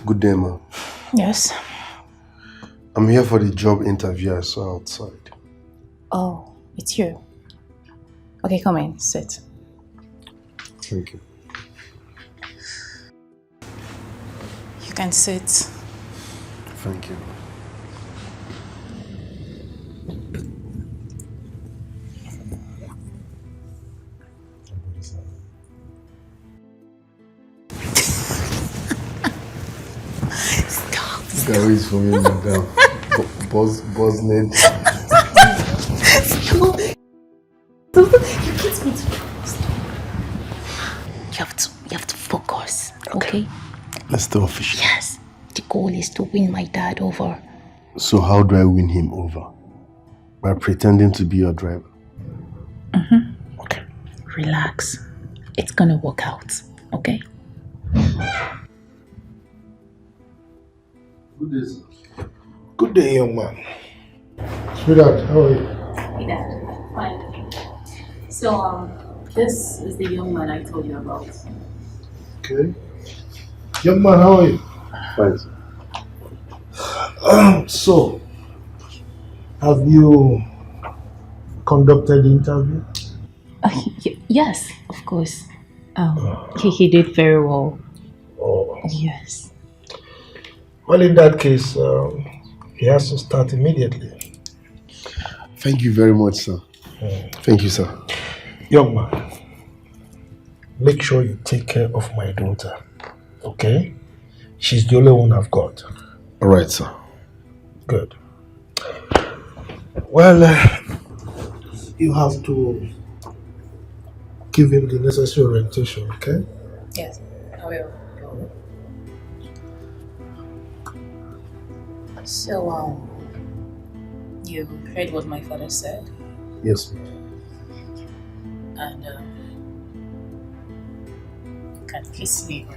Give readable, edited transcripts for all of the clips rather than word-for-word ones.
Good day, ma'am. Yes. I'm here for the job interview I saw outside. Oh, it's you. Okay, come in, sit. Thank you. You can sit. Thank you. Stop. Look at who's for me, madam. Bosnet. Stop. You can't go to stop. You have to focus, okay? Let's do official. Yes. The goal is to win my dad over. So how do I win him over? By pretending to be your driver? Okay. Relax. It's gonna work out, okay? Good day, sir. Good day, young man. Sweetheart, how are you? Hey, Dad. Fine. So, this is the young man I told you about. Okay. Young man, how are you? Fine, sir. So, have you conducted the interview? Yes, of course. He did very well. Oh. Yes. Well, in that case, he has to start immediately. Thank you very much, sir. Thank you, sir. Young man, make sure you take care of my daughter, okay? She's the only one I've got. All right, sir. Good. Well, you have to give him the necessary orientation, okay? Yes, I will. So, you heard what my father said? Yes, And, can kiss me.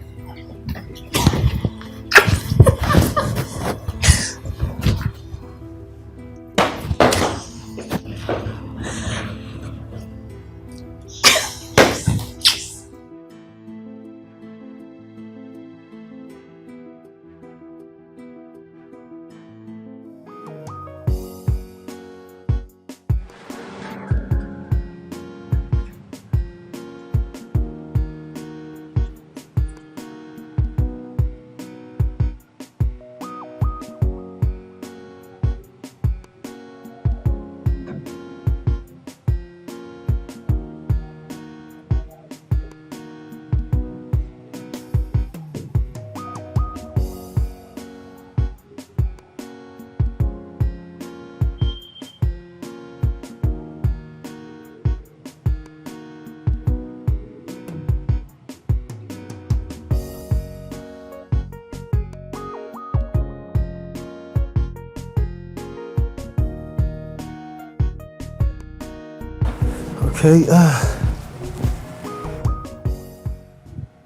Okay,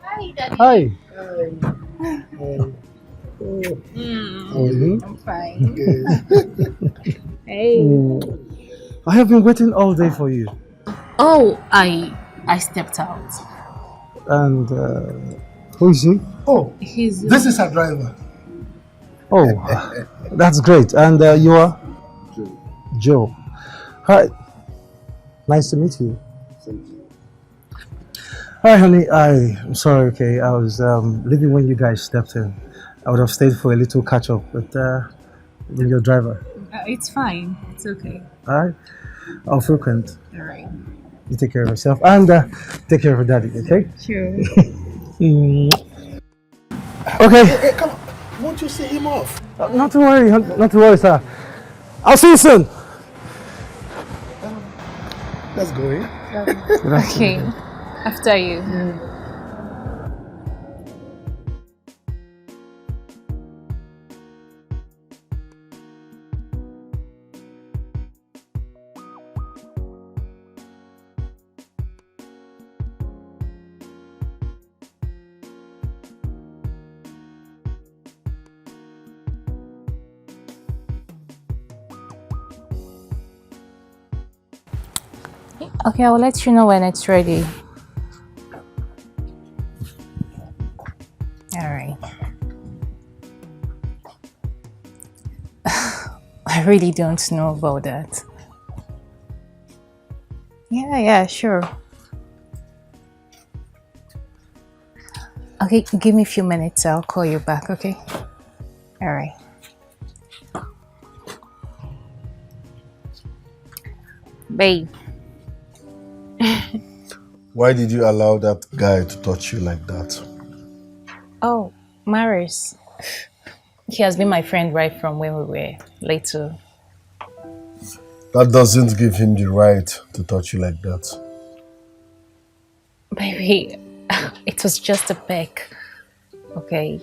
Hi, Daddy. Hi. I'm fine. Hey. I have been waiting all day for you. Oh, I stepped out. And who is he? Oh, He's this is our driver. Oh, that's great. And you are? Joe. Hi. Nice to meet you. Hi, honey. I'm sorry, okay. I was leaving when you guys stepped in. I would have stayed for a little catch up with your driver. It's fine. It's okay. All right. I'll frequent. All right. You take care of yourself and take care of your daddy, okay? Sure. Okay. Hey, come on. Won't you see him off? Not to worry, sir. I'll see you soon. Let's go in. Okay. After you. Okay, I'll let you know when it's ready. I really don't know about that. Yeah, sure. Okay, give me a few minutes. I'll call you back, okay? All right. Babe. Why did you allow that guy to touch you like that? Oh, Maris. He has been my friend right from when we were little. That doesn't give him the right to touch you like that. Baby, it was just a peck. Okay.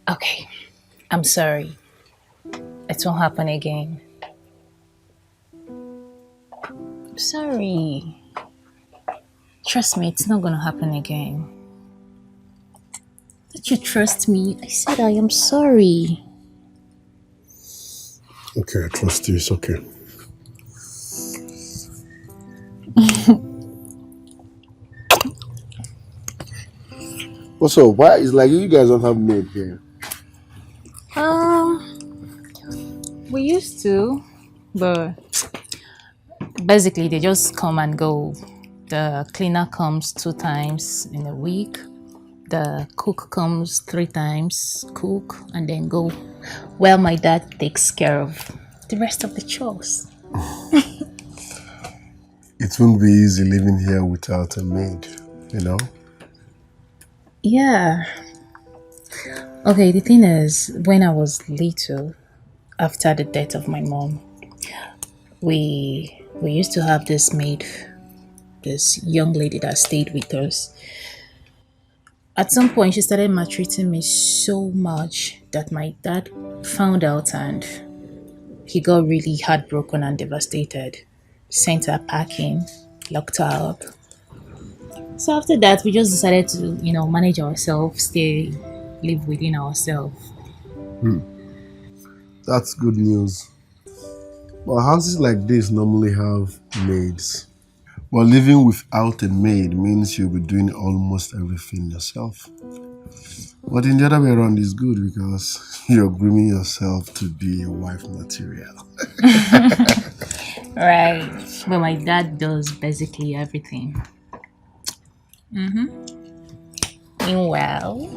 Okay. I'm sorry. It won't happen again. I'm sorry. Trust me, it's not gonna happen again. Don't you trust me? I said I am sorry. Okay, I trust you. It's okay. Also, why is like you guys don't have maid here? We used to, but basically they just come and go. The cleaner comes 2 times in a week. The cook comes 3 times, cook and then go. Well, my dad takes care of the rest of the chores. It won't be easy living here without a maid, you know? Yeah. Okay, the thing is, when I was little, after the death of my mom, we used to have this maid, this young lady that stayed with us. At some point, she started maltreating me so much that my dad found out and he got really heartbroken and devastated. Sent her packing, locked her up. So after that, we just decided to, manage ourselves, live within ourselves. That's good news. But houses like this normally have maids. But living without a maid means you'll be doing almost everything yourself. But in the other way around is good because you're grooming yourself to be a wife material. Right. But my dad does basically everything. Meanwhile,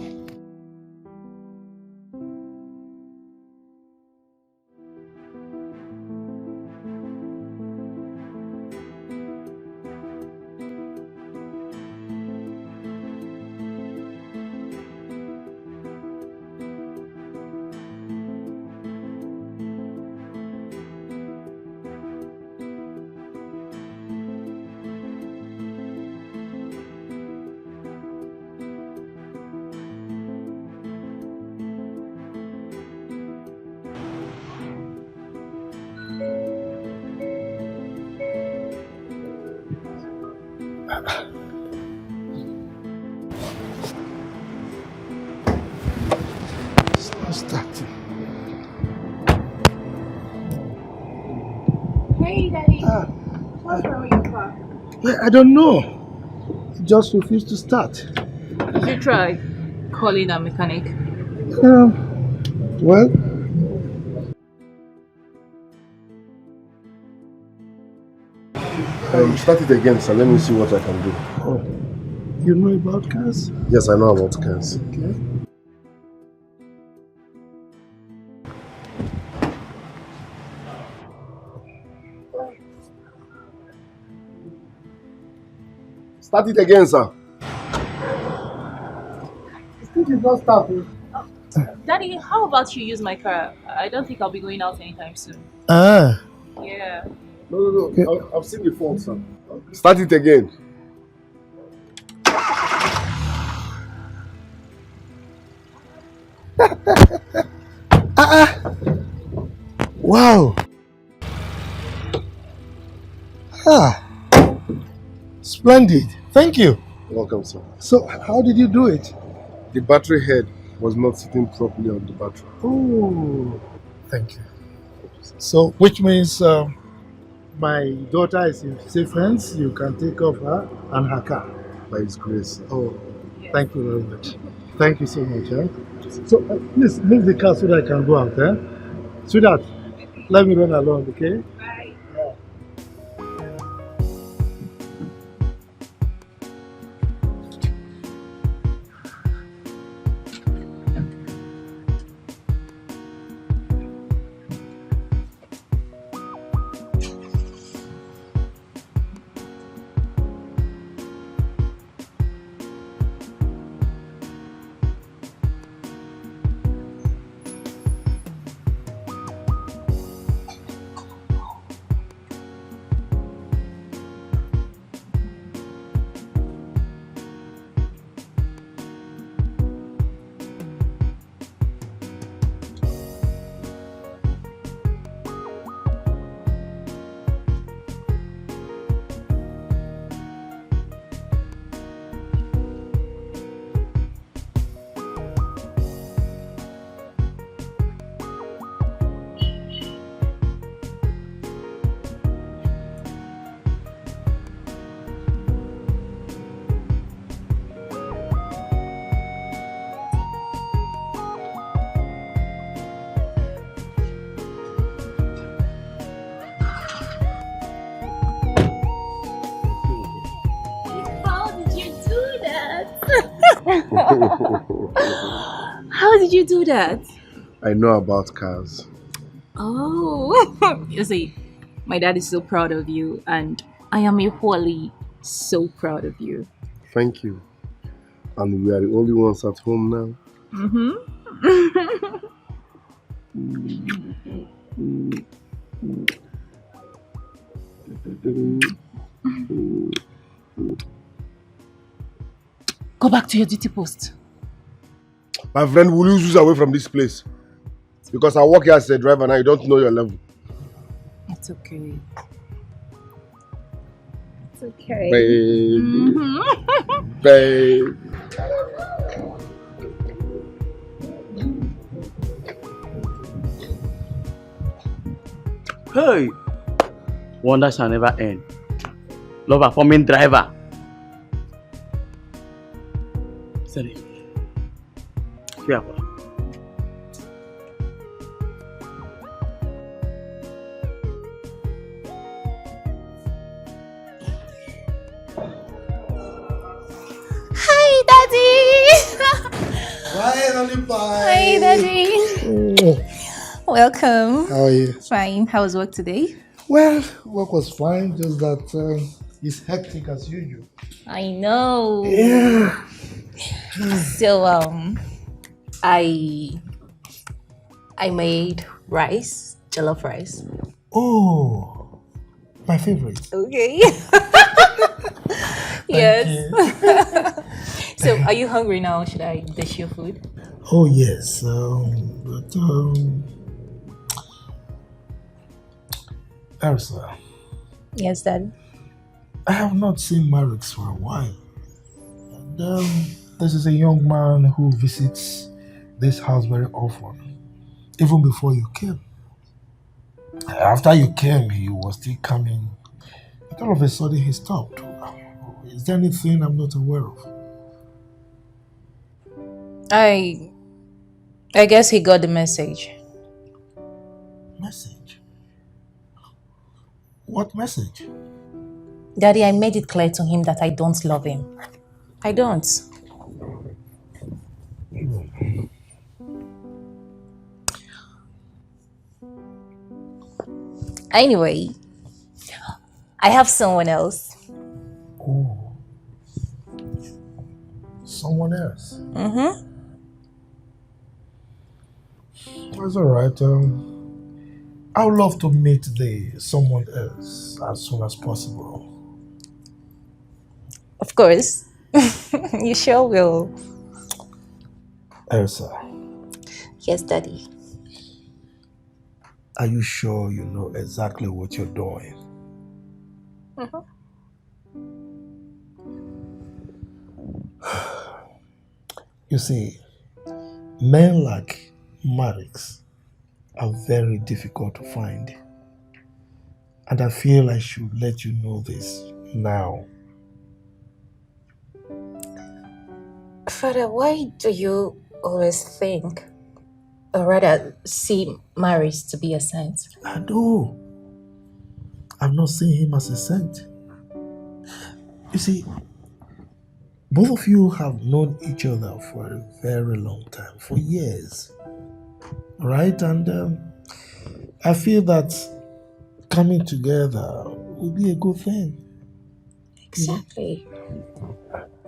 What's that? hey, Daddy. What's wrong with your car? Yeah, I don't know. It just refused to start. Did you try calling a mechanic? Well, Start it again, sir. Let me see what I can do. oh, you know about cars? Yes, I know about cars. Okay. Start it again, sir. It did not start. Daddy, how about you use my car? I don't think I'll be going out anytime soon. Ah. Yeah. No. Okay. I've seen the fault, sir. Start it again. Wow. Splendid. Thank you. Welcome, sir. So, how did you do it? The battery head was not sitting properly on the battery. Oh, thank you. So, which means my daughter is in safe hands. You can take care of her and her car. By His grace, sir. Oh, thank you very much. Thank you so much. So, please leave the car so that I can go out. Sweetheart, let me run along, okay? How did you do that? How did you do that? I know about cars. Oh, you see, my dad is so proud of you, and I am equally so proud of you. Thank you. And we are the only ones at home now. Go back to your duty post. My friend, will you zoom away from this place? Because I work here as a driver and I don't know your level. It's okay. It's okay. Baby. Babe. Hey! Wonder shall never end. Love performing driver. Sorry. Yeah. Hi, Daddy! Finally, bye. Hi, Daddy! Welcome. How are you? Fine. How was work today? Well, work was fine, just that it's hectic as usual. I know. Yeah. So, I made rice, jollof rice. Oh, my favorite. Okay. Yes. So, are you hungry now? Should I dish your food? Oh, yes. Elsa, Yes, Dad. I have not seen Marix for a while. And this is a young man who visits this house very often, even before you came. After you came, he was still coming. But all of a sudden, he stopped. Is there anything I'm not aware of? I guess he got the message. Message? What message? Daddy, I made it clear to him that I don't love him. I don't. Anyway, I have someone else. Oh, someone else. Mm-hmm. That's all right. I would love to meet the someone else as soon as possible. Of course. You sure will. Elsa, Yes, Daddy. are you sure you know exactly what you're doing? You see, men like Marix are very difficult to find. And I feel I should let you know this now. Father, why do you always think Or rather, see marriage to be a saint. I know. I've not seen him as a saint. You see, both of you have known each other for a very long time, for years. Right? And I feel that coming together will be a good thing. Exactly.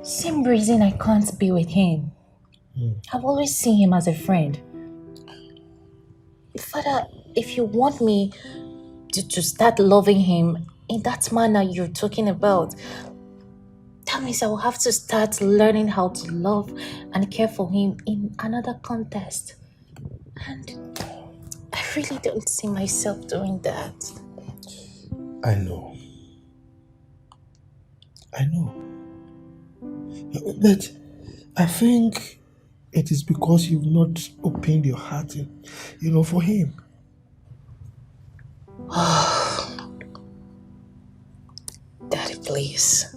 Same reason I can't be with him. I've always seen him as a friend. Father, if you want me to start loving him in that manner you're talking about, that means I will have to start learning how to love and care for him in another context. And I really don't see myself doing that. I know. But I think it is because you've not opened your heart, for him. Daddy, please.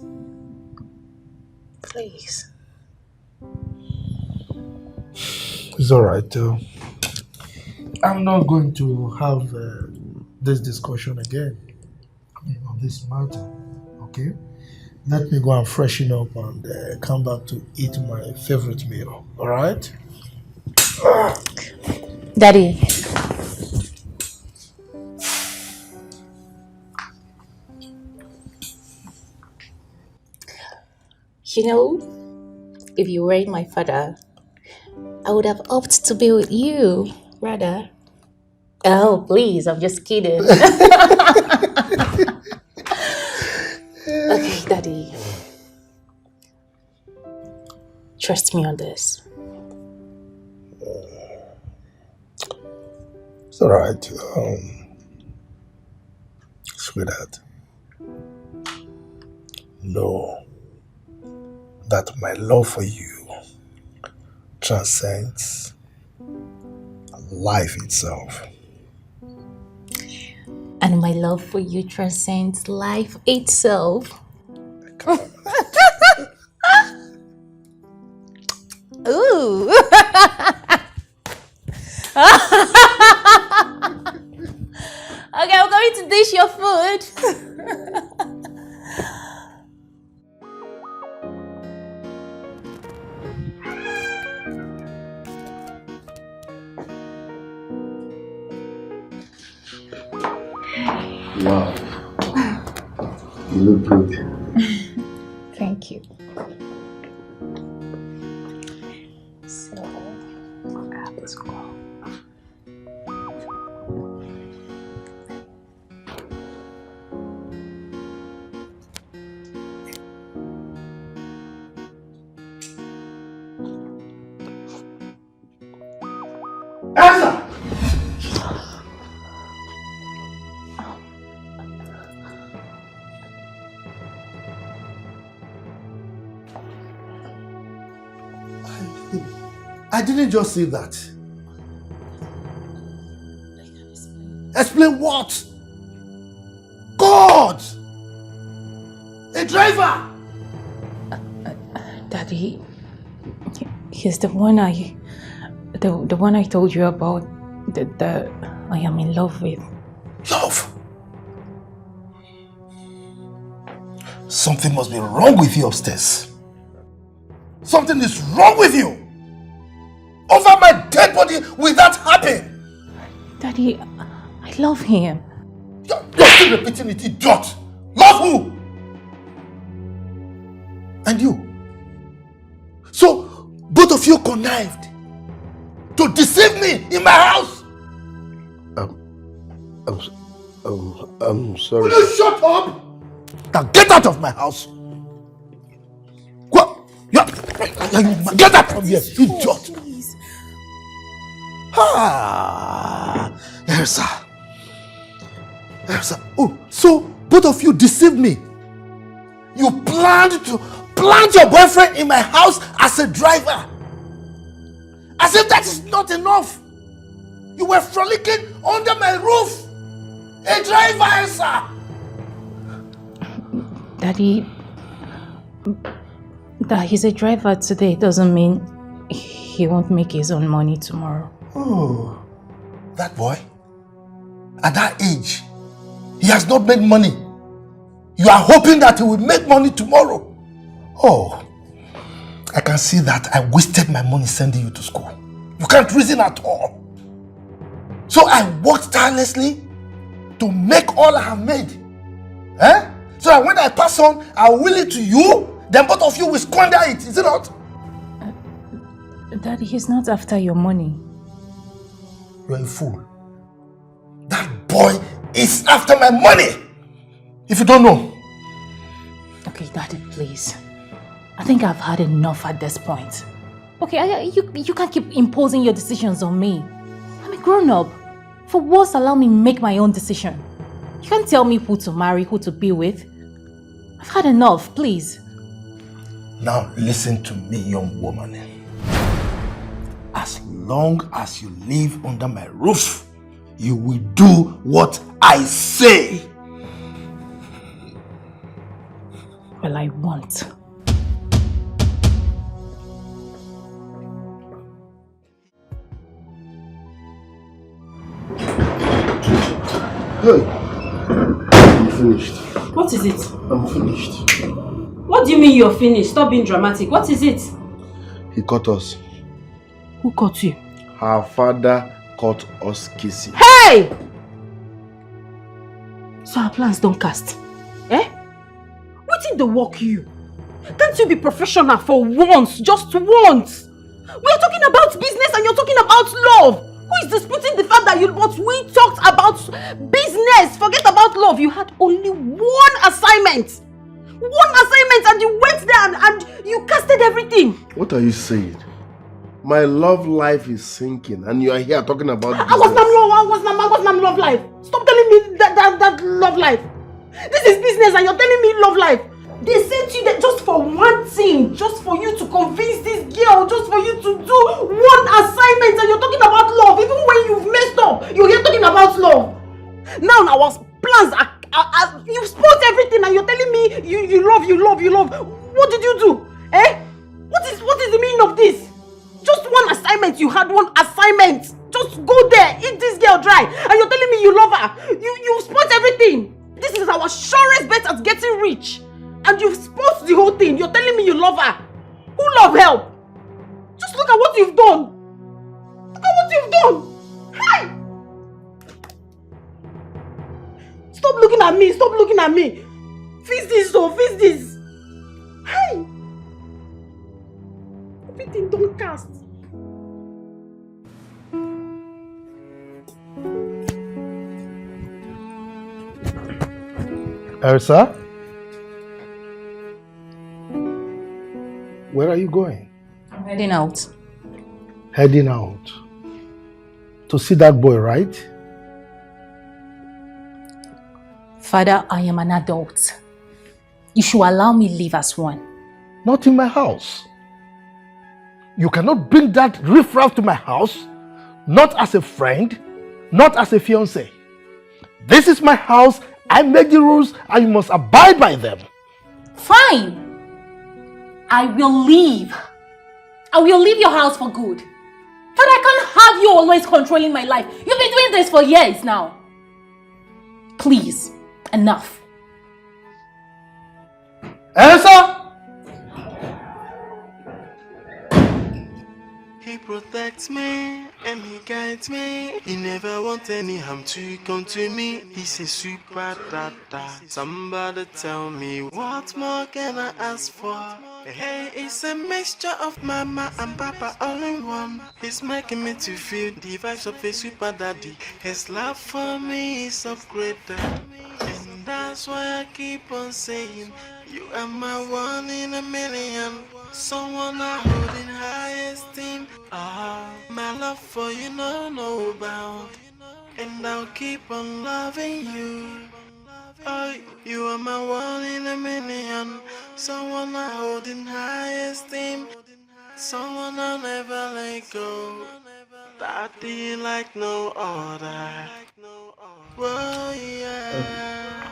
Please. It's alright. I'm not going to have this discussion again on this matter. Okay? Let me go and freshen up and come back to eat my favorite meal. Alright? Daddy. You know, if you were my father, I would have opted to be with you, rather. Oh, please, I'm just kidding. Okay, Daddy. Trust me on this. It's alright. Sweetheart. Know that my love for you transcends life itself. And my love for you transcends life itself. Ooh. Okay, I'm going to dish your food. Wow. You look good. Thank you. So, let's go. Elsa! I didn't just say that. Explain what? God! A driver! Daddy, he's the one I told you about that I am in love with. Love? Something must be wrong with you upstairs. Something is wrong with you. Over my dead body will that happen? Daddy, I love him. You're still repeating it, idiot. Love who? And you? So, both of you connived to deceive me in my house? I'm sorry. Will you shut up? Now get out of my house. Go. Get out from here, idiot. Elsa. Oh, so both of you deceived me. You planned to plant your boyfriend in my house as a driver. As if that is not enough. You were frolicking under my roof. A driver, Elsa. Daddy, that he's a driver today doesn't mean he won't make his own money tomorrow. Oh, that boy, at that age, he has not made money. You are hoping that he will make money tomorrow. Oh, I can see that I wasted my money sending you to school. You can't reason at all. So I worked tirelessly to make all I have made. So that when I pass on, I will will it to you, then both of you will squander it, is it not? Daddy, he's not after your money. You are a fool. That boy is after my money. If you don't know. Okay, Daddy, please. I think I've had enough at this point. Okay, you can't keep imposing your decisions on me. I'm a grown-up. For once, allow me make my own decision. You can't tell me who to marry, who to be with. I've had enough, please. Now listen to me, young woman. As long as you live under my roof, you will do what I say. Well, I won't. Hey, I'm finished. What is it? I'm finished. What do you mean you're finished? Stop being dramatic. What is it? He caught us. Who caught you? Her father caught us kissing. Hey! So our plans don't cast. Eh? What did they work you? Can't you be professional for once? Just once? We are talking about business and you're talking about love. Who is disputing the fact that but we talked about business? Forget about love. You had only one assignment. One assignment and you went there and you casted everything. What are you saying? My love life is sinking and you are here talking about business. I was not love life. Stop telling me that love life. This is business and you're telling me love life. They sent you there just for one thing, just for you to convince this girl, just for you to do one assignment, and you're talking about love. Even when you've messed up, you're here talking about love. Now our plans are you've spoiled everything and you're telling me you love. What did you do? Eh? What is the meaning of this? Just one assignment. You had one assignment. Just go there, eat this girl dry, and you're telling me you love her. You've spoiled everything. This is our surest bet at getting rich. And you've spoiled the whole thing. You're telling me you love her. Who love help? Just look at what you've done. Look at what you've done. Hi! Stop looking at me. Stop looking at me. Fix this, fix this. Hi! Everything don't cast. Elsa? Where are you going? I'm heading out. Heading out. To see that boy, right? Father, I am an adult. You should allow me live as one. Not in my house. You cannot bring that riffraff to my house, not as a friend, not as a fiancé. This is my house, I make the rules, and you must abide by them. Fine. I will leave. I will leave your house for good. But I can't have you always controlling my life. You've been doing this for years now. Please, enough. Elsa! He protects me and he guides me. He never wants any harm to come to me. He's a super dada. Somebody tell me, what more can I ask for? Hey, it's a mixture of mama and papa all in one. He's making me to feel the vibes of a super daddy. His love for me is upgraded. And that's why I keep on saying, you are my one in a million. Someone I hold in high esteem. My love for you no bound. And I'll keep on loving you. Oh, you are my one in a million. Someone I hold in high esteem. Someone I'll never let go. Daddy like no other. Whoa, yeah.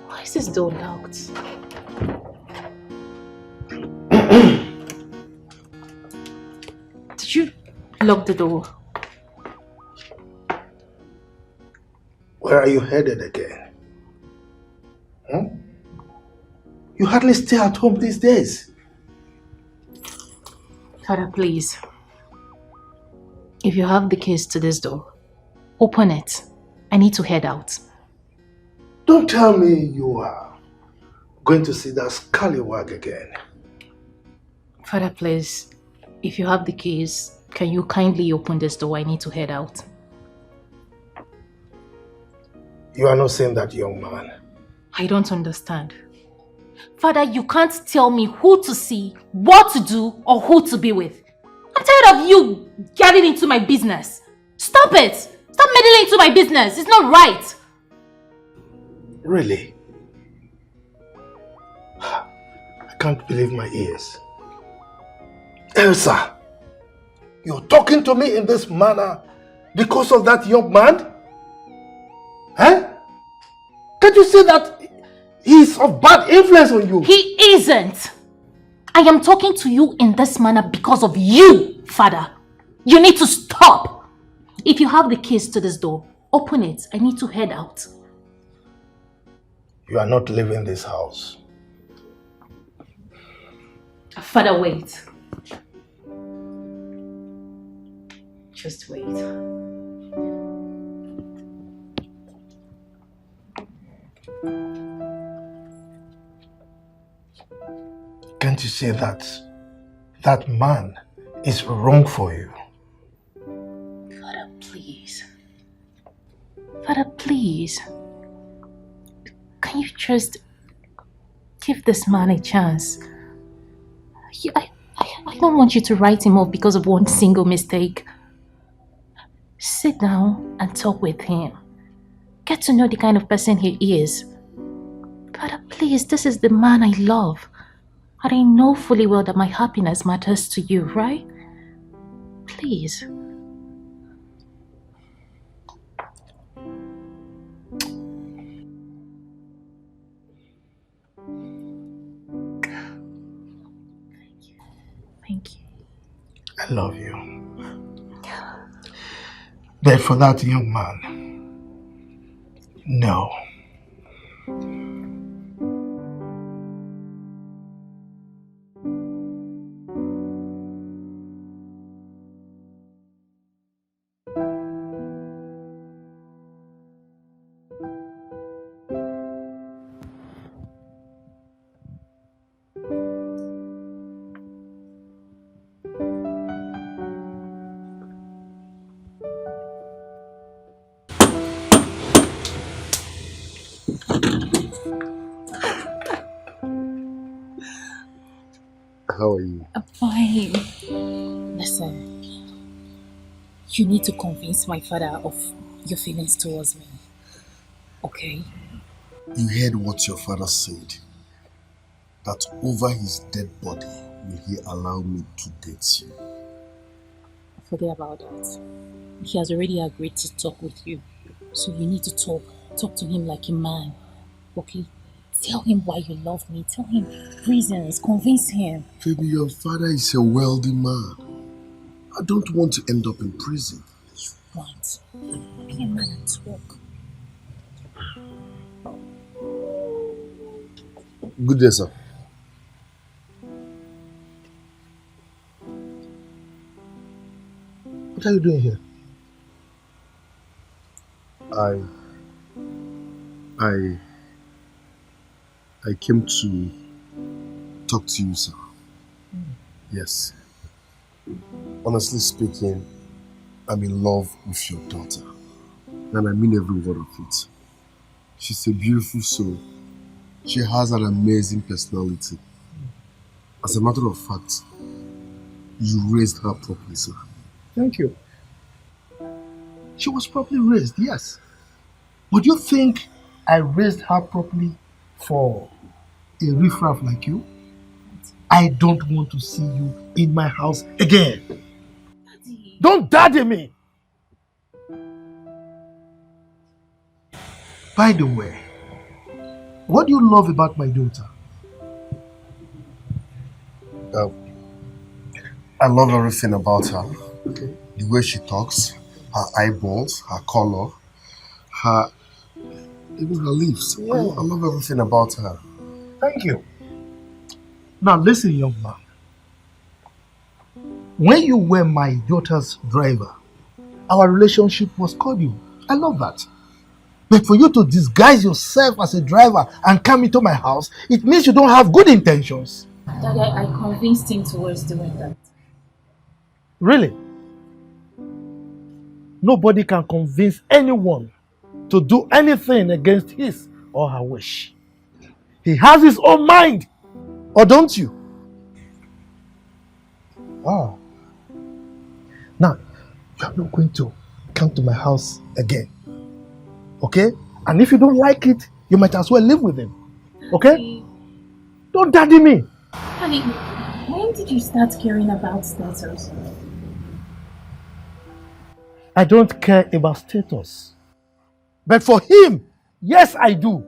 Why is this door locked? Did you lock the door? Where are you headed again? Huh? You hardly stay at home these days. Father, please. If you have the keys to this door, open it. I need to head out. Don't tell me you are going to see that scallywag again. Father, please. If you have the keys, can you kindly open this door? I need to head out. You are not seeing that young man. I don't understand. Father, you can't tell me who to see, what to do, or who to be with. I'm tired of you getting into my business. Stop it! Stop meddling into my business. It's not right. Really? I can't believe my ears. Elsa, you're talking to me in this manner because of that young man? Huh? Can't you see that he's of bad influence on you? He isn't. I am talking to you in this manner because of you, Father. You need to stop. If you have the keys to this door, open it. I need to head out. You are not leaving this house. Father, wait. Just wait. Can't you see that that man is wrong for you? Father, please. Father, please. Can you just give this man a chance? I don't want you to write him off because of one single mistake. Sit down and talk with him. Get to know the kind of person he is. Father, please, this is the man I love. And I know fully well that my happiness matters to you, right? Please. Thank you. I love you. But for that young man, no. How are you? I'm fine. Listen, you need to convince my father of your feelings towards me. Okay? You heard what your father said. That over his dead body will he allow me to date you. Forget about that. He has already agreed to talk with you. So you need to talk to him like a man. Okay? Tell him why you love me. Tell him reasons. Convince him. Baby, your father is a wealthy man. I don't want to end up in prison. What? Be a man and talk. Good day, sir. What are you doing here? I came to talk to you, sir. Yes. Honestly speaking, I'm in love with your daughter. And I mean every word of it. She's a beautiful soul. She has an amazing personality. As a matter of fact, you raised her properly, sir. Thank you. She was properly raised, yes. Would you think I raised her properly for a riffraff like you? I don't want to see you in my house again. Daddy. Don't daddy me! By the way, what do you love about my daughter? I love everything about her. Okay. The way she talks, her eyeballs, her color, even her lips. Yeah. I love everything about her. Thank you. Now listen, young man. When you were my daughter's driver, our relationship was cordial. I love that. But for you to disguise yourself as a driver and come into my house, it means you don't have good intentions. Daddy, I convinced him towards doing that. Really? Nobody can convince anyone to do anything against his or her wish. He has his own mind, or don't you? Ah. Now, you are not going to come to my house again. Okay? And if you don't like it, you might as well live with him. Okay? Daddy. Don't daddy me. Daddy, when did you start caring about status? I don't care about status. But for him, yes, I do.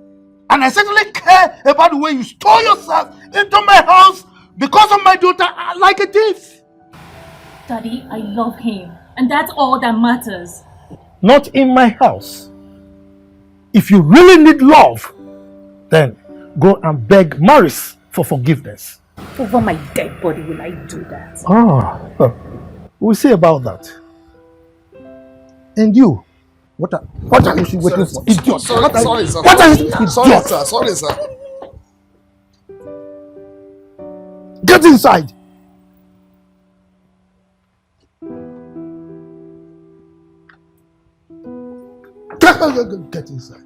And I certainly care about the way you stole yourself into my house because of my daughter like a thief. Daddy, I love him. And that's all that matters. Not in my house. If you really need love, then go and beg Maurice for forgiveness. Over my dead body will I do that? We'll see about that. And you, what are you waiting for? Idiot! Sorry, sir. What are you? Sorry, sir. Sorry, sir. Get inside! Get inside.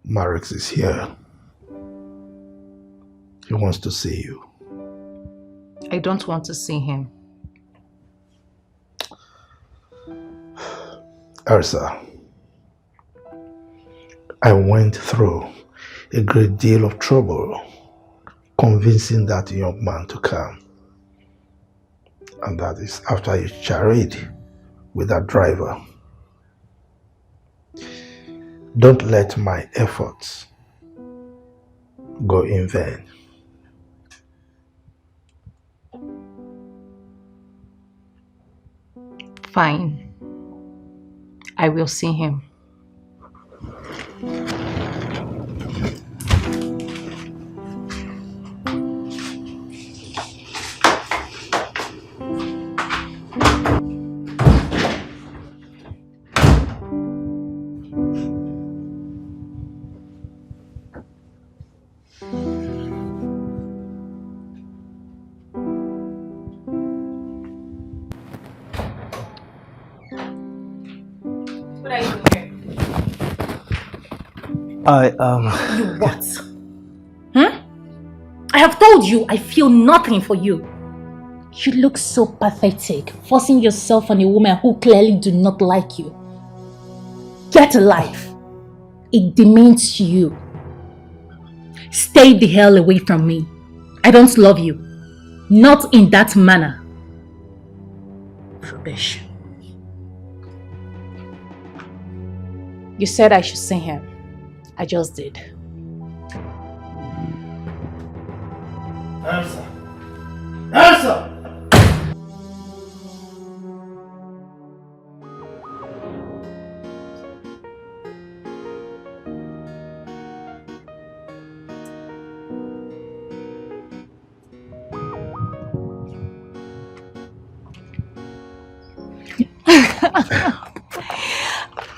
Marix is here. He wants to see you. I don't want to see him. Elsa, I went through a great deal of trouble convincing that young man to come. And that is after you charade with that driver. Don't let my efforts go in vain. Fine. I will see him. What are you doing here? You what? I have told you I feel nothing for you. You look so pathetic, forcing yourself on a woman who clearly do not like you. Get a life. It demeans you. Stay the hell away from me. I don't love you. Not in that manner. Rubbish. You said I should see him. I just did. Answer! Answer!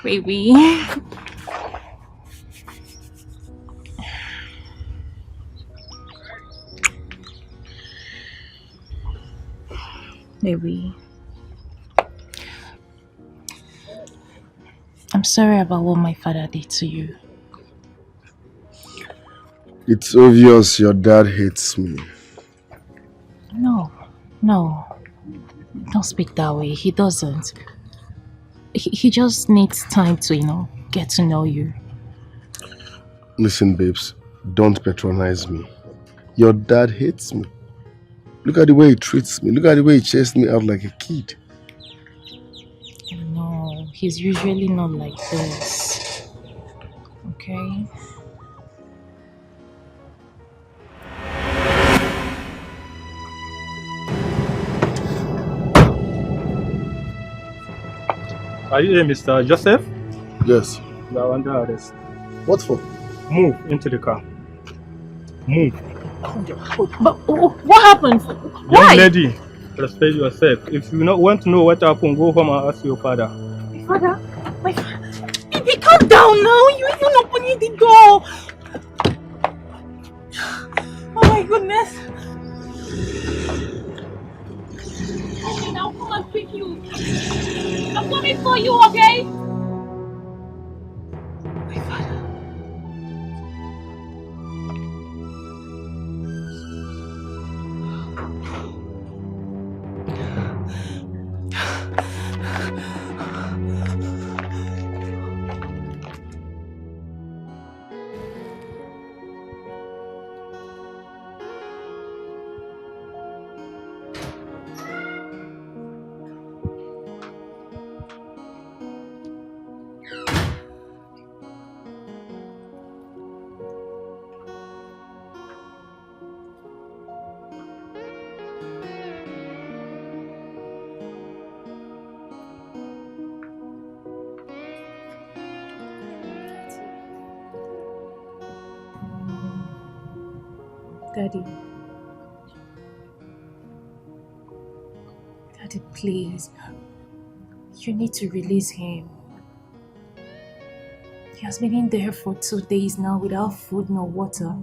Baby. Baby. I'm sorry about what my father did to you. It's obvious your dad hates me. No. Don't speak that way. He doesn't. He just needs time to, get to know you. Listen, babes, don't patronize me. Your dad hates me. Look at the way he treats me. Look at the way he chased me out like a kid. No, he's usually not like this. Okay? Are you here, Mr. Joseph? Yes. You are under arrest. What for? Move into the car. Move. But what happened? Why? Young lady, respect yourself. If you not want to know what happened, go home and ask your father. My father? Baby, calm down now. You're even opening the door. Oh my goodness. Okay, now come and pick you. I'm coming for you, okay? My father. Daddy, please. You need to release him. He has been in there for 2 days now without food nor water.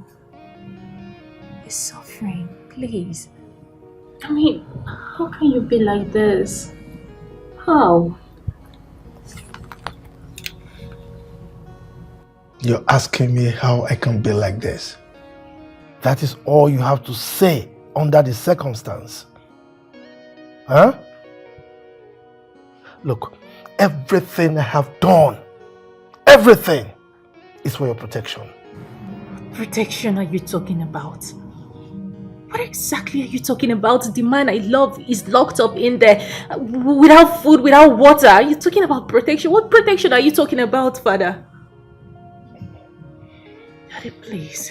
He's suffering. Please. I mean, how can you be like this? How? You're asking me how I can be like this. That is all you have to say under the circumstance. Huh? Look, everything I have done, everything is for your protection. What protection are you talking about? What exactly are you talking about? The man I love is locked up in there without food, without water. Are you talking about protection? What protection are you talking about, Father? Daddy, please.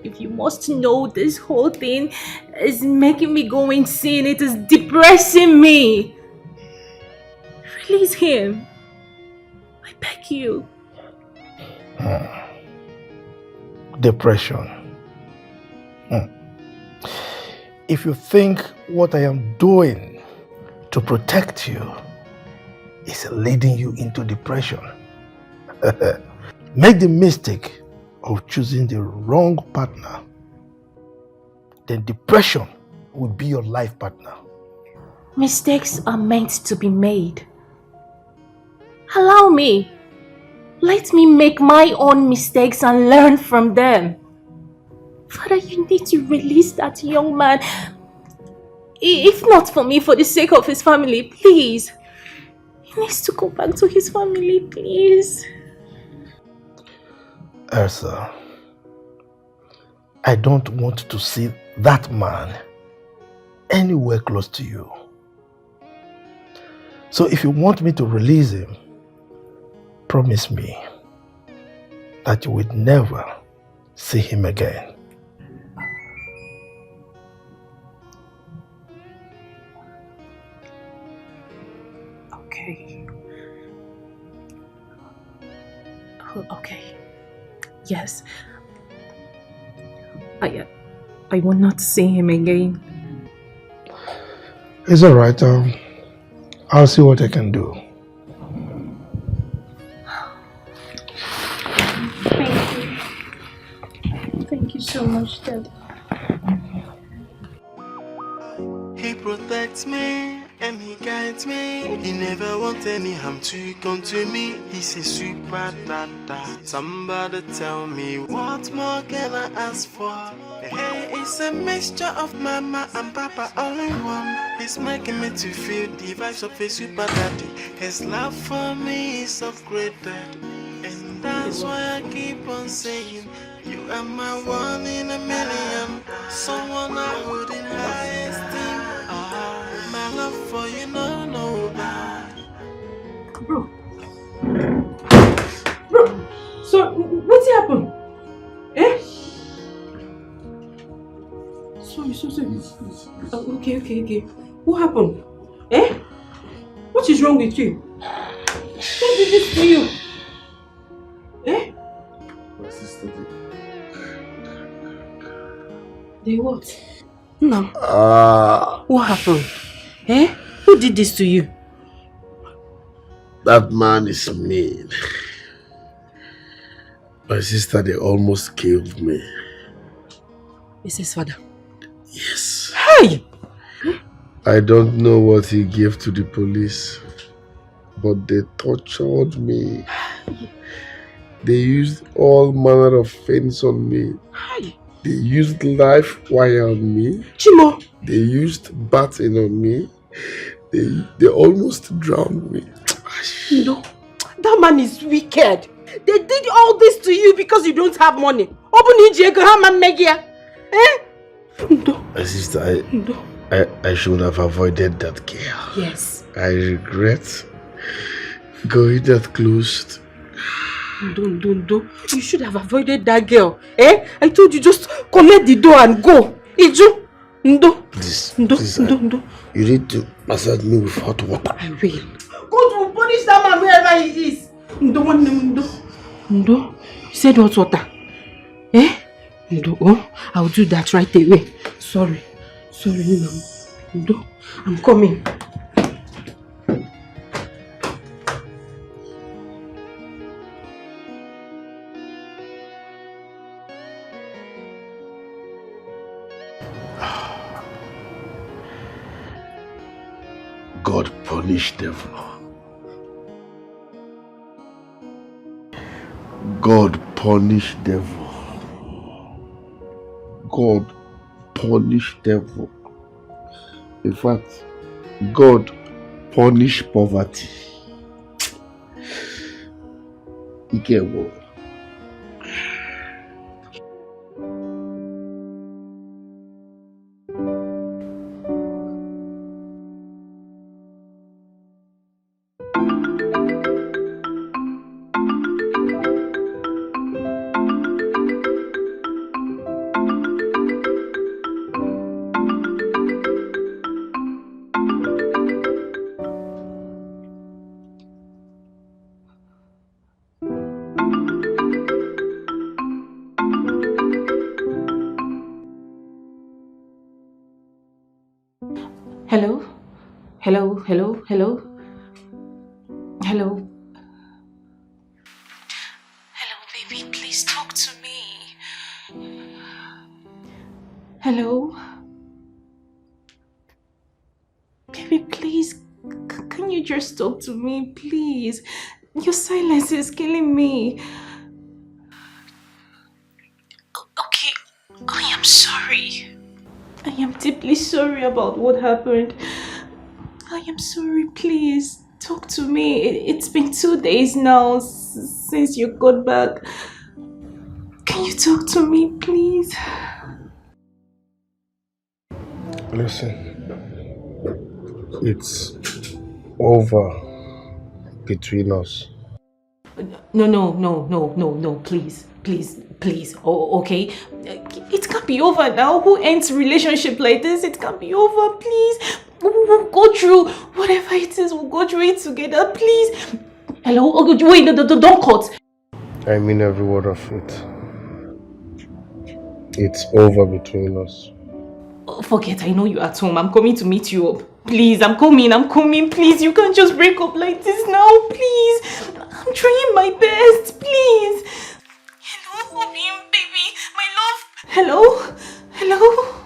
If you must know, this whole thing is making me go insane. It is depressing me. Release him. I beg you. Depression. If you think what I am doing to protect you is leading you into depression, make the mistake of choosing the wrong partner, then depression will be your life partner. Mistakes are meant to be made. Allow me. Let me make my own mistakes and learn from them. Father, you need to release that young man. If not for me, for the sake of his family, please. He needs to go back to his family, please. Elsa, I don't want to see that man anywhere close to you. So if you want me to release him, promise me that you would never see him again. Okay. Oh, okay. Yes. I will not see him again. It's alright, I'll see what I can do. Thank you. Thank you so much, Dad. He protects me and he guides me. He never wants any harm to come to me. He's a super dada. Somebody tell me, what more can I ask for? Hey, it's a mixture of mama and papa all in one. He's making me to feel the vibes of a super daddy. His love for me is upgraded, and that's why I keep on saying, you are my one in a million. Someone I hold in high esteem. My love for you, no that. Bro, so what's happened? Eh? Sorry. Oh, okay. What happened? Eh? What is wrong with you? Who did this to you? Eh? My sister did. They what? No. Ah, What happened? Eh? Who did this to you? that man is mean. My sister, they almost killed me. It's his father. Yes. Hey! I don't know what he gave to the police, but they tortured me. They used all manner of feints on me. Hey! They used live wire on me. Chimo! They used batting on me. They almost drowned me. No, that man is wicked. They did all this to you because you don't have money. Eh? No. My sister, I should have avoided that girl. Yes. I regret going that close. Don't. You should have avoided that girl. Eh? I told you just connect the door and go. Iju. Ndo. Please. You need to massage me with hot water. I will. God will punish that man wherever he is. Ndo. You said hot water. Eh? Ndo. Oh, I'll do that right away. Sorry, Ndo. I'm coming. God punish devil. God punish devil. God punish devil. In fact, God punish poverty. Ike. Hello? Hello, baby. Please talk to me. Hello? Baby, please. Can you just talk to me, please? Your silence is killing me. Okay, I am sorry. I am deeply sorry about what happened. I am sorry, please. Talk to me. It's been 2 days now since you got back. Can you talk to me, please? Listen, it's over between us. No, please. Oh, okay. It can't be over now. Who ends relationship like this? It can't be over, please. We'll go through whatever it is. We'll go through it together, please. Hello? Oh, wait, no, don't cut. I mean every word of it. It's over between us. Oh, forget, I know you're at home. I'm coming to meet you up. Please, I'm coming, please. You can't just break up like this now, please. I'm trying my best, plee. Hello, baby, my love. Hello? Hello?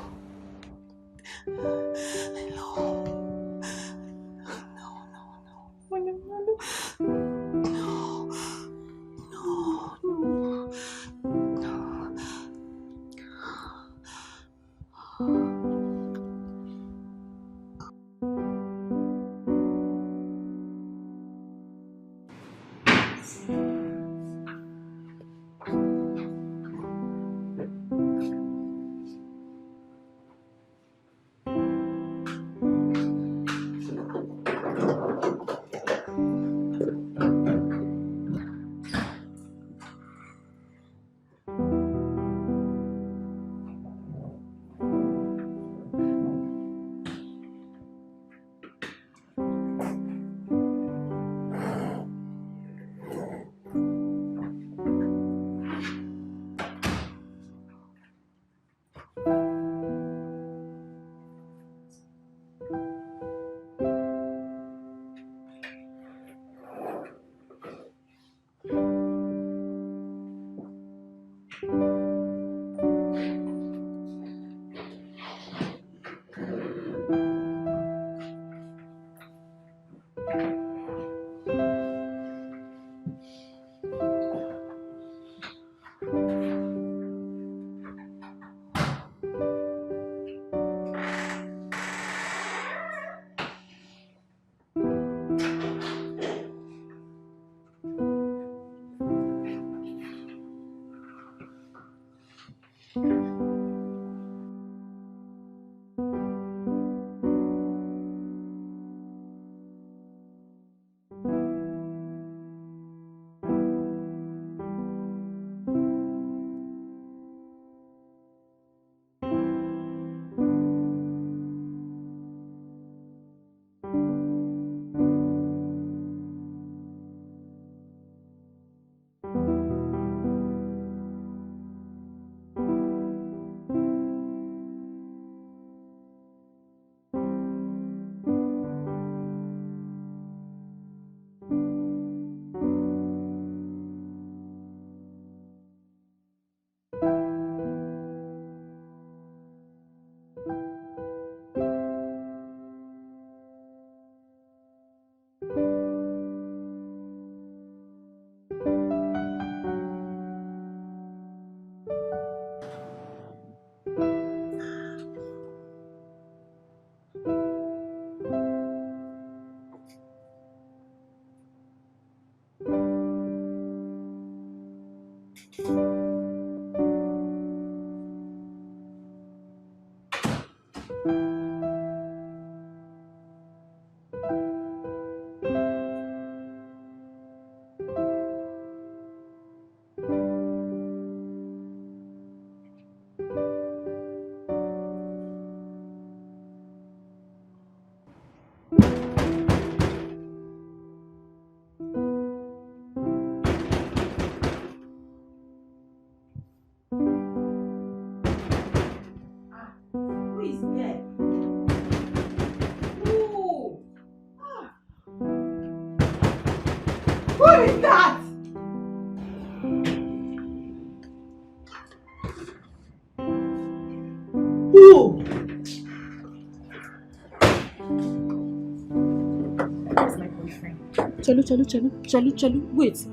Chalu, wait.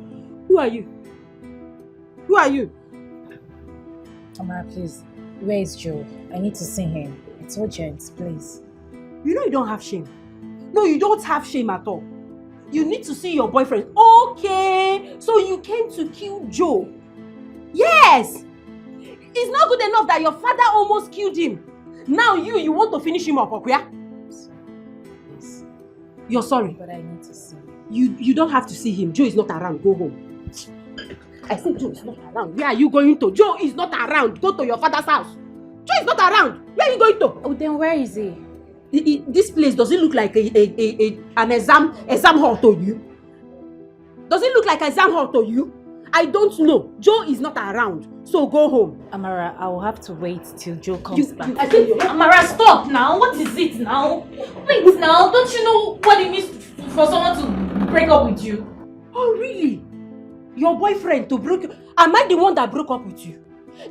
Who are you? Mama, please. Where is Joe? I need to see him. It's urgent, please. You know you don't have shame. No, you don't have shame at all. You need to see your boyfriend. Okay, so you came to kill Joe. Yes! It's not good enough that your father almost killed him. Now you want to finish him up, okay? Please. You're sorry. But I need to see him. You don't have to see him. Joe is not around. Go home. I said Joe is not around. Where are you going to? Joe is not around. Go to your father's house. Joe is not around. Where are you going to? Oh, then where is he? This place, does it look like an exam hall to you? Does it look like an exam hall to you? I don't know. Joe is not around. So go home. Amara, I will have to wait till Joe comes back. I said, Amara, stop now. What is it now? Wait now. Don't you know what it means for someone to break up with you? Oh, really? Your boyfriend to break you? Am I the one that broke up with you?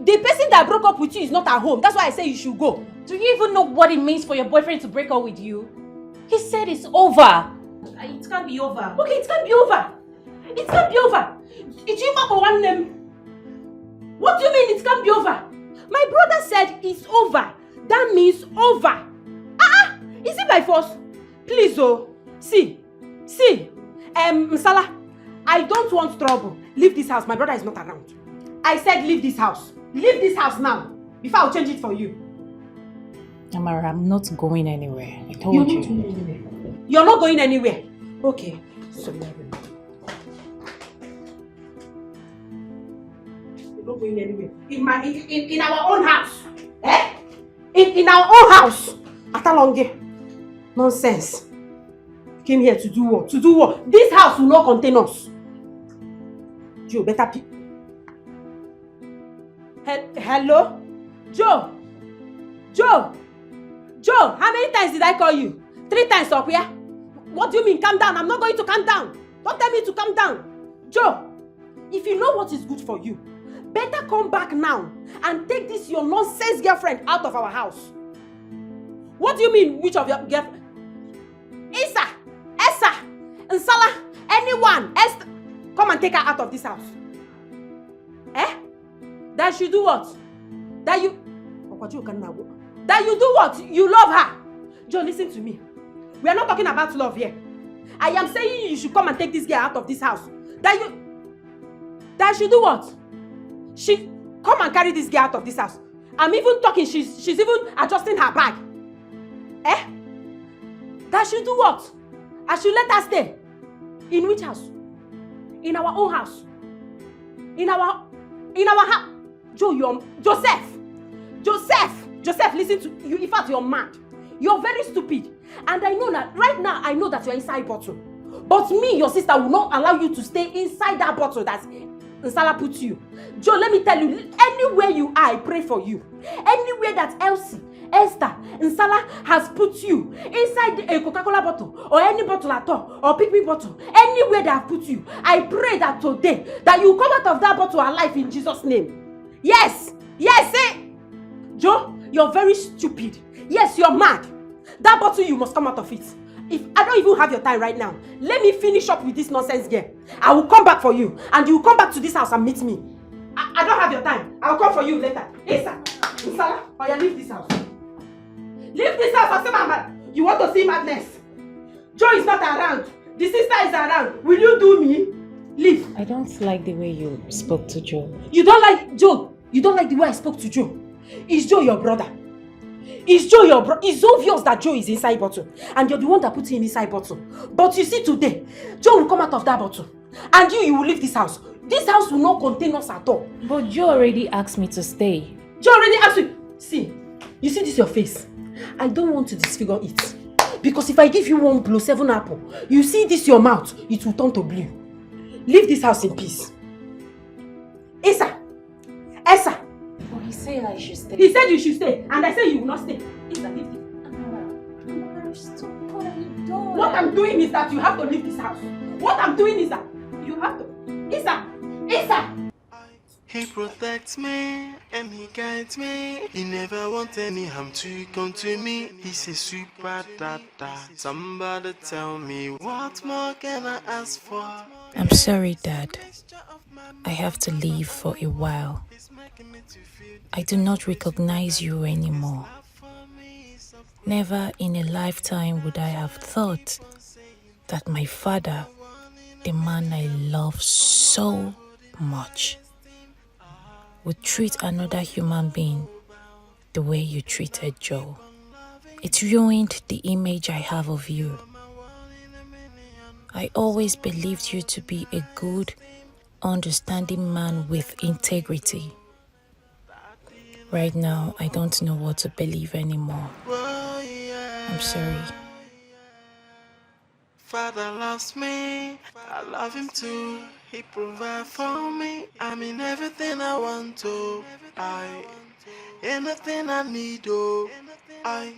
The person that broke up with you is not at home. That's why I say you should go. Do you even know what it means for your boyfriend to break up with you? He said it's over. It can't be over. Okay, it can't be over. It can't be over. It's over for one name. What do you mean it can't be over? My brother said it's over. That means over. Is it by force? Please, oh. See. Msala, I don't want trouble. Leave this house. My brother is not around. I said leave this house. Leave this house now. Before I'll change it for you. Amara, I'm not going anywhere. I told you. Not going anywhere. You're not going anywhere. Okay. So you're not going anywhere. In our own house. Eh? In our own house. Atalonge. Nonsense. Came here to do what? To do what? This house will not contain us. Joe, better pick. Hello? Joe, how many times did I call you? 3 times up here? What do you mean calm down? I'm not going to calm down. Don't tell me to calm down. Joe, if you know what is good for you, better come back now and take this your nonsense girlfriend out of our house. What do you mean, which of your girlfriend? Esa, Nsala, anyone, Esther, come and take her out of this house. Eh? That you do what? That you do what? You love her. Joe, listen to me. We are not talking about love here. I am saying you should come and take this girl out of this house. That you do what? She come and carry this girl out of this house. I'm even talking, she's even adjusting her bag. Eh? That should do what? I should let her stay. In which house? In our own house. In our house. Joseph, listen to you. In fact, you're mad. You're very stupid. And I know that right now, I know that you're inside bottle. But me, your sister, will not allow you to stay inside that bottle that Nsala put you. Joe, let me tell you, anywhere you are, I pray for you. Anywhere that Elsie, Esther, Nsala has put you, inside a Coca-Cola bottle, or any bottle at all, or pick-me bottle, anywhere they have put you, I pray that today, that you come out of that bottle alive in Jesus' name. Yes, say. Joe, you're very stupid. Yes, you're mad. That bottle, you must come out of it. If I don't even have your time right now, let me finish up with this nonsense girl. I will come back for you, and you will come back to this house and meet me. I don't have your time. I'll come for you later. Lisa, Nsala, or you leave this house. Leave this house, I say, Mama. You want to see madness? Joe is not around. The sister is around. Will you do me? Leave. I don't like the way you spoke to Joe. You don't like Joe? You don't like the way I spoke to Joe? Is Joe your brother? Is Joe your brother? It's obvious that Joe is inside bottle. And you're the one that put him inside bottle. But you see today, Joe will come out of that bottle. And you will leave this house. This house will not contain us at all. But Joe already asked me to stay. Joe already asked you. See, you see this your face? I don't want to disfigure it. Because if I give you one blow, 7 apple, you see this your mouth, it will turn to blue. Leave this house in peace. Esa! But he said I should stay. He said you should stay, and I said you will not stay. Esa, leave this. Amara, stop. What are you doing? What I'm doing is that you have to leave this house. What I'm doing is that you have to. Esa! He protects me and he guides me. He never wants any harm to come to me. He's a super dada. Somebody tell me, what more can I ask for? I'm sorry, Dad. I have to leave for a while. I do not recognize you anymore. Never in a lifetime would I have thought that my father, the man I love so much, would treat another human being the way you treated Joe. It ruined the image I have of you. I always believed you to be a good, understanding man with integrity. Right now, I don't know what to believe anymore. I'm sorry. Father loves me, I love him too. He provides for me. I mean everything I want to. Anything I need, oh, I.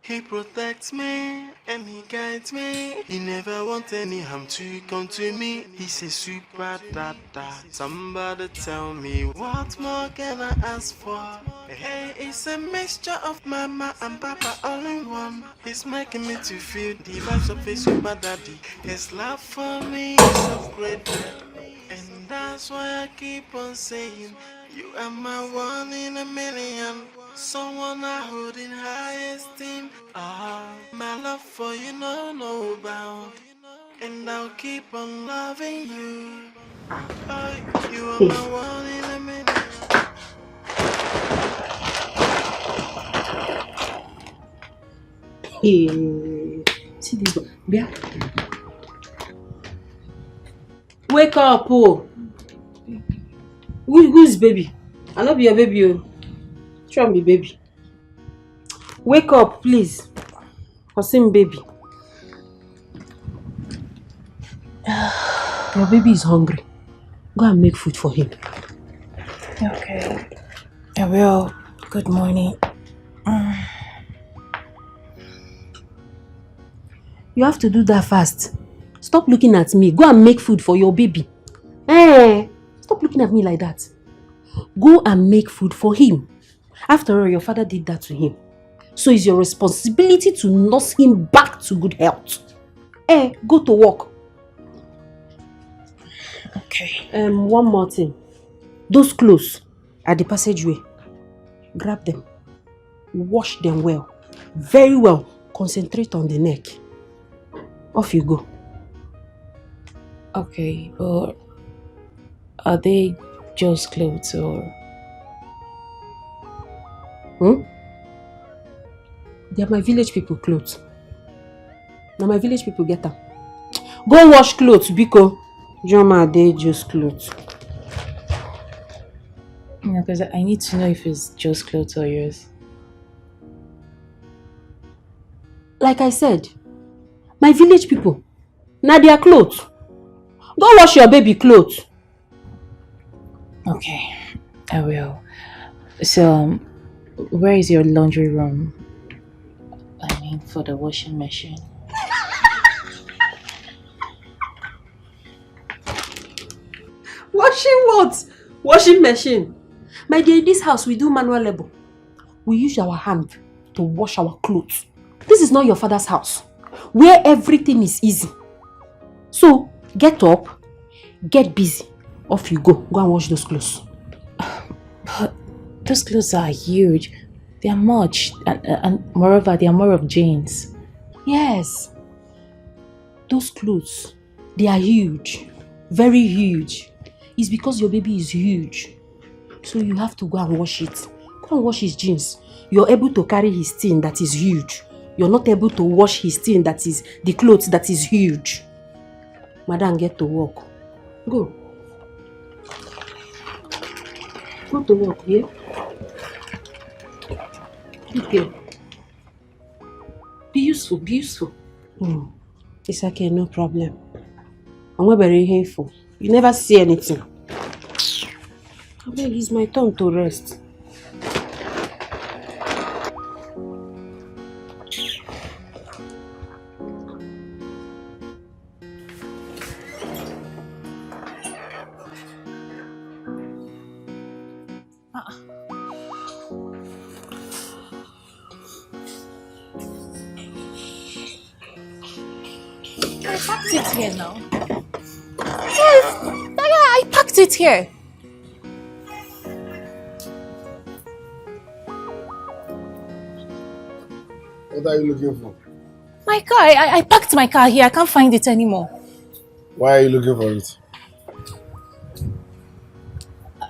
He protects me and he guides me. He never wants any harm to come to me. He's a super dada. Somebody tell me what more can I ask for? Hey, it's a mixture of mama and papa all in one. He's making me to feel the vibes of a super daddy. His love for me is so great. And that's why I keep on saying, you are my one in a million. Someone I hold in high esteem. My love for you no bound. And I'll keep on loving you. You are my one in a million. Hey, see this one. Yeah. Wake up, oh. Who's baby? I not be your baby, oh. Try me, baby. Wake up, please. Osim, baby. Your baby is hungry. Go and make food for him. Okay. I will. Good morning. You have to do that fast. Stop looking at me. Go and make food for your baby. Stop looking at me like that. Go and make food for him. After all, your father did that to him. So it's your responsibility to nurse him back to good health. Go to work. Okay. One more thing. Those clothes at the passageway, grab them. Wash them well. Very well. Concentrate on the neck. Off you go. Okay, but are they Joe's clothes or? They are my village people clothes. Now my village people get them. Go wash clothes, Biko. Joma, they Joe's clothes. Yeah, because I need to know if it's Joe's clothes or yours. Like I said, my village people, now their clothes. Go wash your baby clothes. Okay, I will. So, where is your laundry room? I mean, for the washing machine. Washing what? Washing machine. My dear, in this house we do manual labor. We use our hand to wash our clothes. This is not your father's house, where everything is easy. So, get up, get busy. Off you go. Go and wash those clothes. But those clothes are huge. They are much. And moreover, they are more of jeans. Yes. Those clothes, they are huge. Very huge. It's because your baby is huge. So you have to go and wash it. Go and wash his jeans. You're able to carry his thing that is huge. You're not able to wash his thing that is the clothes that is huge. Madam, get to work. Go. Go to work, yeah? Okay. Be useful, be useful. It's okay, no problem. I'm not very hateful. You never see anything. I beg, it's my turn to rest. I packed it here now. Yes, I packed it here. What are you looking for? My car. I parked my car here. I can't find it anymore. Why are you looking for it?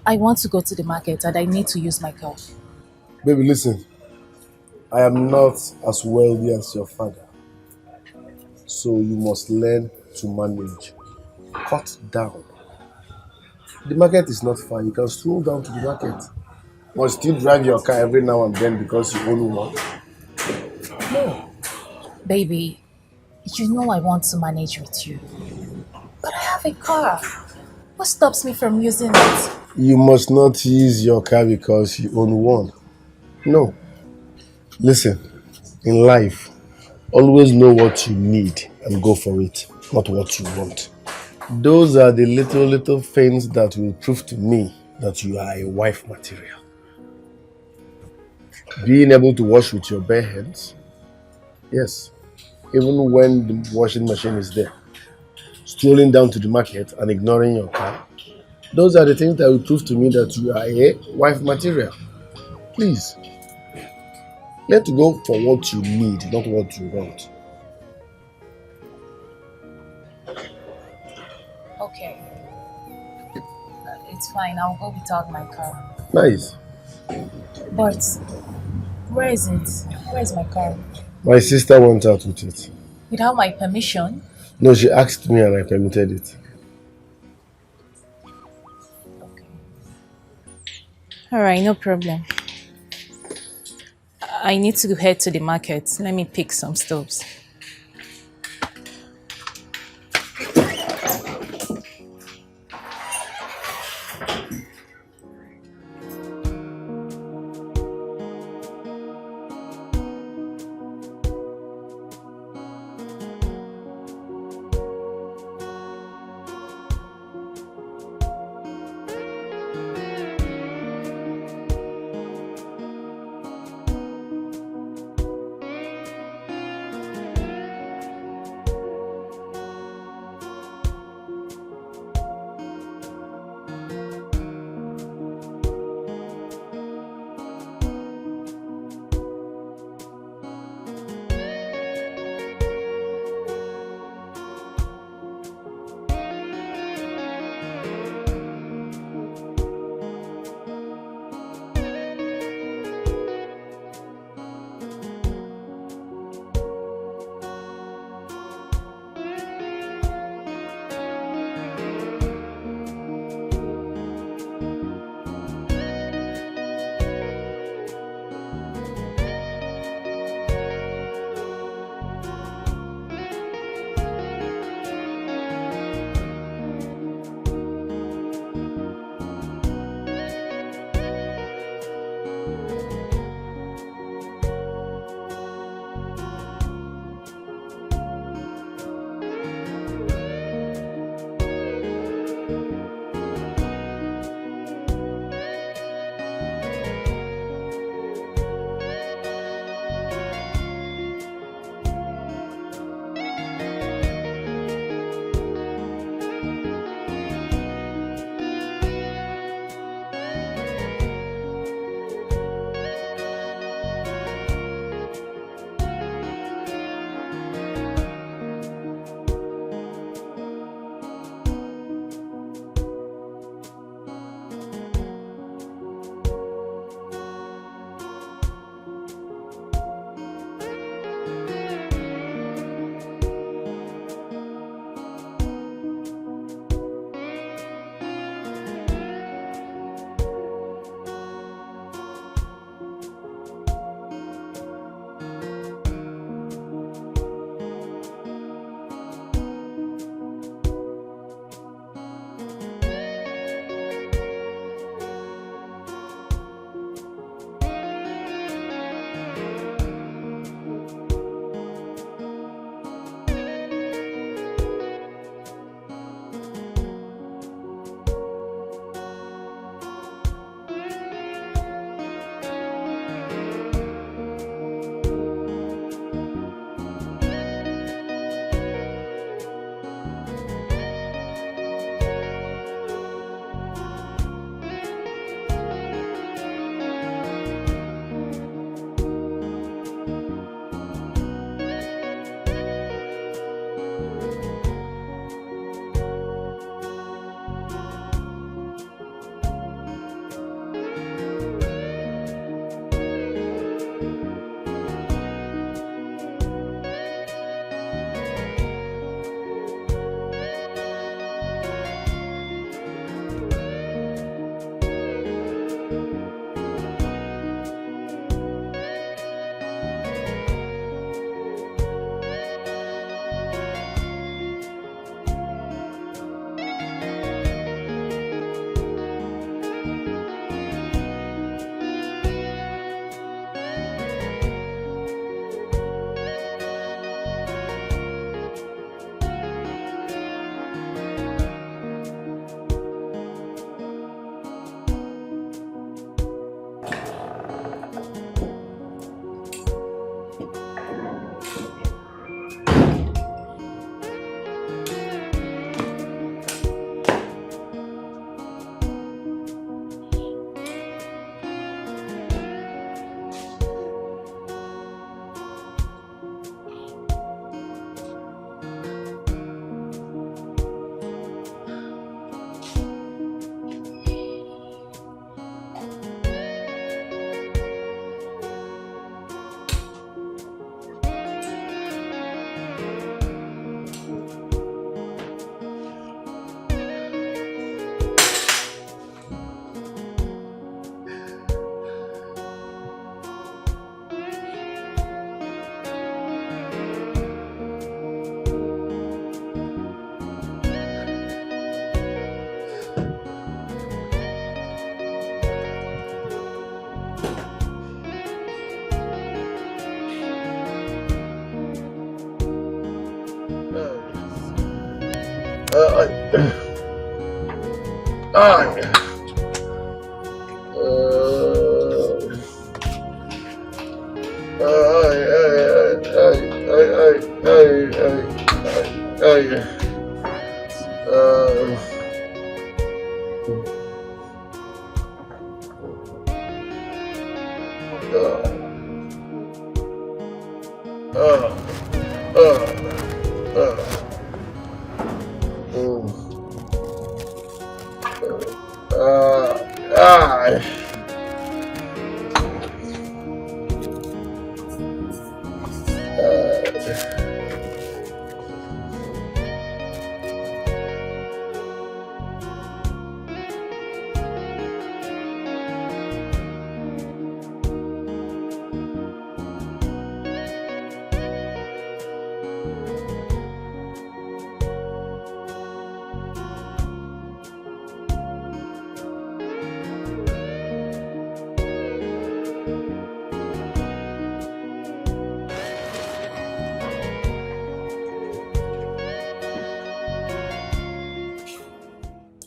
I want to go to the market and I need to use my car. Baby, listen. I am not as wealthy as your father. So you must learn to manage. Cut down. The market is not far. You can stroll down to the market. Must you drive your car every now and then because you own one? No. Baby, you know I want to manage with you. But I have a car. What stops me from using it? You must not use your car because you own one. No. Listen, in life, always know what you need and go for it, not what you want. Those are the little things that will prove to me that you are a wife material. Being able to wash with your bare hands, yes, even when the washing machine is there. Strolling down to the market and ignoring your car. Those are the things that will prove to me that you are a wife material. Please, let's go for what you need, not what you want. Okay. It's fine. I'll go without my car. Nice. But where is it? Where is my car? My sister went out with it. Without my permission? No, she asked me and I permitted it. Okay. Alright, no problem. I need to head to the market. Let me pick some stuffs.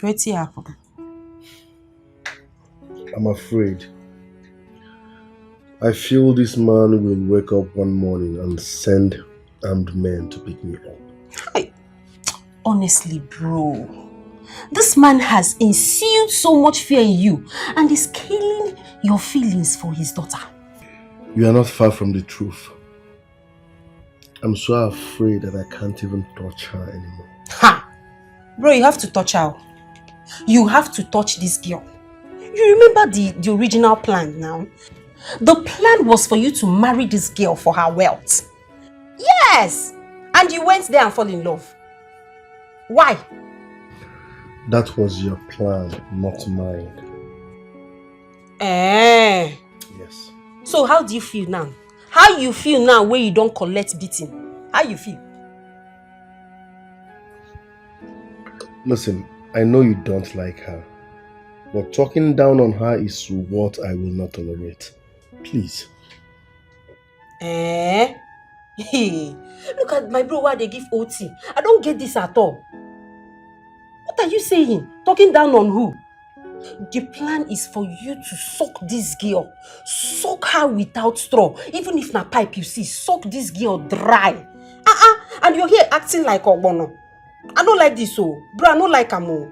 What's happen? I'm afraid. I feel this man will wake up one morning and send armed men to pick me up. Honestly, bro, this man has instilled so much fear in you and is killing your feelings for his daughter. You are not far from the truth. I'm so afraid that I can't even touch her anymore. Ha! Bro, you have to touch her. You have to touch this girl. You remember the original plan now? The plan was for you to marry this girl for her wealth. Yes! And you went there and fell in love. Why? That was your plan, not mine. Yes. So how do you feel now? How you feel now when you don't collect beating? How you feel? Listen, I know you don't like her, but talking down on her is what I will not tolerate. Please. Look at my bro, why they give OT. I don't get this at all. What are you saying? Talking down on who? The plan is for you to suck this girl. Suck her without straw. Even if na pipe you see, suck this girl dry. And you're here acting like Ogbono. I don't like this, oh. Bro, I don't like Amo.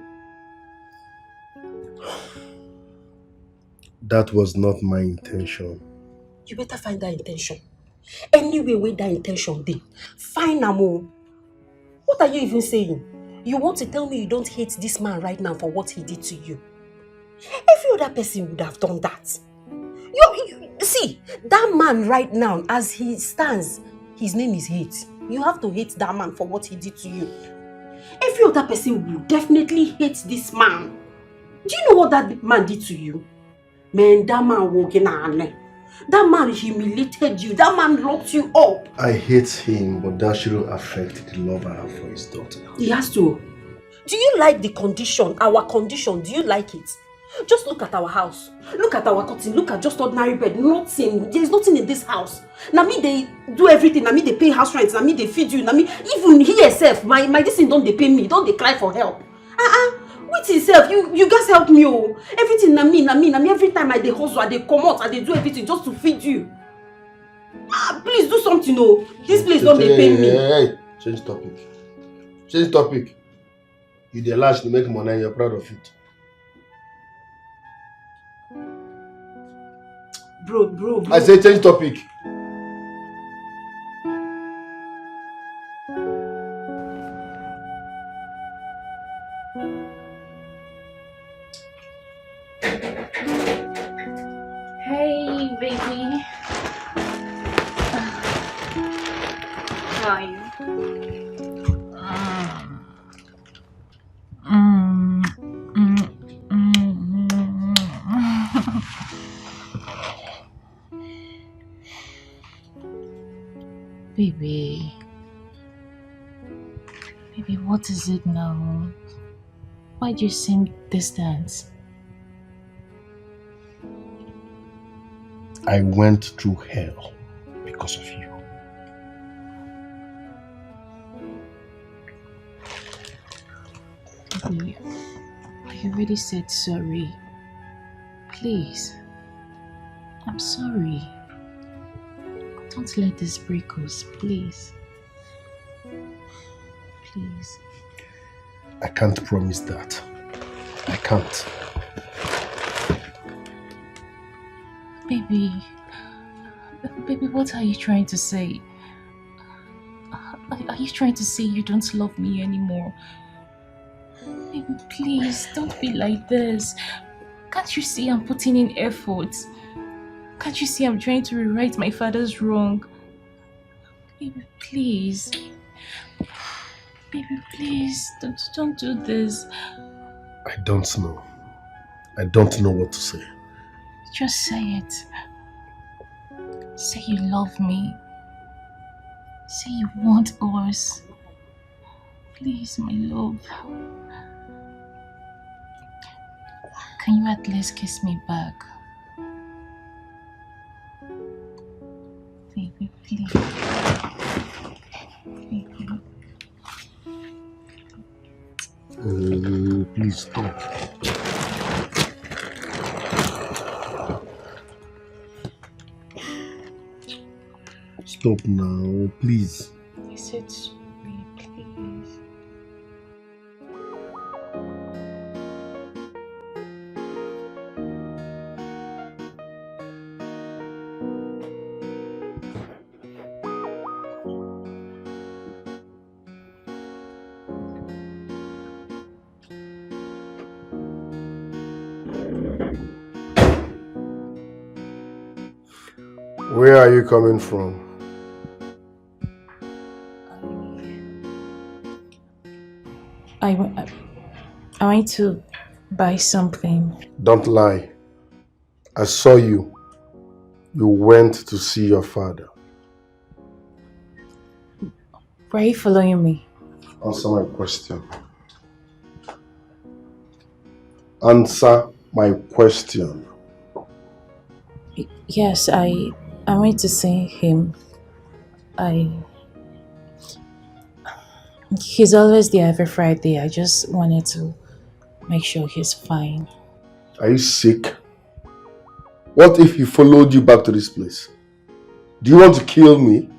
That was not my intention. You better find that intention. Anyway, where that intention dey, find Amo. What are you even saying? You want to tell me you don't hate this man right now for what he did to you? Every other person would have done that. You see, that man right now, as he stands, his name is hate. You have to hate that man for what he did to you. Every other person will definitely hate this man. Do you know what that man did to you? Man, that man walking on. That man humiliated you. That man locked you up. I hate him, but that shouldn't affect the love I have for his daughter. He has to. Do you like the condition, our condition? Do you like it? Just look at our house. Look at our curtain. Look at just ordinary bed. Nothing. There's nothing in this house. Now me, they do everything. Now me, they pay house rent. Now me, they feed you. Now me, even he herself, my this thing don't they pay me. Don't they cry for help. With himself, you guys help me, oh. Everything na me. Every time I dey hustle, I dey come out, I dey do everything just to feed you. Please do something, oh. This place don't they pay me. Hey, change topic. Change topic. You dey lash to make money and you're proud of it. Bro. I say change topic. Hey, baby. How are you? Baby, what is it now? Why do you seem distant? I went through hell because of you. Baby, I already said sorry. Please. I'm sorry. Don't let this break us, please. Please. I can't promise that. I can't. Baby, what are you trying to say? Are you trying to say you don't love me anymore? Baby, please, don't be like this. Can't you see I'm putting in effort? Can't you see I'm trying to rewrite my father's wrong? Baby, please. Baby, please, don't do this. I don't know. I don't know what to say. Just say it. Say you love me. Say you want us. Please, my love. Can you at least kiss me back? Baby, please. Baby. Please stop. Stop now, please. I said sorry, please. Where are you coming from? I went to buy something. Don't lie. I saw you. You went to see your father. Why are you following me? Answer my question. Answer my question. Yes, I went to see him. He's always there every Friday. I just wanted to make sure he's fine. Are you sick? What if he followed you back to this place? Do you want to kill me?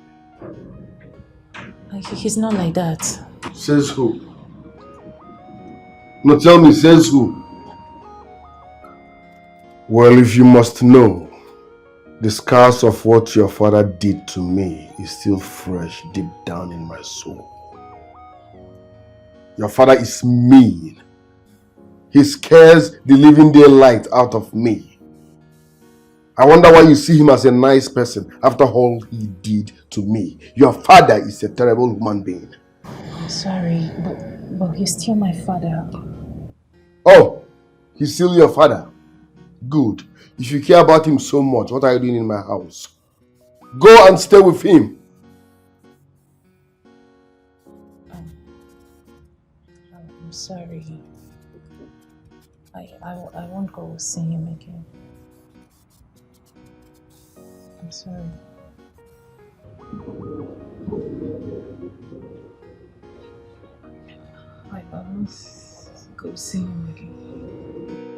He's not like that. Says who? No, tell me, says who? Well, if you must know, the scars of what your father did to me is still fresh deep down in my soul. Your father is mean. He scares the living daylight out of me. I wonder why you see him as a nice person after all he did to me. Your father is a terrible human being. I'm sorry, but he's still my father. Oh, he's still your father? Good. If you care about him so much, what are you doing in my house? Go and stay with him. I'm sorry. I won't go see him again. I'm sorry. I won't go see him again.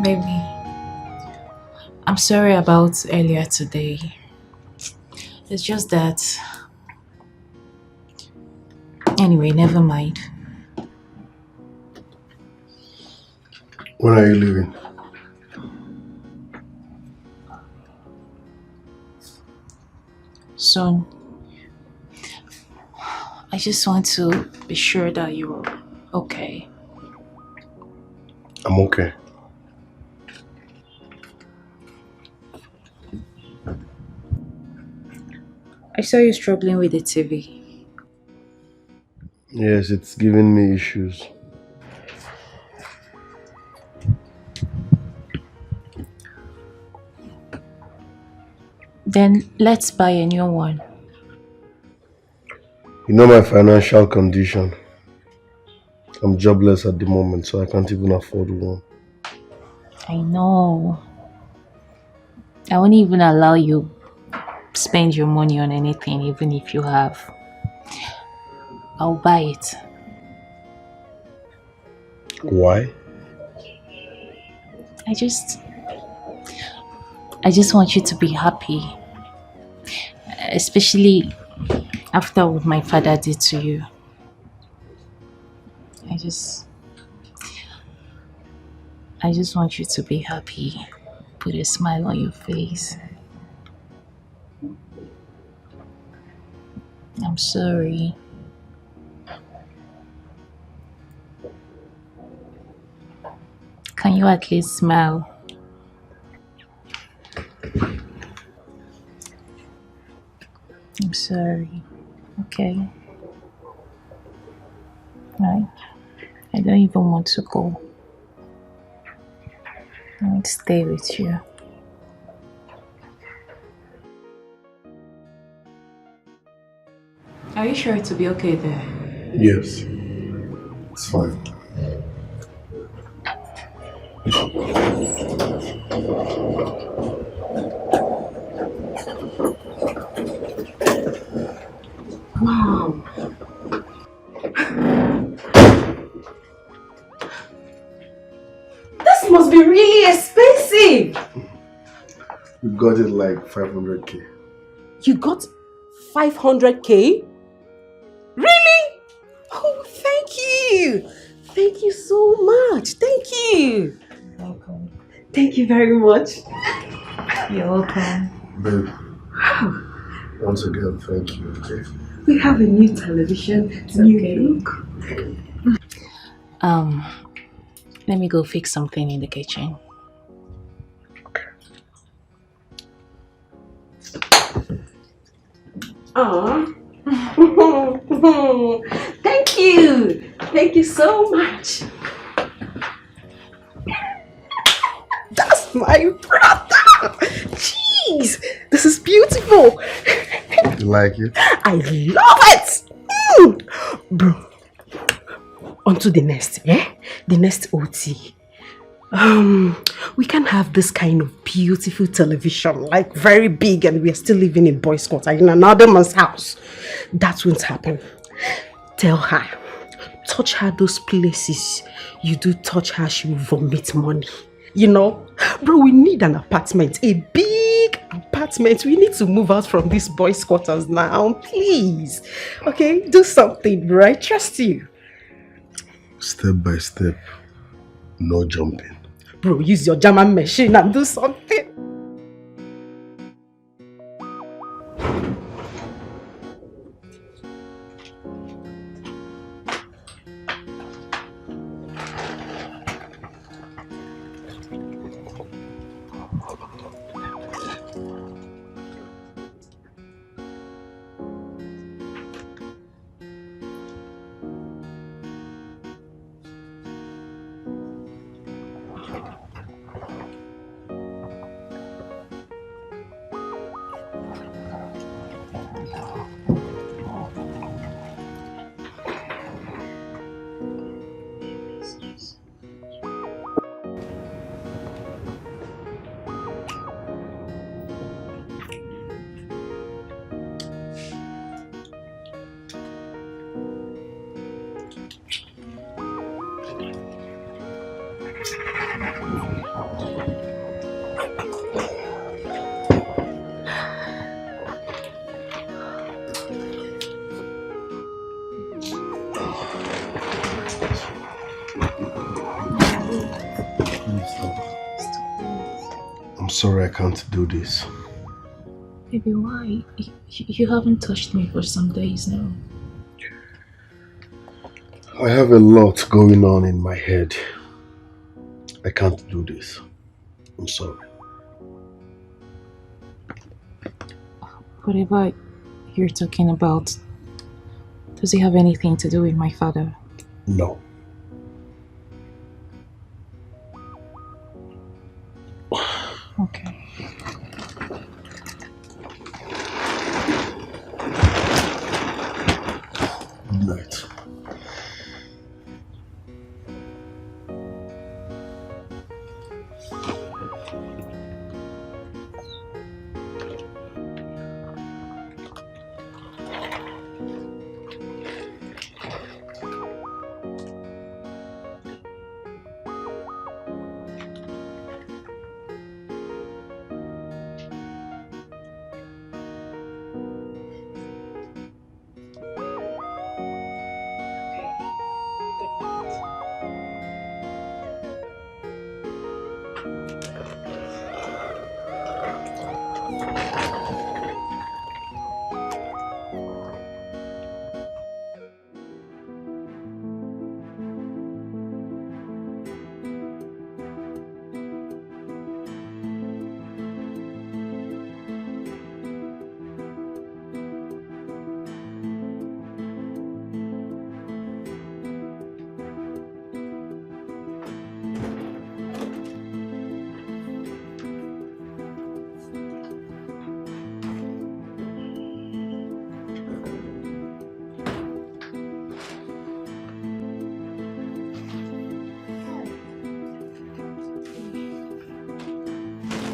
Baby, I'm sorry about earlier today. It's just that... Anyway, never mind. When are you leaving? Soon. I just want to be sure that you're okay. I'm okay. saw you struggling with the TV. Yes, it's giving me issues. Then let's buy a new one. You know my financial condition. I'm jobless at the moment, so I can't even afford one. I know. I won't even allow you spend your money on anything, even if you have. I'll buy it. Why? I just want you to be happy. Especially after what my father did to you. I just want you to be happy. Put a smile on your face. I'm sorry. Can you at least smile? I'm sorry. Okay. Right. I don't even want to go. I want to stay with you. Are you sure to be okay there? Yes. It's fine. Wow. This must be really expensive. We got it like 500k. You got 500k? Really? Oh, thank you. Thank you so much. Thank you. Welcome. Thank you very much. You're welcome. Babe, once again, thank you, okay? We have a new television. It's new okay. Look. Let me go fix something in the kitchen. Thank you. Thank you so much. That's my brother. Jeez, this is beautiful. You like it? I love it. Bro, on to the next, yeah? The next OT. We can have this kind of beautiful television, like very big, and we are still living in boys' quarter in another man's house. That won't happen. Tell her, touch her those places you do touch her, she will vomit money. You know, bro, we need an apartment, a big apartment. We need to move out from these boys' quarters now, please. Okay, do something, bro. I trust you. Step by step, no jumping. Bro, use your German machine and do something. Sorry, I can't do this. Baby, why? You haven't touched me for some days now. I have a lot going on in my head. I can't do this. I'm sorry. Whatever, you're talking about, does it have anything to do with my father? No. Okay. Good night.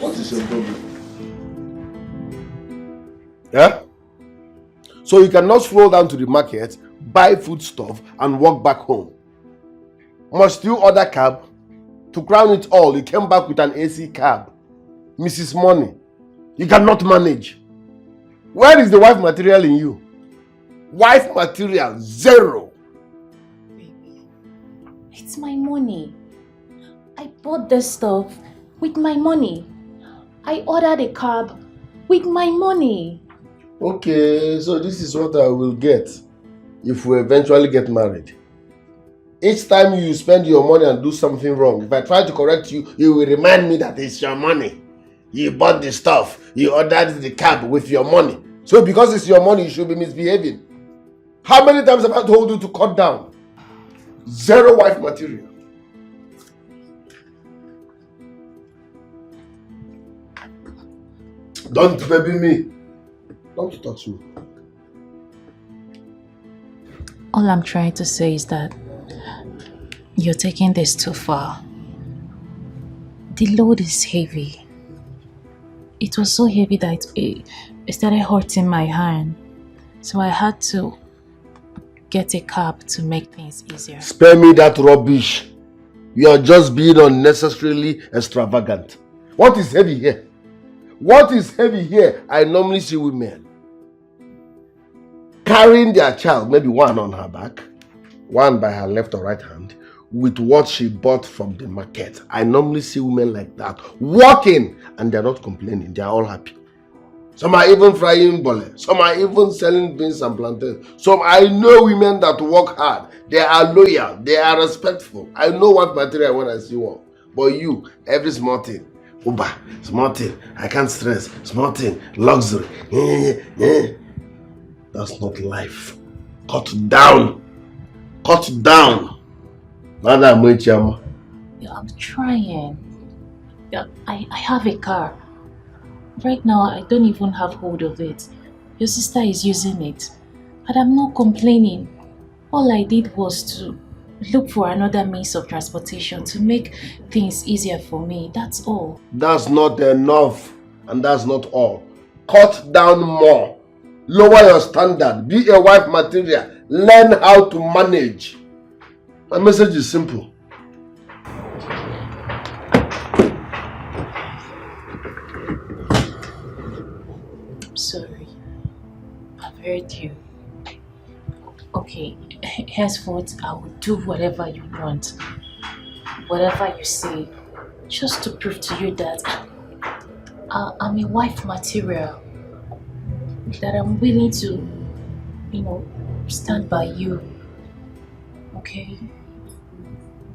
What is your problem? Yeah? So you cannot stroll down to the market, buy food stuff, and walk back home. Must you order cab? To crown it all, you came back with an AC cab. Mrs. Money, you cannot manage. Where is the wife material in you? Wife material, zero. Baby, it's my money. I bought this stuff with my money. I ordered a cab with my money. Okay, so this is what I will get if we eventually get married. Each time you spend your money and do something wrong, if I try to correct you, you will remind me that it's your money. You bought the stuff, you ordered the cab with your money. So because it's your money, you should be misbehaving. How many times have I told you to cut down? Zero wife material. Don't baby me. Don't touch me. All I'm trying to say is that you're taking this too far. The load is heavy. It was so heavy that it started hurting my hand. So I had to get a cab to make things easier. Spare me that rubbish. You are just being unnecessarily extravagant. What is heavy here? What is heavy here? I normally see women carrying their child, maybe one on her back, one by her left or right hand, with what she bought from the market. I normally see women like that walking and they're not complaining. They're all happy. Some are even frying bole. Some are even selling beans and plantains. Some, I know women that work hard. They are loyal. They are respectful. I know what material when I see one. But you, every small thing. Uber, small thing. I can't stress. Small thing. Luxury. That's not life. Cut down. Cut down. Madam Moichama. Yeah, I'm trying. Yeah, I have a car. Right now, I don't even have hold of it. Your sister is using it. And I'm not complaining. All I did was to look for another means of transportation to make things easier for me. That's all. That's not enough. And that's not all. Cut down more. Lower your standard. Be a wife material. Learn how to manage. My message is simple. I'm sorry. I've heard you. Okay, henceforth I will do whatever you want. Whatever you say. Just to prove to you that I'm a wife material. That I'm willing to, stand by you. Okay?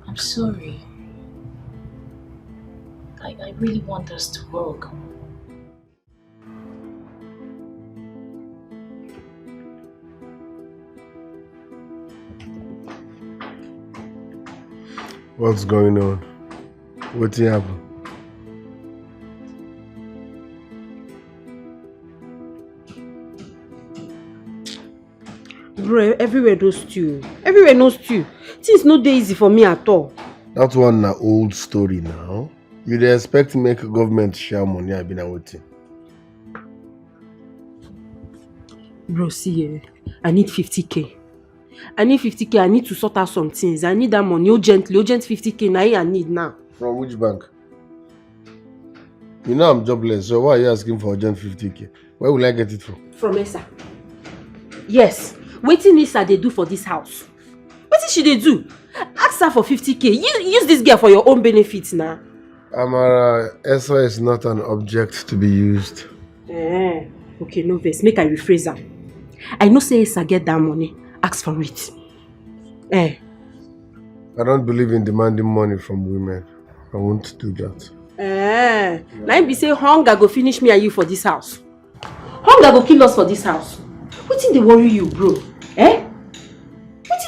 I'm sorry. I really want us to work. What's going on? What happened? Bro, everywhere knows stew. Everywhere knows stew. Things no dey easy for me at all. That one na old story now. You dey expect make government share money I been waiting. Bro, see, I need 50k. I need 50k. I need to sort out some things. I need that money urgent 50k. Now I need now. From which bank? You know I'm jobless, so why are you asking for urgent 50k? Where will I get it from? From Esa. Yes. Wetin Esa dey do for this house? Wetin she dey do? Ask her for 50k. Use this girl for your own benefit now. Amara, Esa is not an object to be used. Okay, no vex. Make I rephrase am. I know say Esa get that money. Ask for it. I don't believe in demanding money from women. I won't do that. Now be say hunger go finish me and you for this house. Hunger go kill us for this house. Wetin dey worry you, bro? Wetin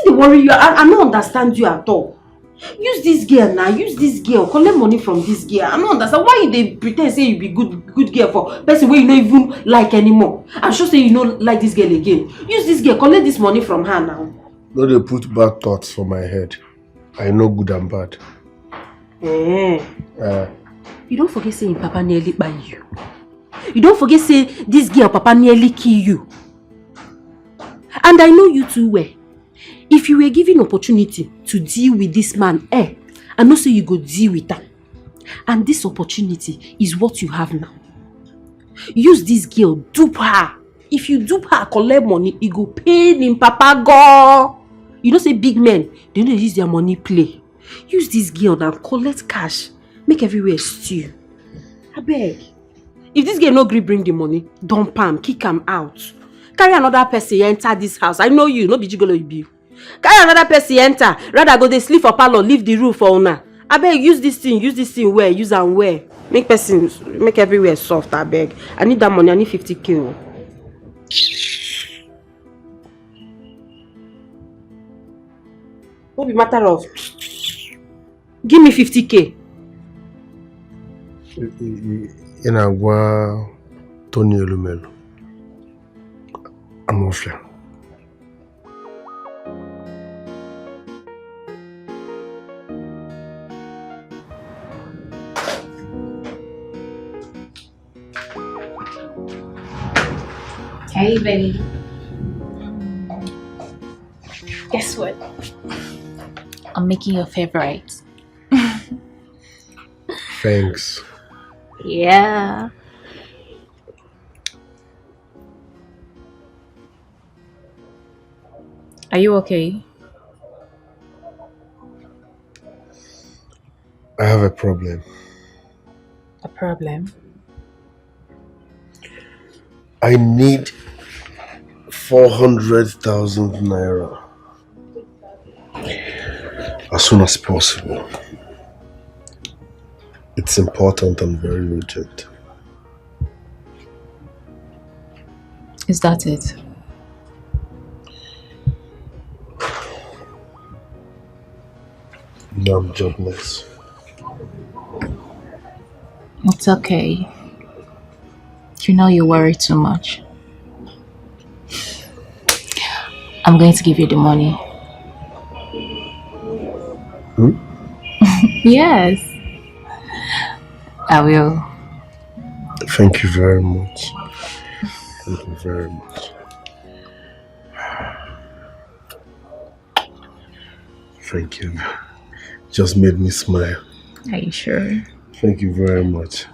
dey worry you? I don't understand you at all. Use this girl now. Use this girl. Collect money from this girl. I don't understand why you dey pretend say you be good girl for person wey you no even like anymore. I'm sure say you no like this girl again. Use this girl. Collect this money from her now. No, they put bad thoughts for my head. I know good and bad. You don't forget saying Papa nearly buy you. You don't forget say this girl Papa nearly kill you. And I know you too well. If you were given opportunity to deal with this man, I know say you go deal with that. And this opportunity is what you have now. Use this girl, dupe her. If you dupe her, collect money, it go pain in Papa go. You know say big men, they don't use their money play. Use this girl and collect cash. Make everywhere stew. I beg. If this girl no gree bring the money, dump am, kick am out. Carry another person enter this house. I know you, no be gigolo you be. Carry another person enter. Rather go dey sleep for parlor, leave the roof for una. I beg, use this thing well, use am well. Make everywhere soft, I beg. I need that money, I need 50k. What be matter of? Give me 50k. Inagwa Tony Elumelu. I'm off here. Hey, baby. Guess what? I'm making your favorite. Thanks. Yeah. Are you okay? I have a problem. A problem? I need 400,000 naira as soon as possible. It's important and very urgent. Is that it? No, I'm jobless. It's okay. You know you worry too much. I'm going to give you the money. Yes. I will. Thank you very much. Thank you very much. Thank you. Just made me smile. Are you sure? Thank you very much.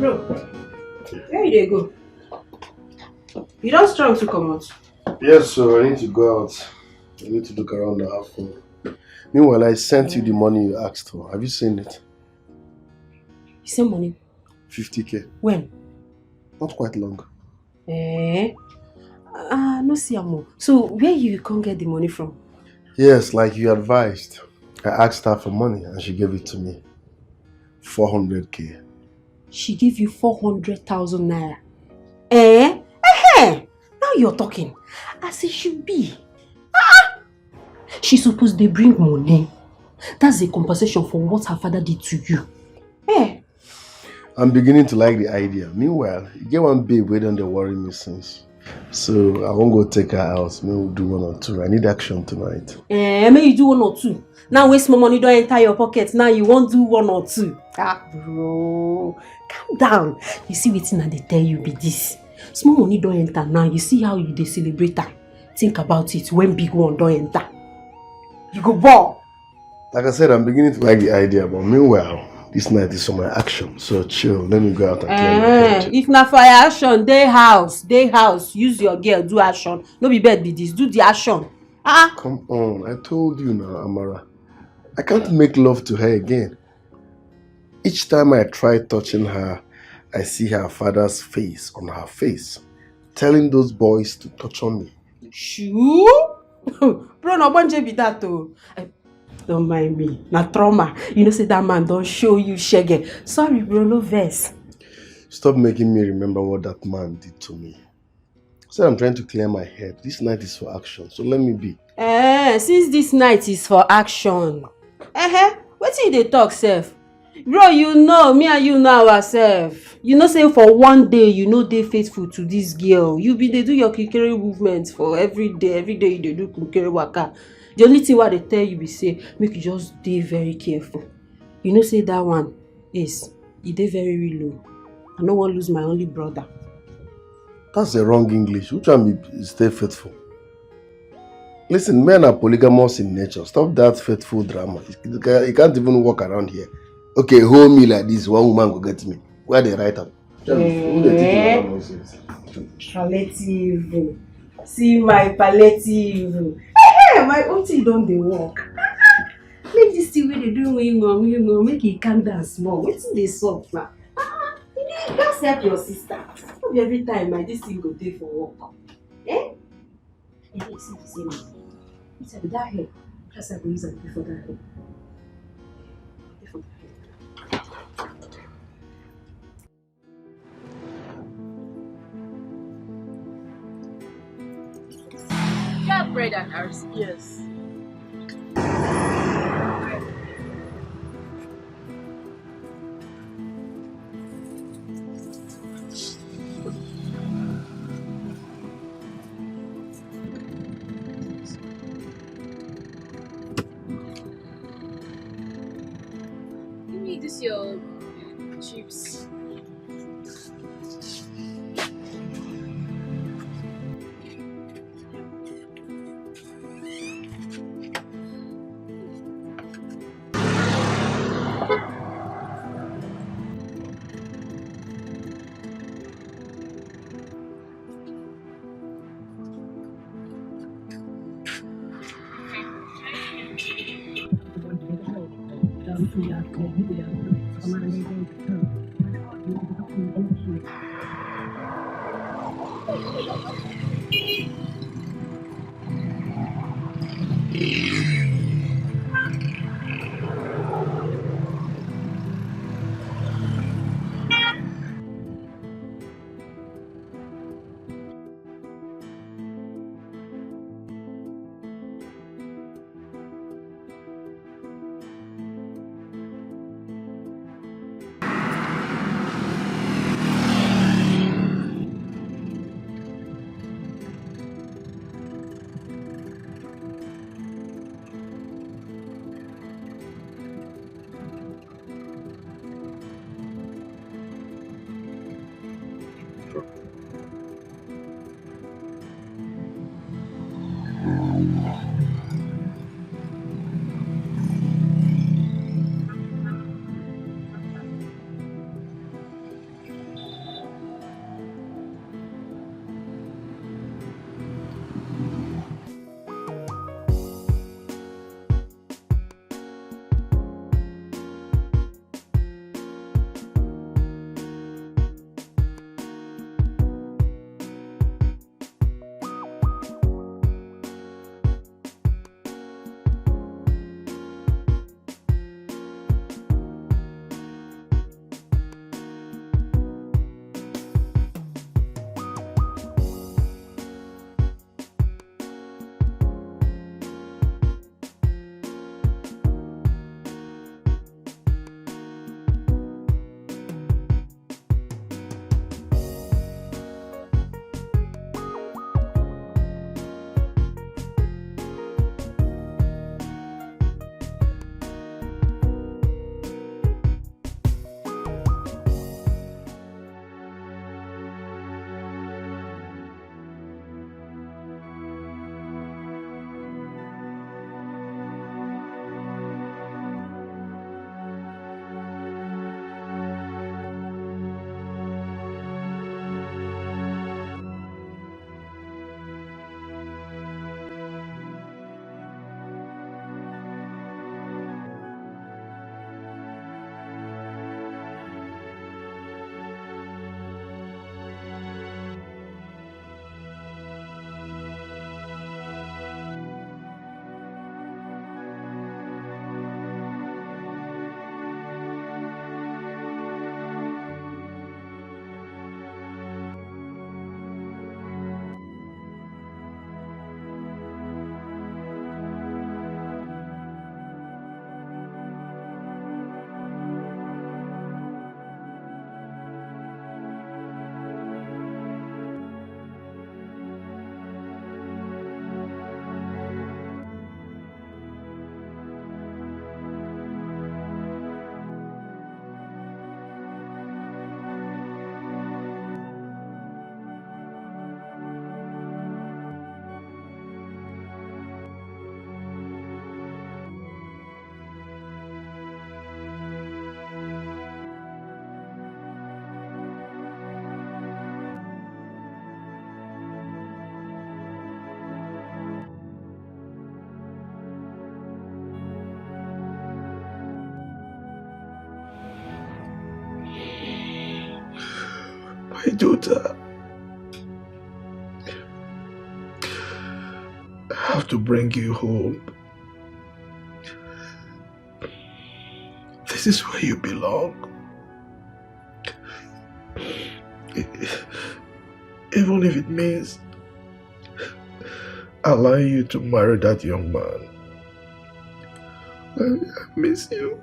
Bro, where you dey go? You don't strong to come out. Yes, so I need to go out. I need to look around and have fun. Meanwhile, I sent you the money you asked for. Have you seen it? You send money? 50k. When? Not quite long. No see amo. So where you can't get the money from? Yes, like you advised. I asked her for money and she gave it to me. 400k. She gave you 400,000 naira. Now you're talking. As it should be. She supposed to bring money. That's a compensation for what her father did to you. I'm beginning to like the idea. Meanwhile, you get one babe waiting to worry me since. So I won't go take her out. Maybe we'll do 1 or 2. I need action tonight. Maybe you do 1 or 2. Now waste more money, don't enter your pocket. Now you won't do 1 or 2. Bro. Calm down. You see what they tell you be this. Small money don't enter now. You see how you celebrate her. Think about it when big one don't enter. You go ball. Like I said, I'm beginning to like the idea, but meanwhile, this night is for my action. So chill. Let me go out and clear my head. If not for action, day house. Use your girl, do action. No be bed be this. Do the action. Come on. I told you now, Amara. I can't make love to her again. Each time I try touching her, I see her father's face on her face, telling those boys to touch on me. Shoo? Bro, no one be that too. Don't mind me. Na trauma. You know, say that man don't show you shege. Sorry, bro, no verse. Stop making me remember what that man did to me. I said I'm trying to clear my head. This night is for action, so let me be. Since this night is for action. What did they talk, sef? Bro, you know, me and you know ourselves. You know, say for one day, you know they faithful to this girl. You be they do your kikere movements for every day you they do kikere waka. The only thing what they tell you be say, make you just stay very careful. You know, say that one is, you dey very low. I don't want to lose my only brother. That's the wrong English. Which one be stay faithful? Listen, men are polygamous in nature. Stop that faithful drama. You can't even walk around here. Okay, hold me like this. One woman go get me. Where they write up? Palliative. See my palliative. My auntie don't they walk. Make this thing where they do make it calm down small. Wait till they soft now. You just help your sister. Not every time this thing go there for work. You see the same. It's like that hair. Just like we use it before that hair. Bread and ours. Yes. Give me this your chips. daughter. I have to bring you home. This is where you belong. Even if it means allowing you to marry that young man. I miss you.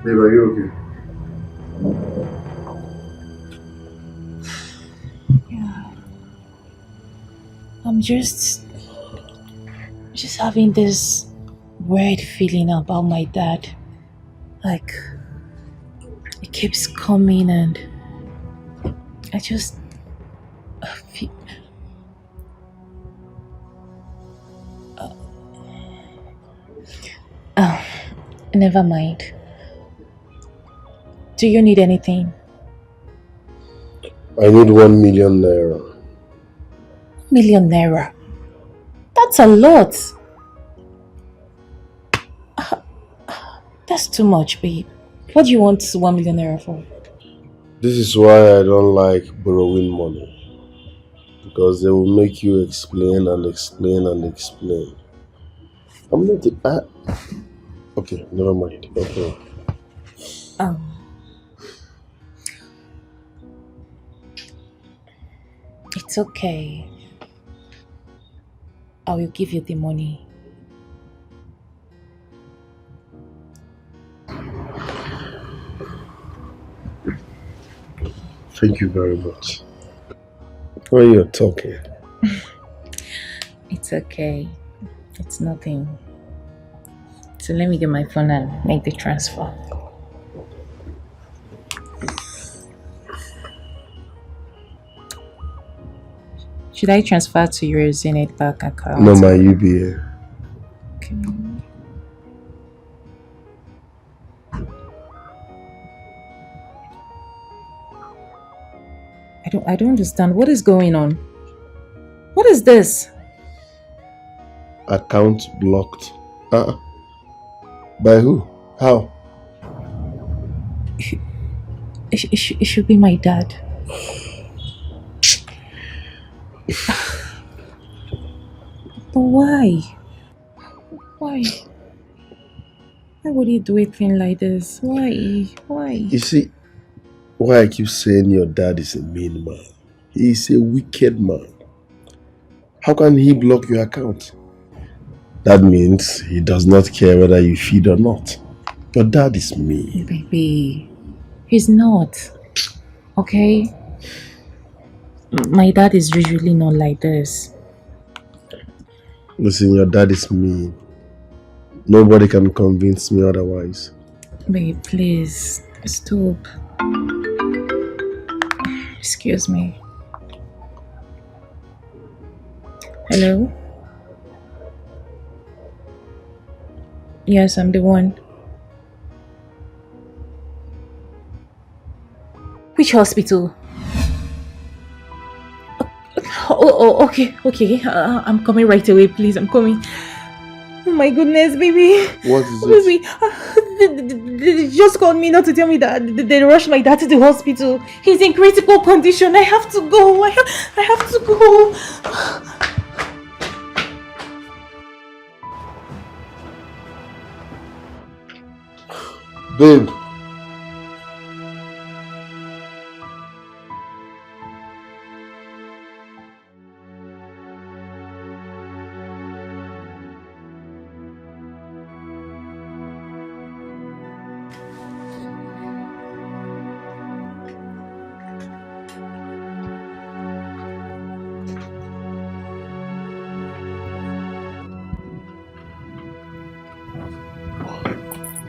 Babe, are you okay? Yeah. I'm just having this weird feeling about my dad. Like, it keeps coming and I just feel... Oh, never mind. Do you need anything? I need 1 million naira. Million naira? That's a lot. That's too much, babe. What do you want 1 million naira for? This is why I don't like borrowing money. Because they will make you explain and explain and explain. I'm not... Okay, never mind. Okay. It's okay. I will give you the money. Thank you very much. When you're talking. It's okay. It's nothing. So let me get my phone and make the transfer. Should I transfer to your Zenith Bank account? No, my UBA. Okay. I don't understand. What is going on? What is this? Account blocked. By who? How? It should be my dad. But why? Why? Why would he do a thing like this? Why? Why? You see, why I keep saying your dad is a mean man. He is a wicked man. How can he block your account? That means he does not care whether you feed or not. Your dad is mean. Baby, he's not. Okay? My dad is usually not like this. Listen, your dad is mean. Nobody can convince me otherwise. Babe, please, stop. Excuse me. Hello? Yes, I'm the one. Which hospital? Okay. I'm coming right away, please. I'm coming. Oh my goodness, baby. What is it? Baby, they just called me not to tell me that they rushed my dad to the hospital. He's in critical condition. I have to go. I have to go. Babe.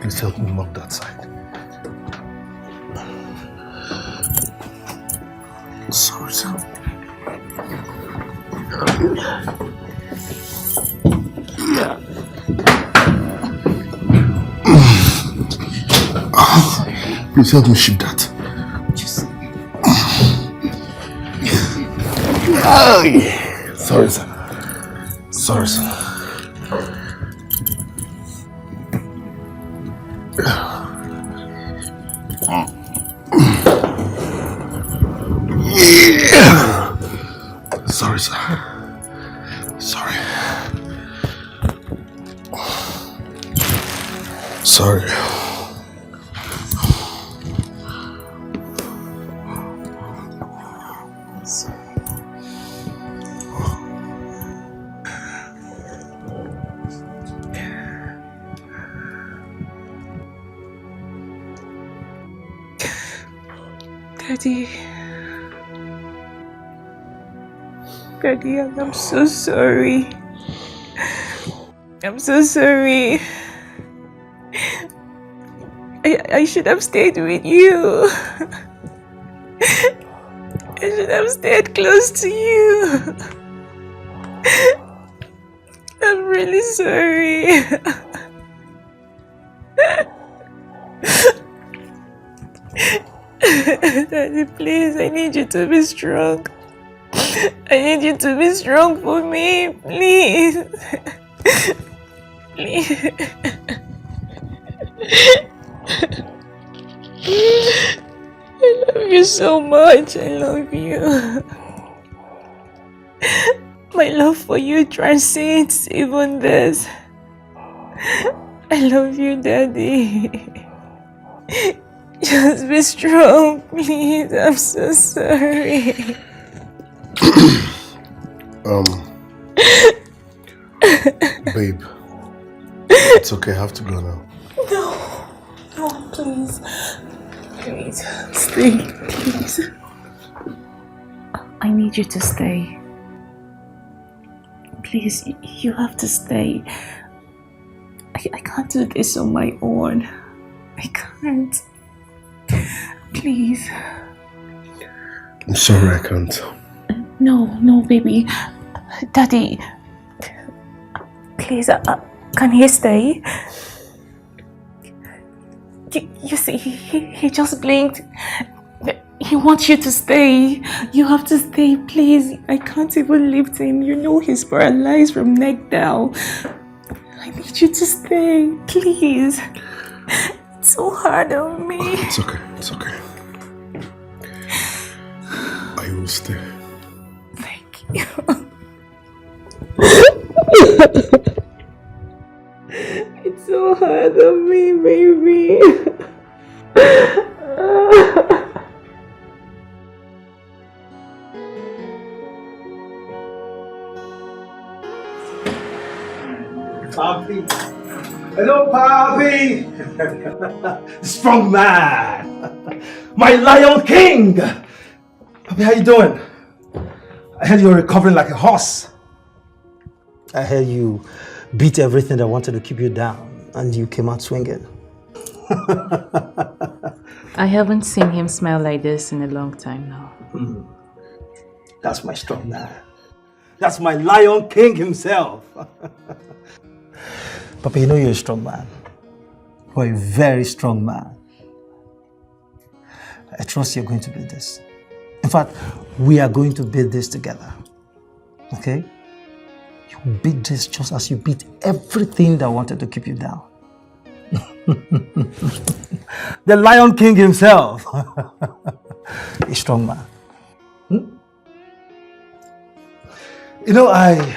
Please help me lock that side. Sorry, sir. Please help me ship that. Sorry, sir. Sorry, sir. Sorry, sir. Sorry. Sorry. Daddy, I'm so sorry. I'm so sorry. I should have stayed with you. I should have stayed close to you. I'm really sorry. Daddy, please, I need you to be strong. I need you to be strong for me, please. Please. I love you so much. I love you. My love for you transcends even this. I love you, Daddy. Just be strong, please. I'm so sorry. Babe, it's okay, I have to go now. No, please. Please, stay, please. I need you to stay. Please, you have to stay. I can't do this on my own. I can't. Please. I'm sorry, I can't. No, baby. Daddy. Please, can he stay? You see, he just blinked. He wants you to stay. You have to stay, please. I can't even lift him. You know he's paralyzed from neck down. I need you to stay, please. It's so hard on me. It's okay, it's okay. I will stay. Thank you. It's so hard on me, baby. Hello, Papi! Strong man! My Lion King! Papi, how you doing? I heard you were recovering like a horse. I heard you beat everything that wanted to keep you down and you came out swinging. I haven't seen him smile like this in a long time now. That's my strong man. That's my Lion King himself. Papa, you know you're a strong man. You're a very strong man. I trust you're going to beat this. In fact, we are going to beat this together. Okay? You beat this just as you beat everything that wanted to keep you down. The Lion King himself. A strong man. You know, I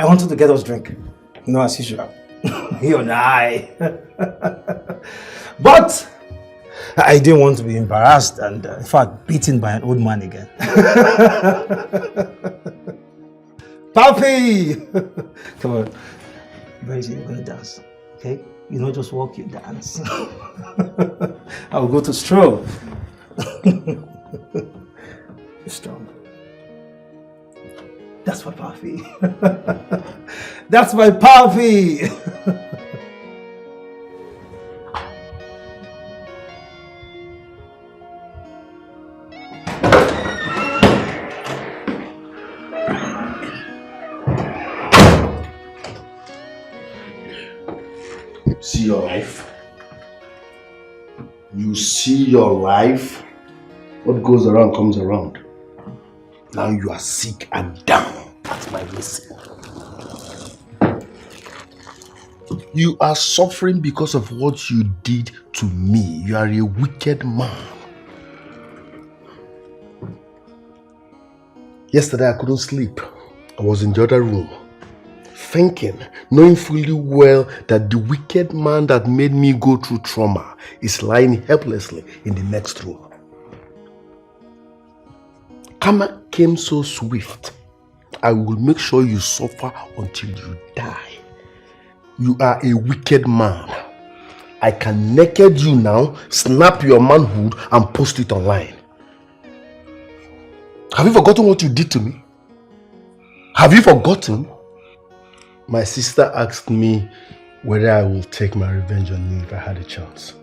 wanted to get us drink. You know, as usual. You and I. But I didn't want to be embarrassed and, in fact, beaten by an old man again. Papi! Come on. Very easy, you're going to dance. Okay? You don't just walk, you dance. I will go to stroll. You're strong. That's my Papi. That's my Papi! See your life. You see your life. What goes around comes around. Now you are sick and down at my mercy. You are suffering because of what you did to me. You are a wicked man. Yesterday I couldn't sleep. I was in the other room, thinking, knowing fully well that the wicked man that made me go through trauma is lying helplessly in the next room. Karma came so swift. I will make sure you suffer until you die. You are a wicked man. I can naked you now, snap your manhood and post it online. Have you forgotten what you did to me? Have you forgotten? My sister asked me whether I will take my revenge on you if I had a chance.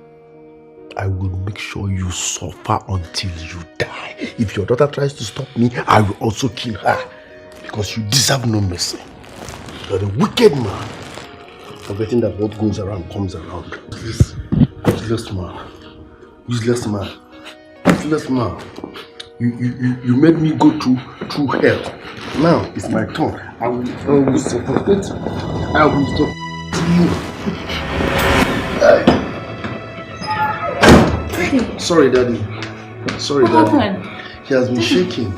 I will make sure you suffer until you die. If your daughter tries to stop me, I will also kill her. Because you deserve no mercy. You're a wicked man. Forgetting that what goes around comes around. Please, useless man. Useless man. Useless man. You made me go through hell. Now it's my turn. I will support. I will support you. Sorry, Daddy. Sorry, What Daddy. happened? He has been shaking.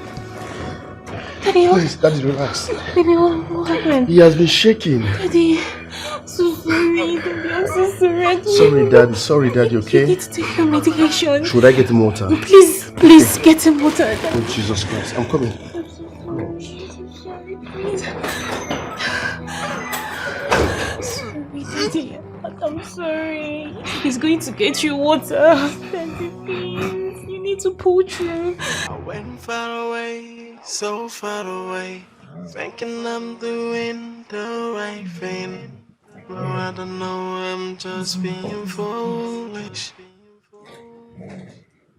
Daddy, Please, Daddy, relax. Daddy, what happened? He has been shaking. Daddy, I'm so sorry. Daddy, I'm so sorry. Sorry, Daddy. Sorry, Daddy, okay? You need to take your medication. Should I get him water? Please get him water. Oh, Jesus Christ. I'm coming. Sorry, Daddy. I'm sorry. He's going to get you water. Daddy, please. You need to pull through. I went far away, so far away, thinking I'm doing the right thing. No, I don't know, I'm just being foolish.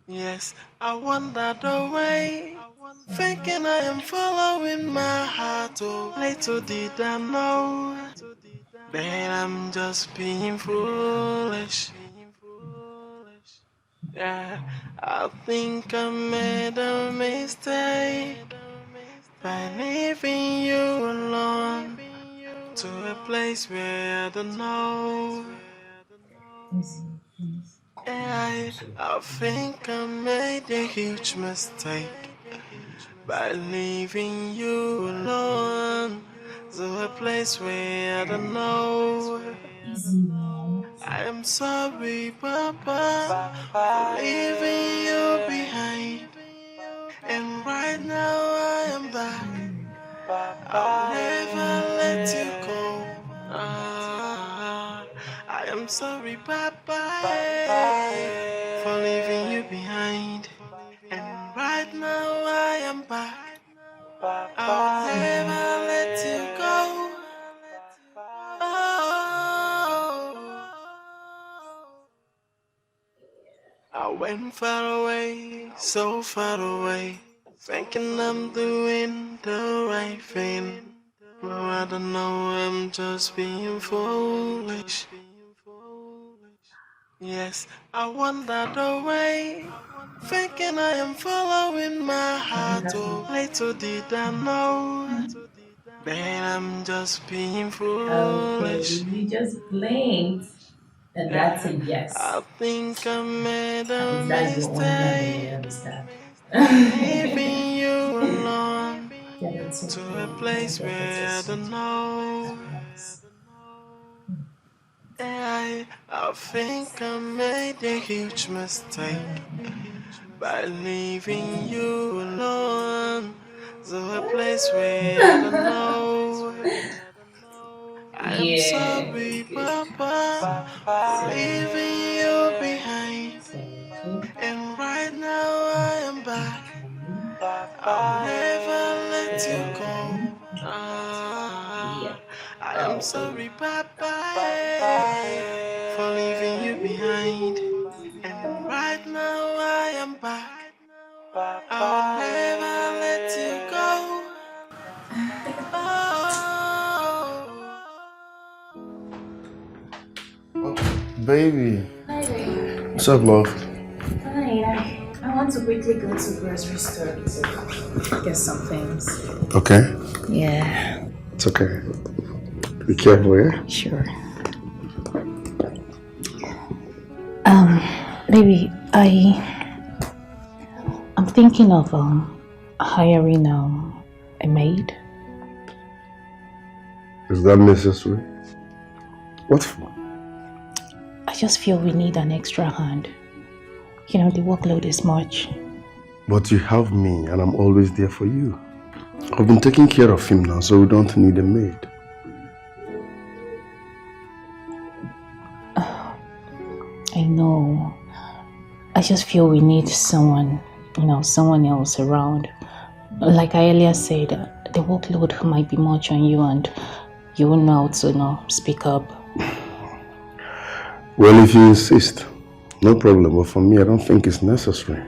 Yes, I wandered away, thinking I am following my heart. Oh, little did I know that I'm just being foolish. Yeah, I think I made a mistake by leaving you alone to a place where I don't know. Yeah, I think I made a huge mistake by leaving you alone to a place where I don't know. I am sorry, Papa, for leaving you behind. And right now I am back. I'll never let you go. am sorry, bye-bye, for leaving you behind. And right now I am back. I'll never let you go. Oh, I went far away, so far away, thinking I'm doing the right thing. But I don't know, I'm just being foolish. Yes, I wandered away, thinking I am following my heart. Oh, little did I know that I'm just being Okay, foolish. you just blinked. And that's a I yes. think I made At a least that's the only language I mistake, understand. leaving you alone Yeah, that's to okay. a I place get it's a where I don't sweet. know. Yes. I think I made a huge mistake by leaving you alone to a place where I don't know. I'm Yeah. sorry, Good. Papa, for leaving you behind. And right now I am back. I'll never let you go. I am sorry, Papa, for leaving you behind. And right now I am back. I'll never let you go. Baby. Hi, baby. What's up, love? Fine. I want to quickly go to the grocery store to get some things. Okay. Yeah. It's okay. Be careful, yeah? Sure. Baby, I'm thinking of hiring a maid. Is that necessary? What for? I just feel we need an extra hand. You know, the workload is much. But you have me and I'm always there for you. I've been taking care of him now, so we don't need a maid. I know. I just feel we need someone, someone else around. Like I earlier said, the workload might be much on you and you won't know how to, speak up. Well, if you insist, no problem. But for me, I don't think it's necessary.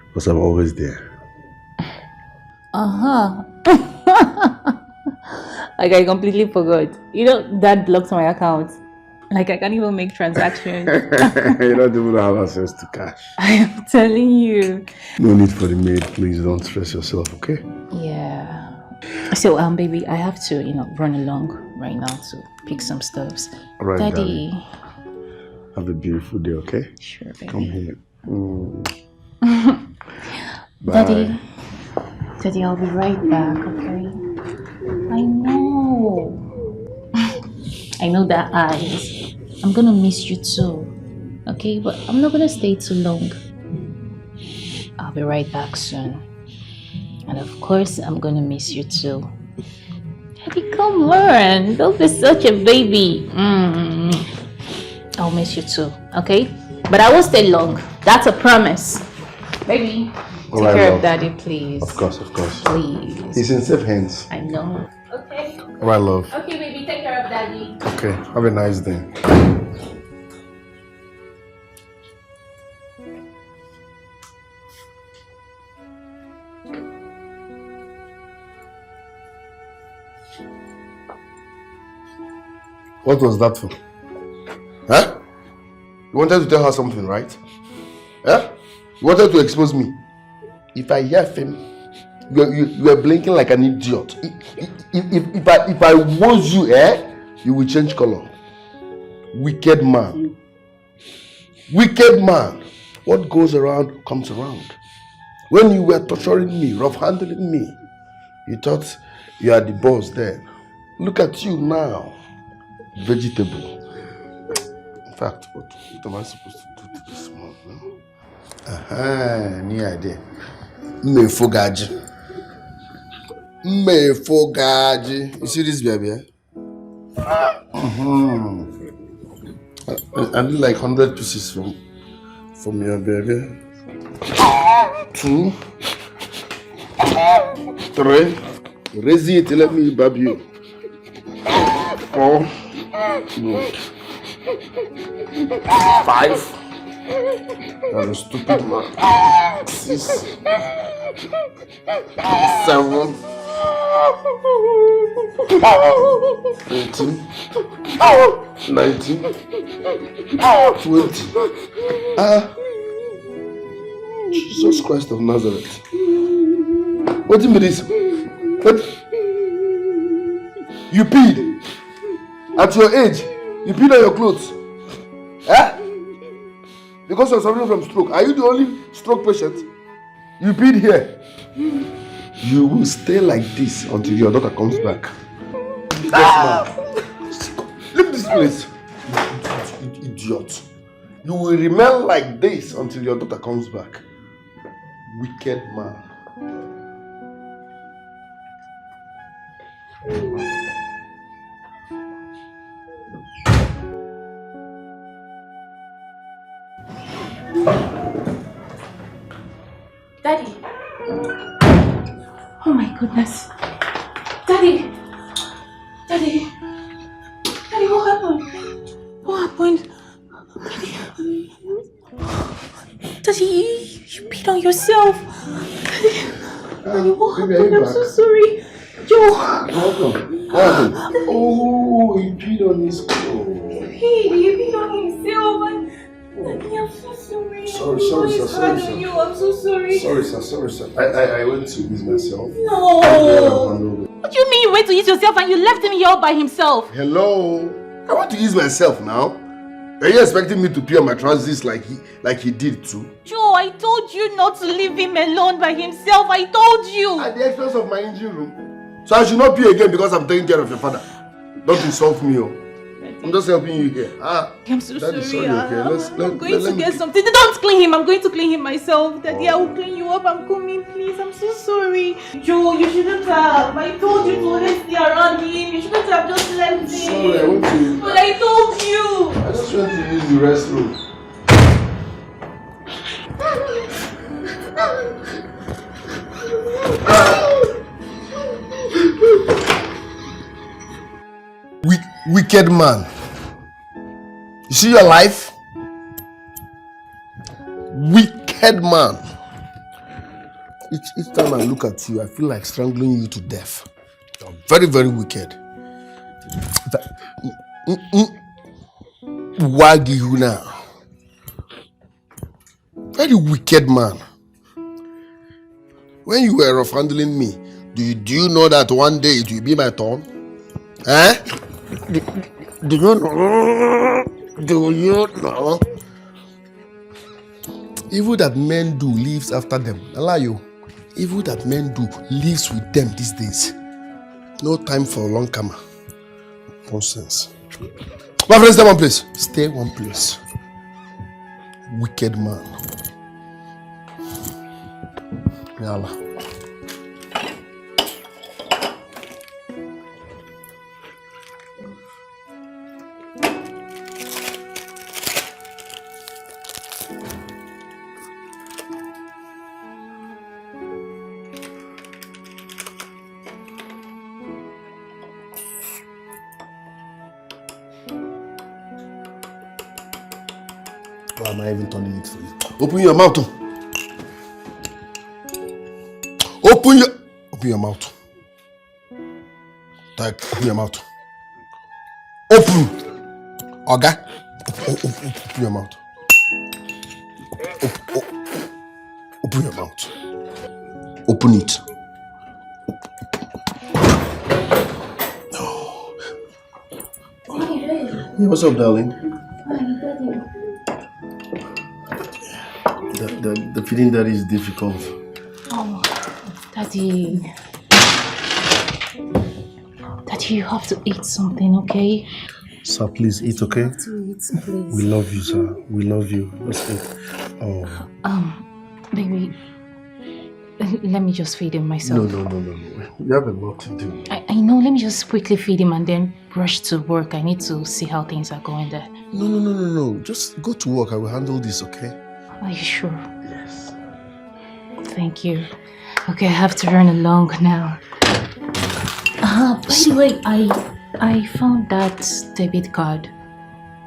Because I'm always there. Like I completely forgot. Dad blocked my account. Like I can't even make transactions. You don't even have access to cash. I am telling you. No need for the maid. Please don't stress yourself, okay? Yeah. So, baby, I have to, run along right now to pick some stuffs. All right, Daddy. Have a beautiful day, okay? Sure, baby. Come here. Bye. Daddy, I'll be right back, okay? I know. I know that eyes. I'm gonna miss you too, okay? But I'm not gonna stay too long. I'll be right back soon. And of course, I'm gonna miss you too. Daddy, come on. Don't be such a baby. I'll miss you too, okay? But I won't stay long. That's a promise. Baby, take care of Daddy, please. Of course. Please. He's in safe hands. I know. Okay. All right, love. Okay, baby, take care of Daddy. Okay, have a nice day. What was that for? Huh? You wanted to tell her something, right? Huh? You wanted to expose me. If I hear him, you are blinking like an idiot. If I was you, you will change color. Wicked man. Wicked man. What goes around comes around. When you were torturing me, rough handling me, you thought you are the boss there. Look at you now. Vegetable. In fact, what am I supposed to do to this one now? New idea. Mefogaji. You see this baby? I need like 100 pieces from your baby. 2, 3. Raise it, let me bab you. 4. 5. That's a stupid man. 6. 7. 18. 19. 20. Jesus Christ of Nazareth. What do you mean this? What? You peed? At your age? You peed on your clothes? Eh? Because you're suffering from stroke. Are you the only stroke patient? You peed here. You will stay like this until your daughter comes back. Leave this place. You idiot. You will remain like this until your daughter comes back. Wicked man. Daddy. Oh my goodness. Daddy. Daddy. Daddy, what happened? What happened? Daddy, you peed on yourself. Daddy, what happened? I'm so sorry. Yo. Welcome. What happened? Oh, he peed on his clothes. He peed on himself. Daddy, I'm so sorry. Sorry, sir. You. I'm so sorry. Sorry, sir. I went to ease myself. No. What do you mean you went to ease yourself and you left him here all by himself? Hello. I want to ease myself now. Are you expecting me to pee on my trousers like he did too? Joe, I told you not to leave him alone by himself. I told you. At the expense of my engine room. So I should not pee again because I'm taking care of your father. Don't insult me, oh. I'm just helping you here. I'm so sorry. Okay. I'm going to get something. Don't clean him. I'm going to clean him myself. Daddy, I will clean you up. I'm coming, please. I'm so sorry. Joe, you shouldn't have. I told you to always stay around him. You shouldn't have just left him. Sorry, I went to... But I told you. I just went to use the restroom. Wicked man. You see your life? Wicked man. Each time I look at you, I feel like strangling you to death. You're very, very wicked. Wagi now. Very wicked man. When you were rough handling me, do you know that one day it will be my turn? Eh? Do you know? Do you know? Evil that men do lives after them. I lie you. Evil that men do lives with them these days. No time for long camera. Nonsense. My friends, stay one place. Stay one place. Wicked man. Yalla. Why am I even turning it for you? Open your mouth. Open your mouth. Type, open your mouth. Open. Okay? Open your mouth. Open your mouth. Open it. Hey, what's up, darling? The feeling that is difficult. Oh, Daddy. Daddy, you have to eat something, okay? Sir, please eat, okay? You have to eat, please. We love you, sir. We love you. Let's eat. Oh. Baby, Let me just feed him myself. No. You have a lot to do. I know, let me just quickly feed him and then rush to work. I need to see how things are going there. No. Just go to work. I will handle this, okay? Are you sure? Yes. Thank you. Okay, I have to run along now. By the way, I found that debit card.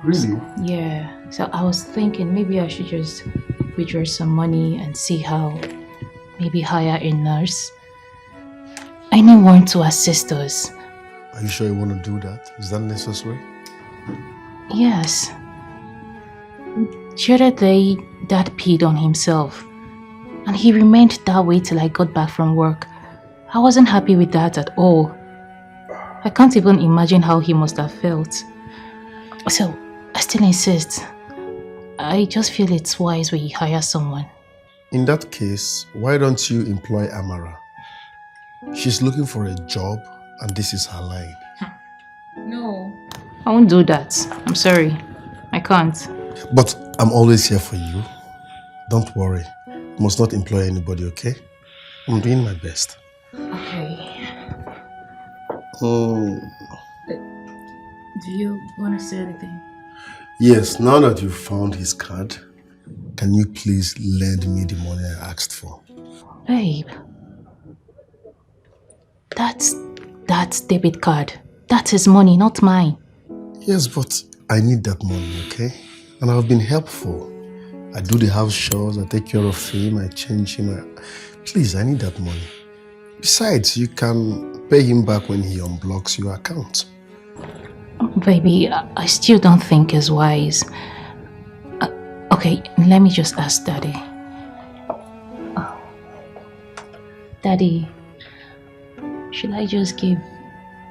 Really? Yeah. So I was thinking maybe I should just withdraw some money and see how, maybe hire a nurse. Anyone to assist us. Are you sure you want to do that? Is that necessary? Yes. The other day, Dad peed on himself. And he remained that way till I got back from work. I wasn't happy with that at all. I can't even imagine how he must have felt. So, I still insist. I just feel it's wise when you hire someone. In that case, why don't you employ Amara? She's looking for a job and this is her line. No. I won't do that. I'm sorry. I can't. But I'm always here for you. Don't worry. You must not employ anybody, okay? I'm doing my best. Okay. Oh. Do you want to say anything? Yes, now that you've found his card, can you please lend me the money I asked for? Babe. That's debit card. That's his money, not mine. Yes, but I need that money, okay? And I've been helpful. I do the house chores, I take care of him, I change him. Please, I need that money. Besides, you can pay him back when he unblocks your account. Baby, I still don't think it's wise. Okay, let me just ask Daddy. Daddy, should I just give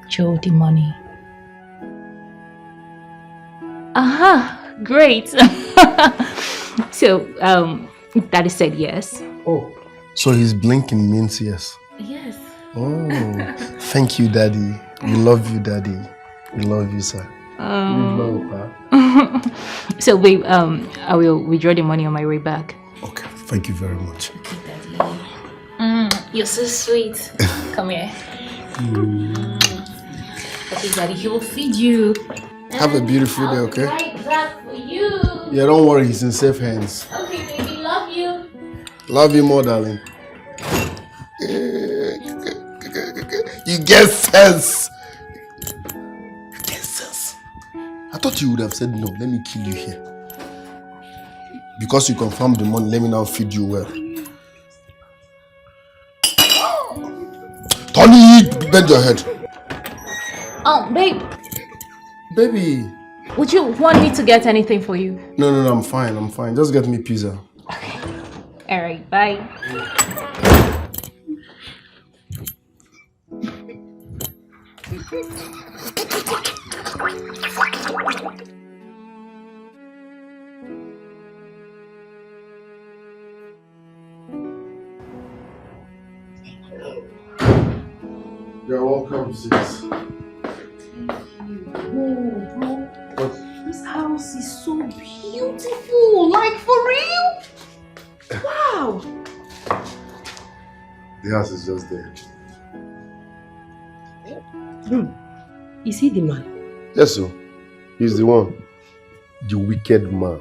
Joe the money? Aha, great. So, Daddy said yes. Oh, so his blinking means yes. Yes. Oh, thank you, Daddy. We love you, Daddy. We love you, sir. So, babe, I will withdraw the money on my way back. Okay, thank you very much. Okay, Daddy. You're so sweet. Come here. Okay, Daddy, he will feed you. Have a beautiful day, okay? Right back for you. Yeah, don't worry, he's in safe hands. Okay, baby, love you. Love you more, darling. You get sense. I thought you would have said no, let me kill you here. Because you confirmed the money, let me now feed you well. Tony, bend your head. Oh, babe. Baby. Would you want me to get anything for you? No, I'm fine. Just get me pizza. Okay. Alright, bye. You're welcome, sis. This house is so beautiful. Like, for real? Wow. The house is just there. Is he the man? Yes, sir. He's the one. The wicked man.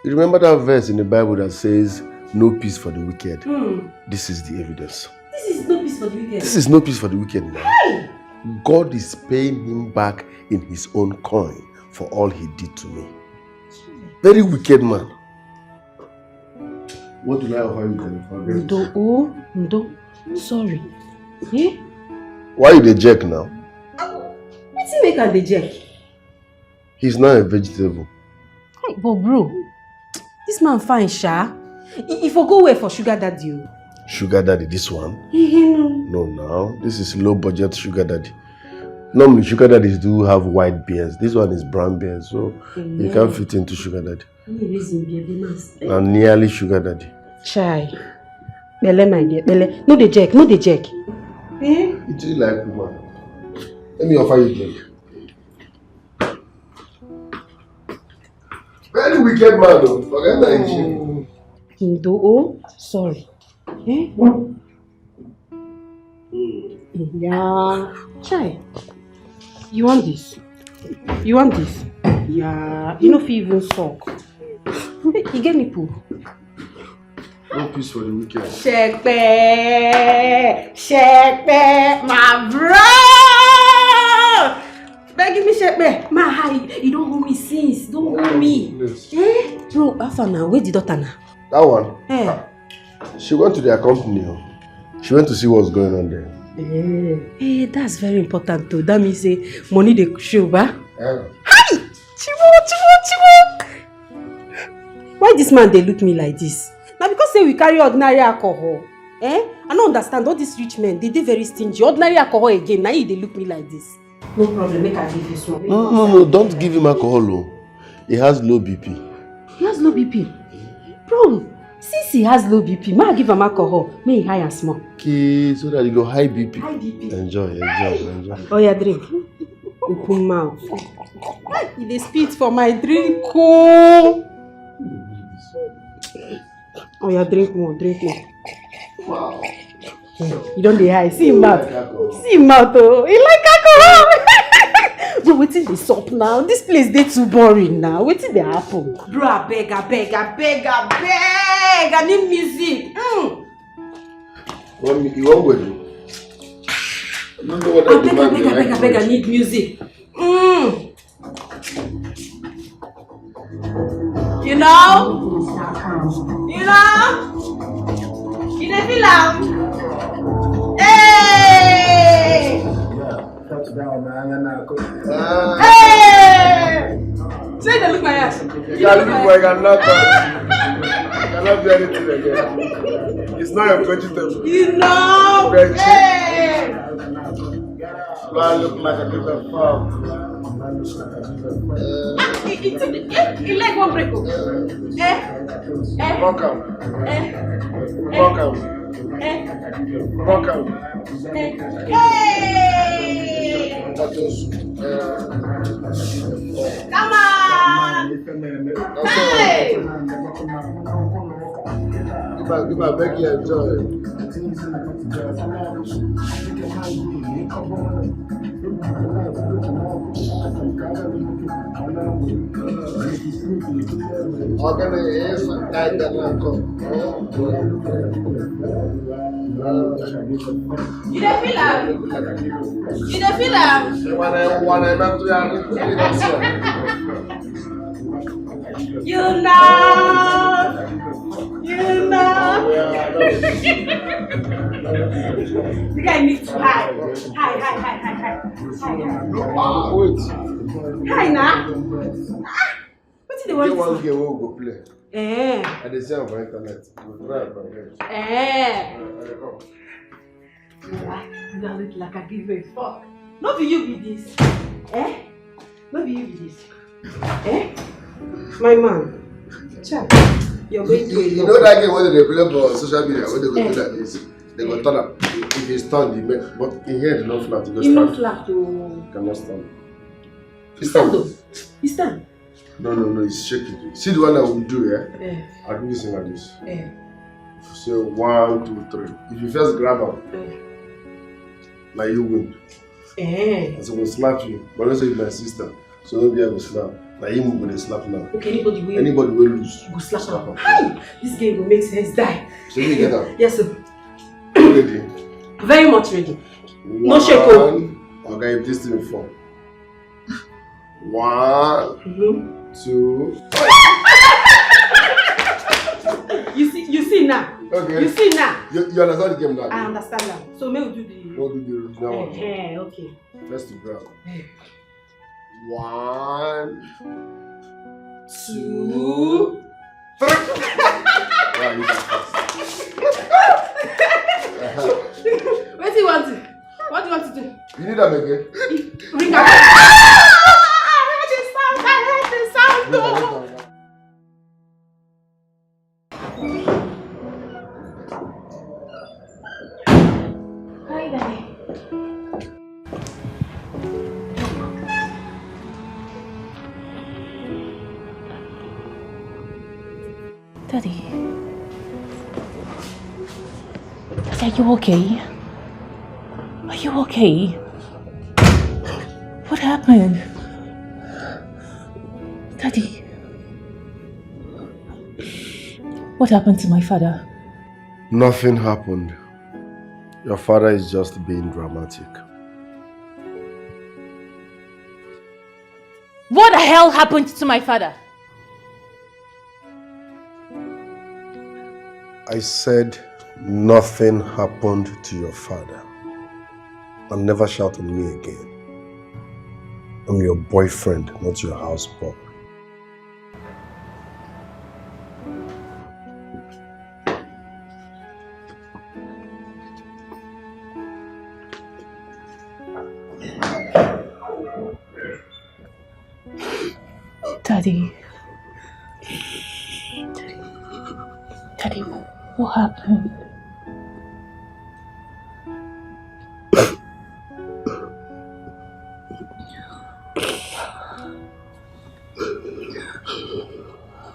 You remember that verse in the Bible that says, no peace for the wicked? This is the evidence. This is no peace for the wicked. This is no peace for the wicked now. Hey! God is paying him back in his own coin for all he did to me. Very wicked man. What do I offer you, Ndo. Sorry. Eh? Why you the jerk now? What's he make and the jerk? He's not a vegetable. Hey, but bro, this man fine, sha. If I go away for sugar daddy. Sugar daddy, this one? No. No, now. This is low budget sugar daddy. Normally, sugar daddies do have white beards. This one is brown beard, so you can't fit into sugar daddy. And nearly sugar daddy. Chai. Bele, my dear. Bele. No the jerk. Eh? It's really like woman. Let me offer you drink. Very wicked man, though. Forget that. Ndo, sorry. Eh? Yeah. Chai. You want this? You want this? Yeah. You know if you even suck. You get me poo. No peace for the weekend. Shepe, my bro. Give me Shepe. My high. You don't hold me since. Don't hold me. Eh? Bro, after now, where the daughter now? That one? Eh. She went to their company. She went to see what's going on there. Eh, that's very important too. That means money they show, ba? Hi! Chiwo. Why this man they look me like this? Now because say we carry ordinary alcohol. Eh? I don't understand all these rich men. They very stingy. Ordinary alcohol again. Now they look me like this. No problem. Make I give this one. No. Don't give him alcohol. He has low BP. He has low BP? Bro, since he has low BP, may I give him alcohol? May he high and small. Okay, so that you go high BP. High BP. Enjoy. Oh yeah, drink. Open mouth. They spit for my drink. Oh yeah, drink more. Wow. You don't dey high. See him mouth. Oh. He like alcohol. Bro, wetin dey sup now? This place dey too boring now. Wetin dey happen? Bro, I beg. I need music. You want wedding? I beg, I need music. You know? You dey feel am? Hey! Hey! Say they look my ass. You can't look like I'm not. Cannot do anything again. It's not a vegetable. You know? Hey! Do I look like a little farm? You like one break up? Rock out. Hey! Come on! Hey! Give my Becky enjoy. You don't feel am? You know. The guy needs to hide. Wait. Hi, now. What did they want to one game we'll go play. Eh. At the same for internet. We'll try it from here. You don't look like I give a fuck. Not for you be this. Eh? Not for you be this. Eh? My man. Chat. You're going to You know that game when they play for social media, when they go do like this, they go turn up. If you stand, but in here, it's not flat. You not flat to. You cannot stand. You stand though. You stand. No, it's shaking. See the one that we do, yeah? I'll do this thing like this. So 1, 2, 3. If you first grab them, like you win. And so we'll slap you. But let's say it's my sister, so don't be able to slap. Like him will slap now. Okay, anybody will lose. You go slap her. Hi! This game will make sense. Die. So you get up. Yes, sir. Ready? Very much ready. No shake. Okay, if this thing fall. 1, 2. You see now. Okay. You see now. You understand the game now? I understand now. So may we do the. We'll do the original one. Okay. Let's do grab. 1, 2, 3. Wow, you got fast. What do you want to? What do you want to do? You need that again? Ring out. I heard the sound. Hi, Daddy. are you okay? Are you okay? What happened? Daddy. What happened to my father? Nothing happened. Your father is just being dramatic. What the hell happened to my father? I said nothing happened to your father. And never shout on me again. I'm your boyfriend, not your houseboy. Daddy. Daddy, what happened?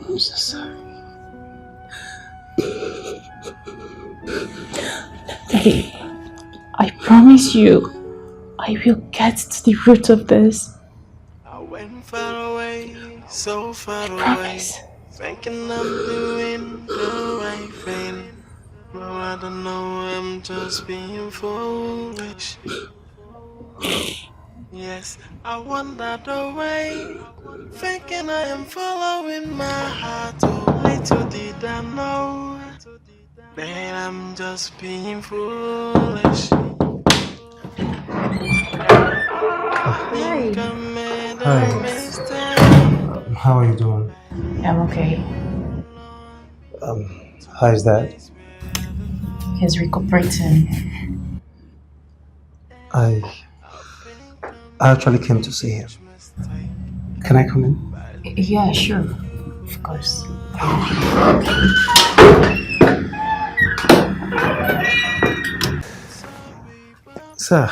I'm so sorry. Daddy, I promise you, I will get to the root of this. I went far away, so far Promise. away, thinking I'm doing the right thing. But I don't know, I'm just being foolish. Yes, I wandered away, thinking I am following my heart. Oh, little did I know that I'm just being foolish. Hi. Hi. How are you doing? I'm okay. How is that? He's recuperating. I actually came to see him. Can I come in? Yeah, sure. Of course. Sir.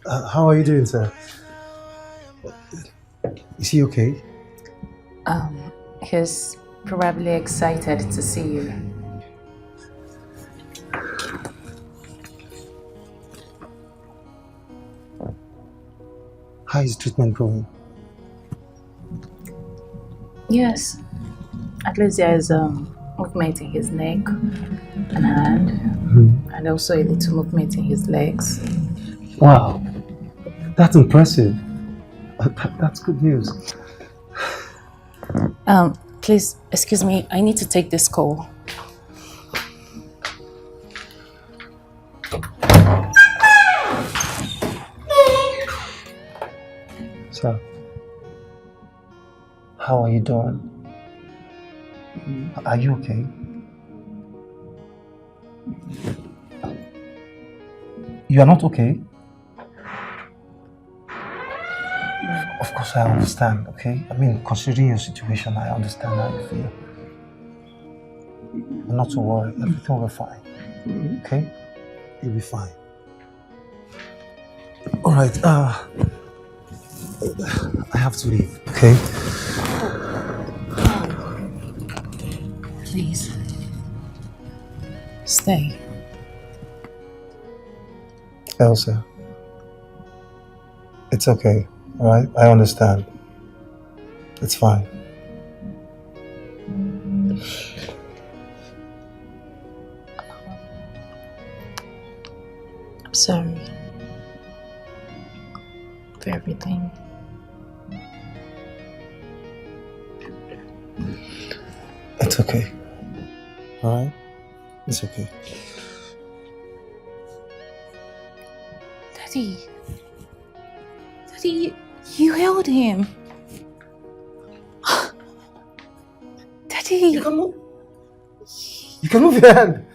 How are you doing, sir? Is he okay? He's probably excited to see you. How is treatment going? Yes. At least there is movement in his neck and hand, and also a little movement in his legs. Wow, that's impressive. That's good news. Please, excuse me, I need to take this call. Sir, how are you doing? Are you okay? You are not okay? Of course I understand, okay? I mean, considering your situation, I understand how you feel. But not to worry, everything will be fine. Okay? You'll be fine. Alright, I have to leave, okay? Please. Stay. Elsa, it's okay, alright? I understand. It's fine. I'm sorry for everything. It's okay. Alright? It's okay. Daddy. Daddy, you held him. Daddy. You can move your hand.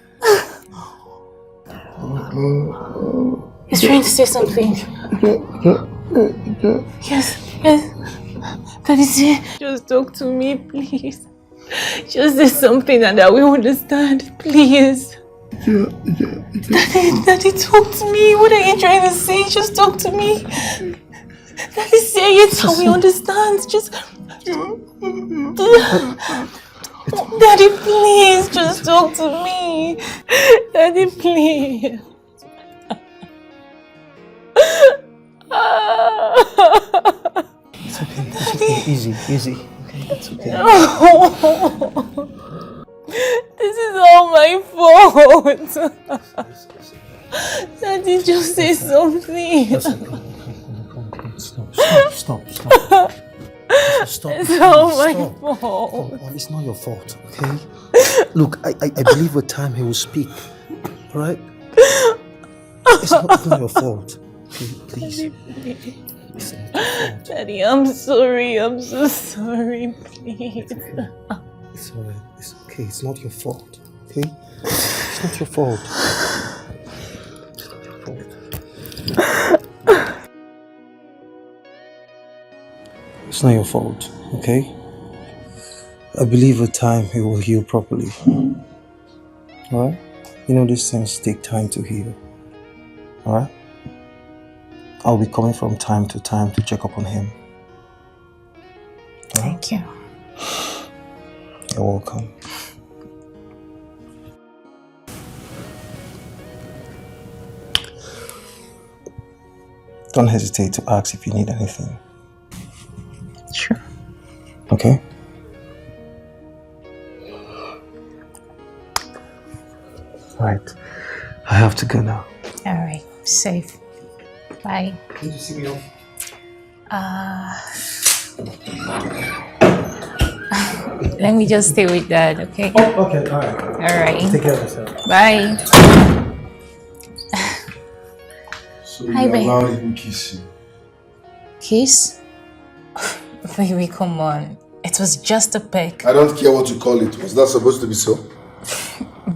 He's trying to say something. Yes, yes. Daddy, say. Just talk to me, please. Just say something and I will understand, please. Daddy, talk to me. What are you trying to say? Just talk to me. Daddy, say it so we understand. Just... Daddy, please, just talk to me. Daddy, please. It's okay. It's okay. Easy, easy. Okay, that's okay. This is all my fault. Daddy, just say something. Stop. Stop. It's all my fault. Come on, it's not your fault, okay? Look, I believe with time he will speak, alright? It's not your fault. Okay, please. It's not your fault. Daddy, I'm sorry. I'm so sorry, please. It's alright. It's okay. It's not your fault, okay? It's not your fault. It's not your fault. It's not your fault, okay? I believe with time he will heal properly. Alright? You know these things take time to heal. Alright? I'll be coming from time to time to check up on him. Thank you. You're welcome. Don't hesitate to ask if you need anything. Sure. Okay? Right. I have to go now. Alright, safe. Bye. Can you see me off? Let me just stay with Dad, okay? Oh, okay, alright. Alright. Take care of yourself. Bye. So Hi, you babe. allowed him to kiss you? Kiss? Baby, come on. It was just a peck. I don't care what you call it. Was that supposed to be so?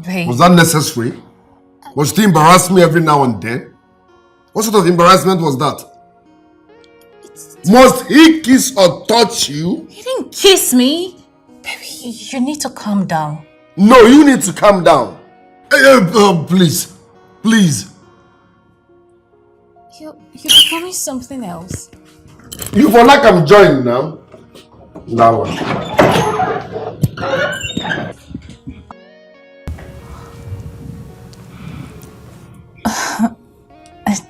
Babe. Was that necessary? Was he embarrass me every now and then? What sort of embarrassment was that? Must he kiss or touch you? He didn't kiss me. Baby, you need to calm down. No, you need to calm down. Please. Please. You're becoming something else. You for like I'm joined now. Now.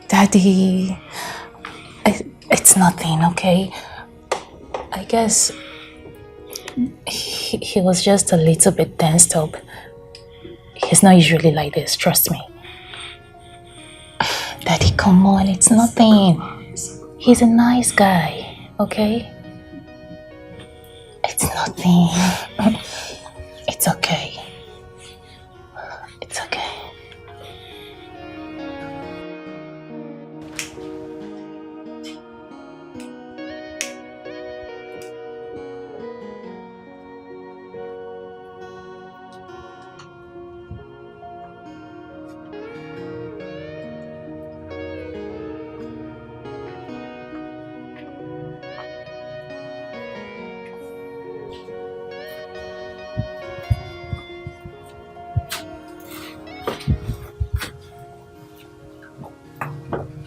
Daddy, it's nothing, okay? I guess he was just a little bit tensed up. He's not usually like this, trust me. Daddy, come on, it's nothing. He's a nice guy, okay? It's nothing. It's okay. It's okay.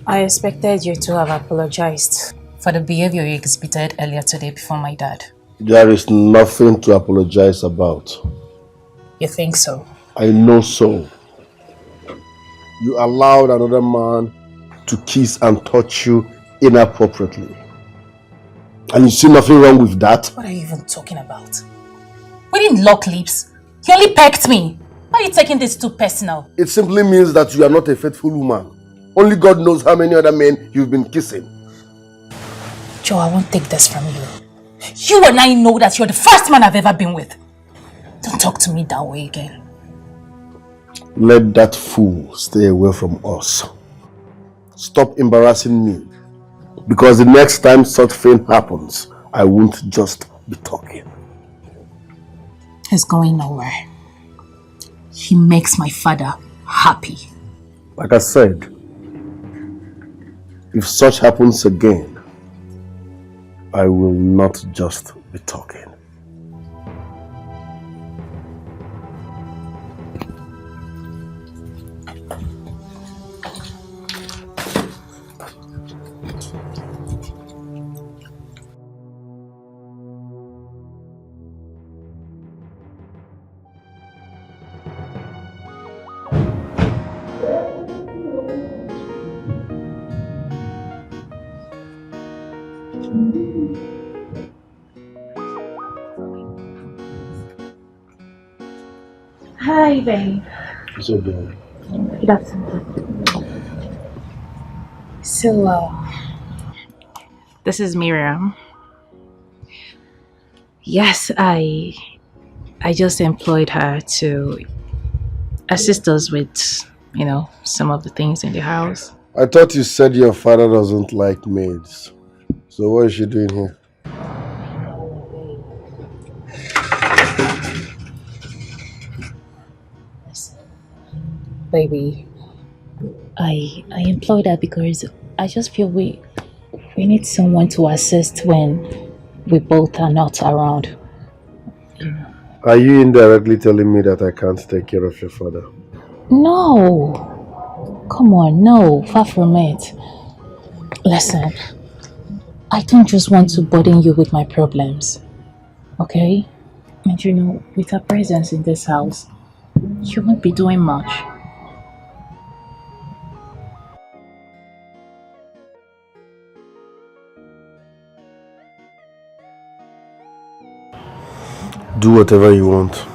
I expected you to have apologized for the behavior you exhibited earlier today before my dad. There is nothing to apologize about. You think so? I know so. You allowed another man to kiss and touch you inappropriately. And you see nothing wrong with that? What are you even talking about? We didn't lock lips. He only pecked me. Why are you taking this too personal? It simply means that you are not a faithful woman. Only God knows how many other men you've been kissing. Joe, I won't take this from you. You and I know that you're the first man I've ever been with. Don't talk to me that way again. Let that fool stay away from us. Stop embarrassing me. Because the next time such thing happens, I won't just be talking. He's going nowhere. He makes my father happy. Like I said, if such happens again, I will not just be talking. Hi, babe. It's okay. Good afternoon. So, this is Miriam. Yes, I just employed her to assist us with, some of the things in the house. I thought you said your father doesn't like maids. So what is she doing here? Baby, I employed her because I just feel we need someone to assist when we both are not around. Are you indirectly telling me that I can't take care of your father? No! Come on, no, far from it. Listen, I don't just want to burden you with my problems, okay? And with her presence in this house, you won't be doing much. Do whatever you want.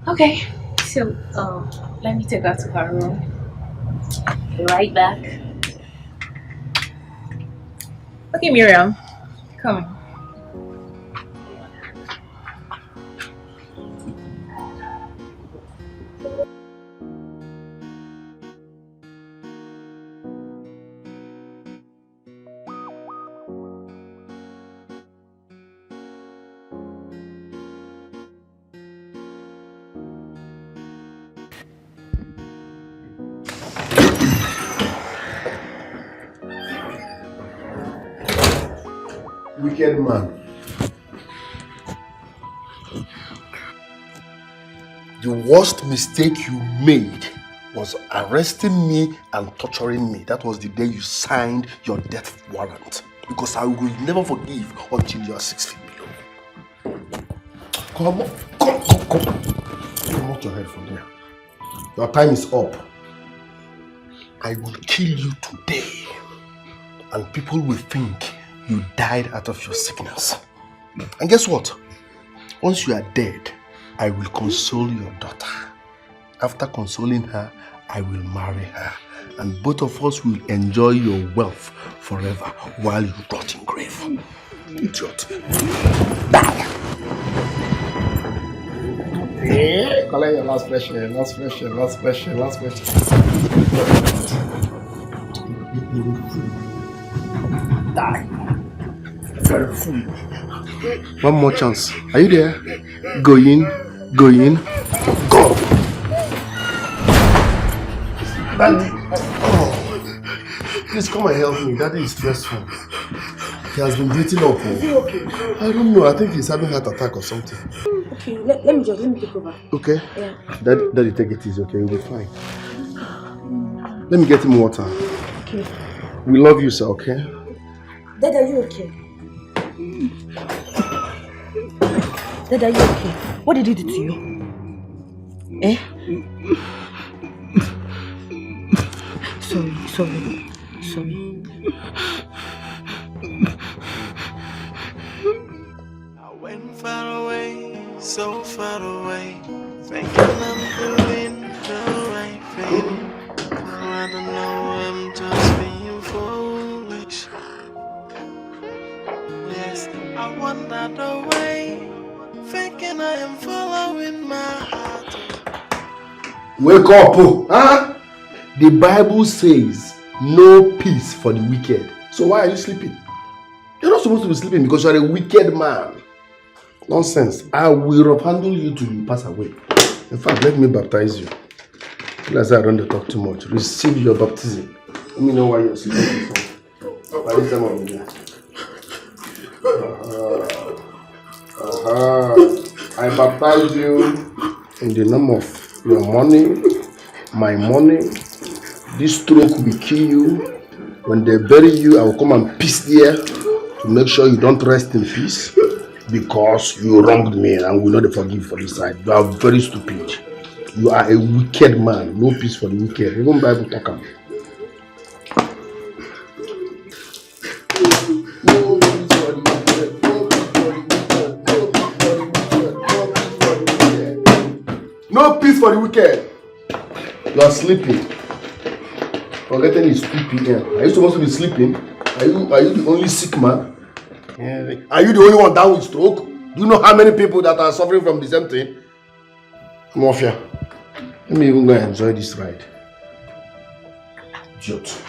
Okay, so let me take her to her room. Be right back. Okay, Miriam, come. Wicked man. The worst mistake you made was arresting me and torturing me. That was the day you signed your death warrant. Because I will never forgive until you are 6 feet below. Come on, come out your head from there. Your time is up. I will kill you today. And people will think you died out of your sickness. And guess what? Once you are dead, I will console your daughter. After consoling her, I will marry her. And both of us will enjoy your wealth forever while you rot in grave. Idiot. Die! Collect your last pressure, last pressure, last pressure, last pressure. Die. Very fool. One more chance. Are you there? Go in. Go in. Go. Daddy. Oh. Please come and help me. Daddy is stressful. He has been beating up. Is he okay? I don't know. I think he's having heart attack or something. Okay, let me take over. Okay? Yeah. Daddy, take it easy, okay? You'll be fine. Let me get him water. Okay. We love you, sir, okay? Dad, are you okay? Dad, are you okay? What did he do to you? Eh? Sorry. I went far away, so far away, thinking I'm doing the right thing. Now I don't know, I'm just being foolish. Yes, I wandered away, thinking I am following my heart. Wake up! Huh? The Bible says no peace for the wicked. So why are you sleeping? You're not supposed to be sleeping because you're a wicked man. Nonsense. I will handle you till you pass away. In fact, let me baptize you. Let's I don't talk too much. Receive your baptism. Let me know why you're sleeping. By this time of the day. I baptize you in the name of your money, my money. This stroke will kill you. When they bury you, I will come and piss there to make sure you don't rest in peace because you wronged me and will not forgive for this side. You are very stupid. You are a wicked man. No peace for the wicked. Even Bible talk about. wicked. You are sleeping. Forgetting it's 2 p.m. Are you supposed to be sleeping? Are you the only sick man? Yeah. Are you the only one down with stroke? Do you know how many people that are suffering from the same thing? Mafia. Let me even go and enjoy this ride. Idiot.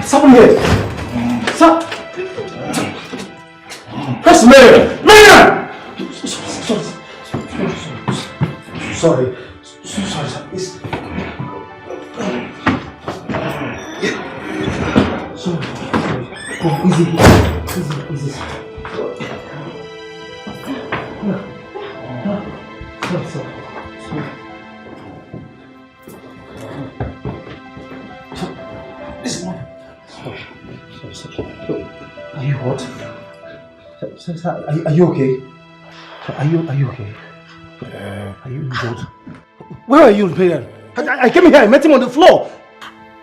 Someone here! That's Mary! Mary! Sorry, sir. It's... Sorry. Oh, easy. Sorry. Listen, are you what? Sir, are you okay? Are you okay? Are you good? Where are you, Imperial? I came here, I met him on the floor.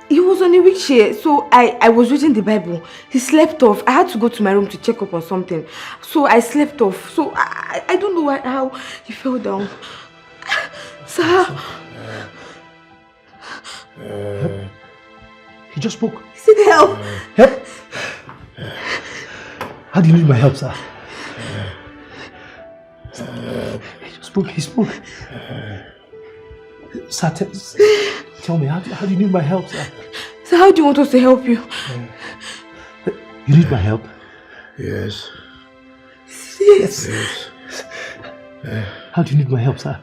He was on a wheelchair, so I was reading the Bible. He slept off. I had to go to my room to check up on something. So I slept off. So I don't know how he fell down. Sir. He just spoke. He said help. Help? How do you need my help, sir? He spoke. Sir, tell me, how do you need my help, sir? So how do you want us to help you? You need my help? Yes. Yes. How do you need my help, sir?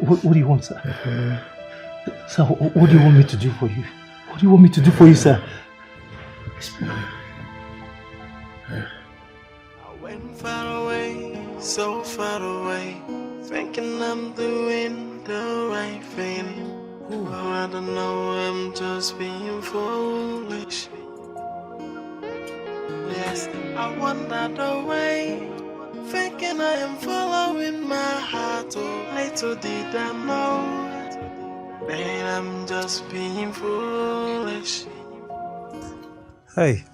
What do you want, sir? Sir, what do you want me to do for you? What do you want me to do for you, sir? I went far away, so far away, thinking I'm doing the right thing. Oh, I don't know, I'm just being foolish. Yes, I wandered away, thinking I am following my heart. Oh, little did I know that I'm just being foolish. Hey.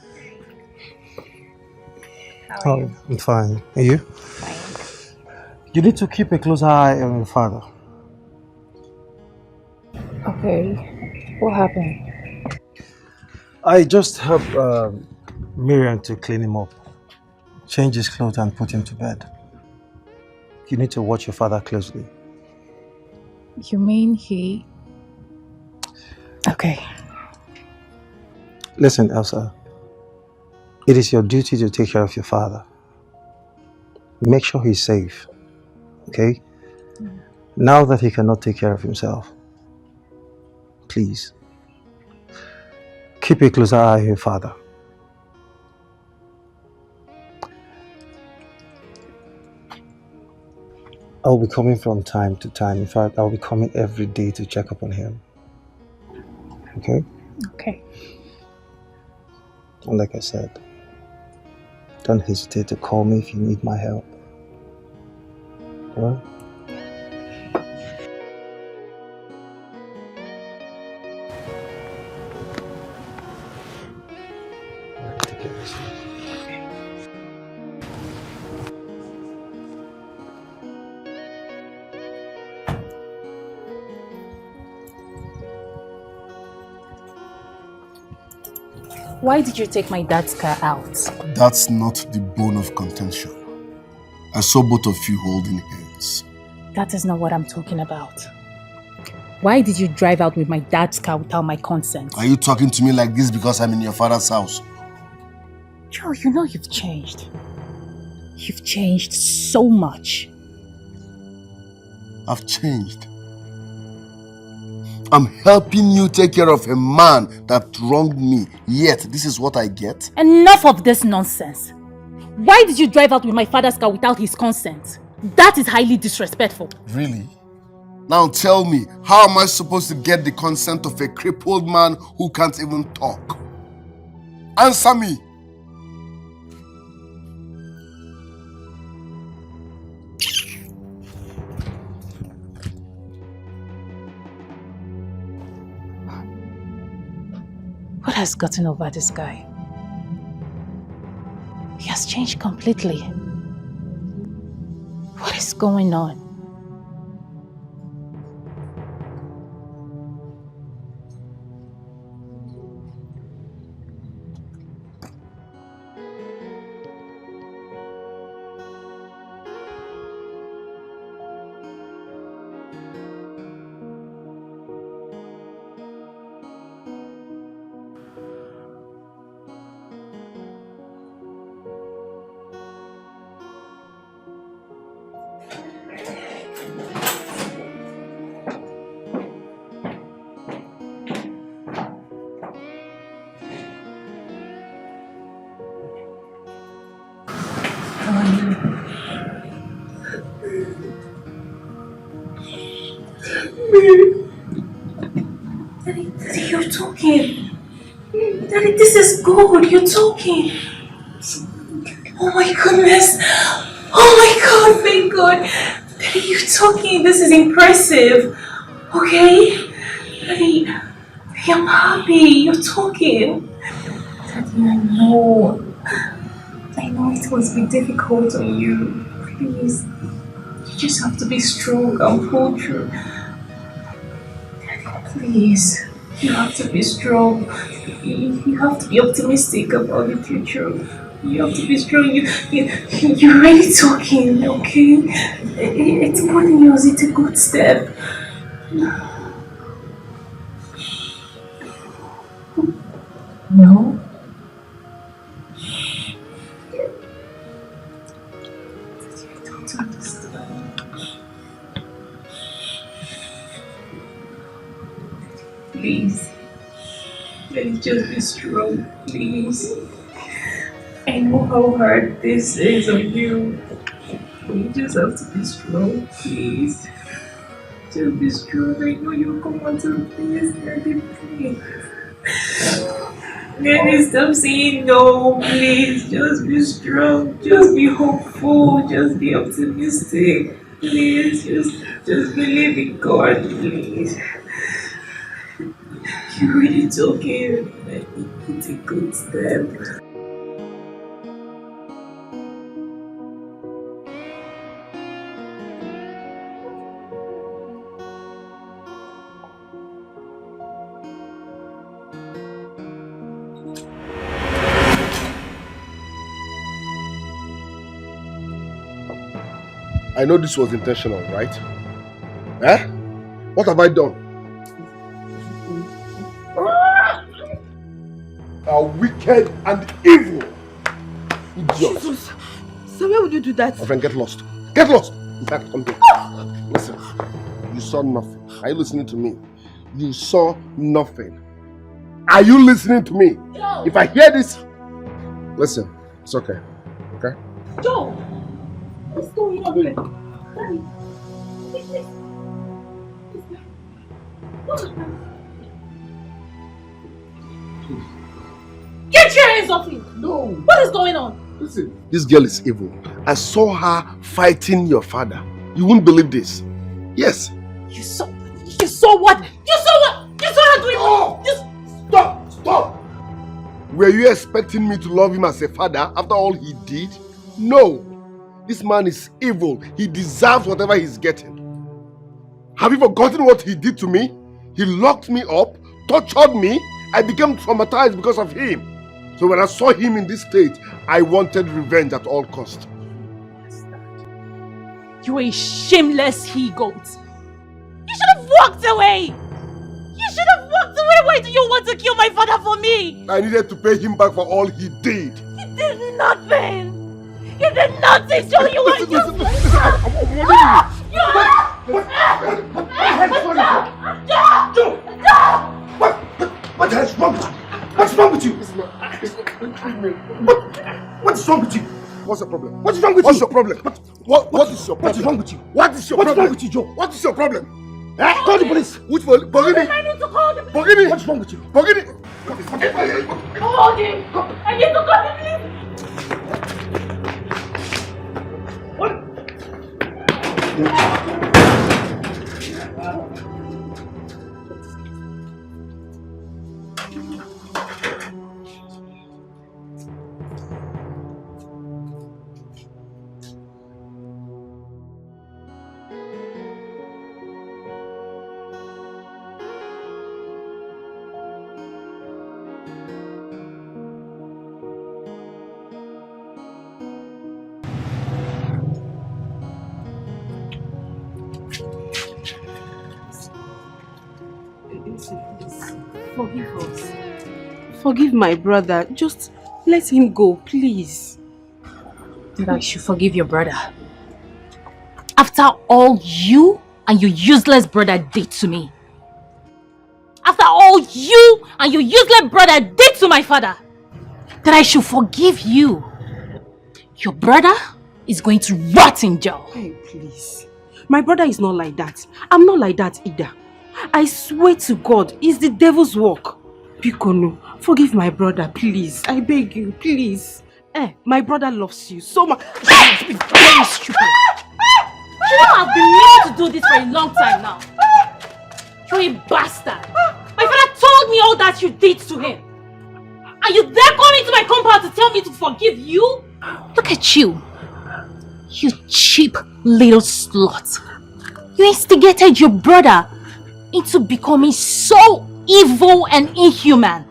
How are you? I'm fine. Are you? Fine. You need to keep a close eye on your father. Okay. What happened? I just helped Miriam to clean him up, change his clothes and put him to bed. You need to watch your father closely. You mean he... Okay. Listen, Elsa. It is your duty to take care of your father. Make sure he's safe. Okay? Now that he cannot take care of himself, please, keep a closer eye on your father. I'll be coming from time to time. In fact, I'll be coming every day to check up on him. Okay? Okay. And like I said, don't hesitate to call me if you need my help. Alright? Take care of yourself. Why did you take my dad's car out? That's not the bone of contention. I saw both of you holding hands. That is not what I'm talking about. Why did you drive out with my dad's car without my consent? Are you talking to me like this because I'm in your father's house? Joe, you know you've changed. You've changed so much. I've changed. I'm helping you take care of a man that wronged me, yet this is what I get? Enough of this nonsense. Why did you drive out with my father's car without his consent? That is highly disrespectful. Really? Now tell me, how am I supposed to get the consent of a crippled man who can't even talk? Answer me! What has gotten over this guy? He has changed completely. What is going on? Daddy, you're talking. Daddy, this is good. You're talking. Oh my goodness. Oh my God, thank God. Daddy, you're talking. This is impressive. Okay? Daddy, I'm happy. You're talking. Daddy, I know it must be difficult on you. Please. You just have to be strong and pull through. Please, you have to be strong. You have to be optimistic about the future. You have to be strong. You're really talking, okay? It's good news. It's a good step. No? I don't understand. Please. Let's just be strong, please. I know how hard this is on you. You just have to be strong, please. Just be strong. I know you'll come out of this. Daddy, please. Daddy, stop saying no, please. Just be strong. Just be hopeful. Just be optimistic. Please, just believe in God, please. You're really talking. It's a good step. I know this was intentional, right? Eh? What have I done? Are wicked and evil. Idiot. Jesus. So where would you do that? My friend, get lost. Get lost! In fact, come here. Listen. You saw nothing. Are you listening to me? You saw nothing. Are you listening to me? No. If I hear this... Listen. It's okay. Okay? Joe! What's going on here? Daddy. Get your hands off him! No! What is going on? Listen. This girl is evil. I saw her fighting your father. You won't believe this. Yes. You saw what? You saw what? You saw her doing what? Stop! Were you expecting me to love him as a father after all he did? No. This man is evil. He deserves whatever he's getting. Have you forgotten what he did to me? He locked me up, tortured me. I became traumatized because of him. So when I saw him in this state, I wanted revenge at all cost. You're a shameless he-goat. You should have walked away. You should have walked away. Why do you want to kill my father for me? I needed to pay him back for all he did. He did nothing. You did nothing, so you want to... Listen, I'm warning you. What's your problem? What is wrong with What's you? your problem? What is your problem? What is wrong with you? What is your What is problem? wrong with you, Joe? What is your problem? Eh? Call the police. Which police? Bogini? I need to call the police. Bogini? What's wrong with you? Bogini? Hold him. I need to call the police. Forgive us. Forgive my brother. Just let him go, please. That I should forgive your brother. After all you and your useless brother did to me. After all you and your useless brother did to my father. That I should forgive you. Your brother is going to rot in jail. Hey, please. My brother is not like that. I'm not like that either. I swear to God, it's the devil's work. Pikono, forgive my brother, please. I beg you, please. My brother loves you so much. It's been very stupid. You know I've been meaning to do this for a long time now. You're a bastard. My father told me all that you did to him. And you dare come into my compound to tell me to forgive you? Look at you. You cheap little slut. You instigated your brother into becoming so evil and inhuman.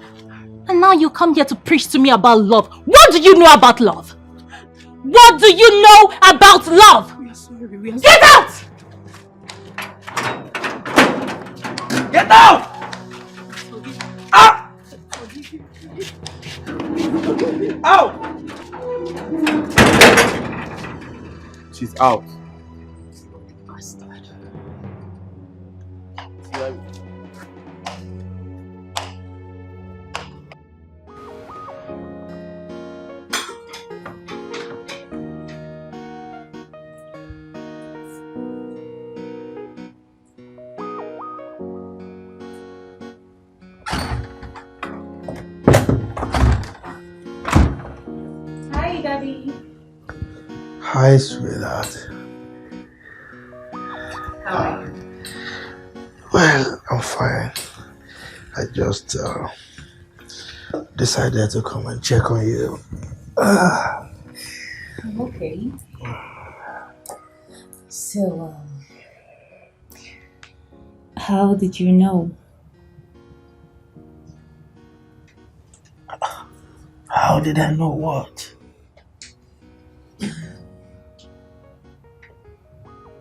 And now you come here to preach to me about love. What do you know about love? What do you know about love? We are sorry, we are sorry. Get out! Get out! Ah! Out! She's out. Bastard. Hi, Daddy. Hi, sweetheart. How are you? Well, I'm fine. I just decided to come and check on you. I'm okay. So, how did you know? How did I know what?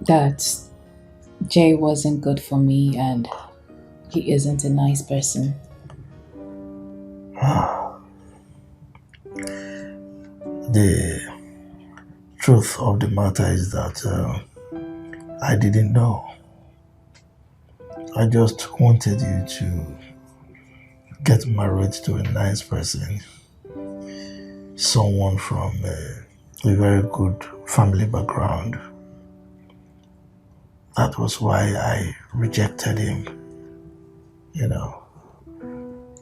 That Jay wasn't good for me and he isn't a nice person. The truth of the matter is that I didn't know. I just wanted you to get married to a nice person, someone from a very good family background. That was why I rejected him,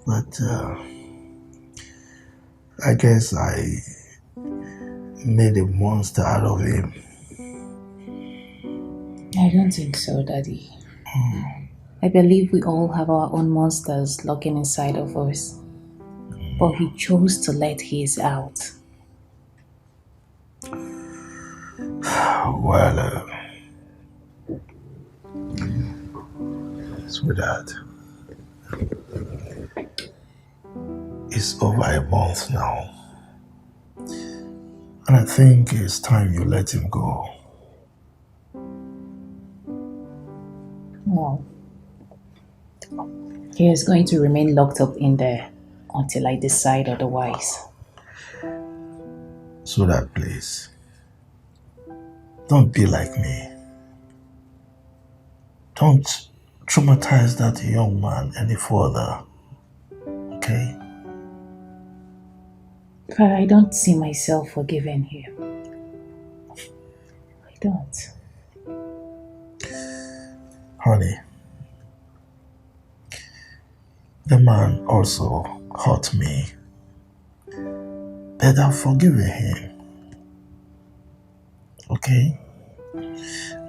But I guess I made a monster out of him. I don't think so, Daddy. I believe we all have our own monsters lurking inside of us. But he chose to let his out. Well, sweetheart, it's over a month now. And I think it's time you let him go. No. He is going to remain locked up in there until I decide otherwise. Sweetheart, please. Don't be like me. Don't traumatize that young man any further. Okay? But I don't see myself forgiving him. I don't. Honey, the man also hurt me. But I've forgiven him. Okay?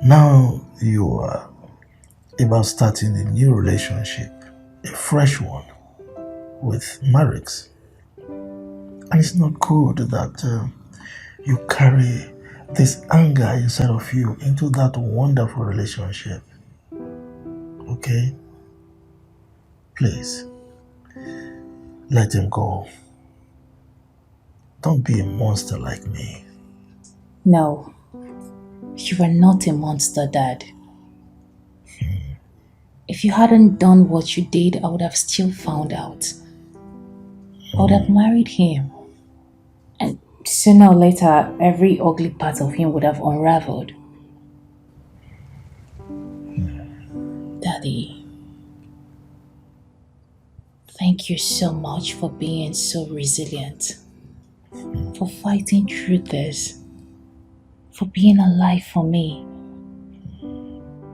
Now you are about starting a new relationship, a fresh one, with Marix. And it's not good that you carry this anger inside of you into that wonderful relationship. Okay? Please, let him go. Don't be a monster like me. No. You are not a monster, Dad. If you hadn't done what you did, I would have still found out. I would have married him. And sooner or later, every ugly part of him would have unraveled. Daddy, thank you so much for being so resilient, for fighting through this, for being alive for me.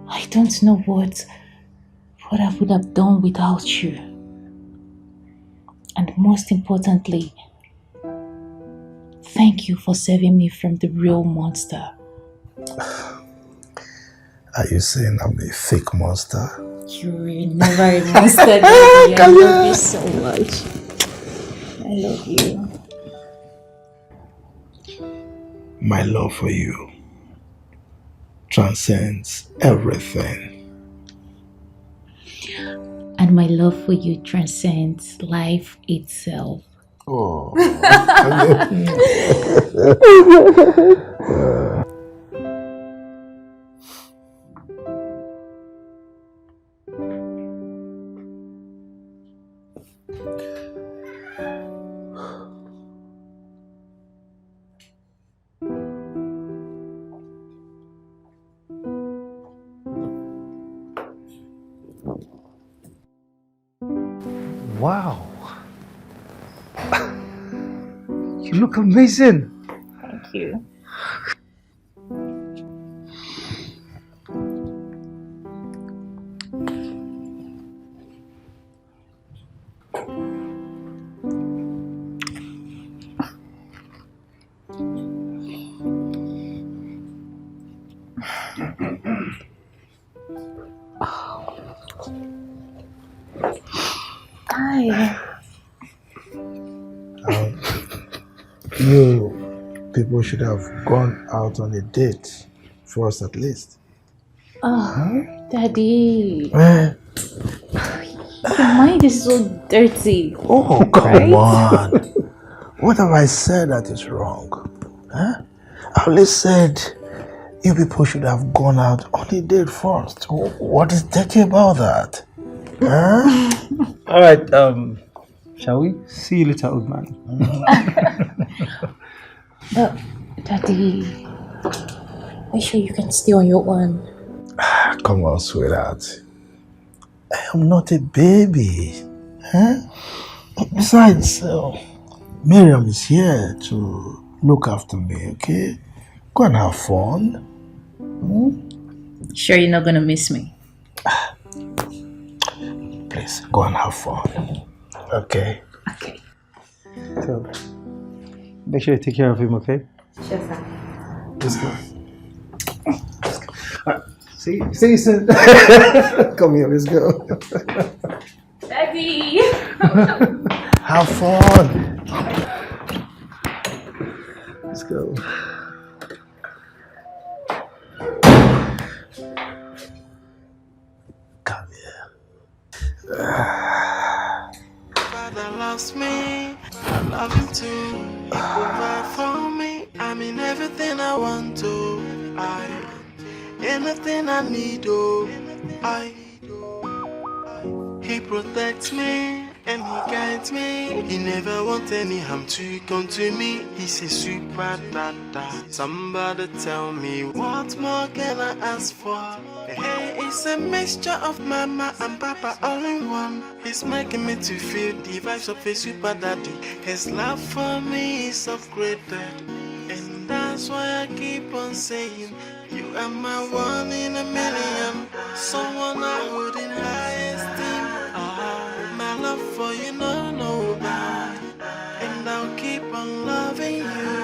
I don't know what I would have done without you. And most importantly, thank you for saving me from the real monster. Are you saying I'm a fake monster? You're never a monster, Daddy. I love you so much. I love you. My love for you transcends everything. And my love for you transcends life itself. Oh. Wow. You look amazing. Thank you. Hi. You people should have gone out on a date first at least. Oh, Daddy. Eh? Your mind is so dirty. Oh, come right? on. What have I said that is wrong? Huh? I only said you people should have gone out on a date first. What is dirty about that? Huh? All right, shall we? See you later, old man. But, Daddy, are you sure you can stay on your own? Come on, sweetheart. I am not a baby. Huh? Besides, Miriam is here to look after me, okay? Go and have fun. Sure you're not gonna miss me? Please, go and have fun. Okay? Okay. So, make sure you take care of him, okay? Sure, sir. Let's go. All right. See you soon. Come here, let's go. Daddy! Have fun. Let's go. Come here. Father loves me, I love him too. He provide for me, I mean everything I want to. Anything I need, he protects me, and he guides me. He never wants any harm to come to me. He's a super dada. Somebody tell me, what more can I ask for? Hey, it's a mixture of mama and papa all in one. He's making me to feel the vibes of a super daddy. His love for me is upgraded, and that's why I keep on saying, you are my one in a million, someone I hold in high esteem. My love for you, no bad, and I'll keep on loving you.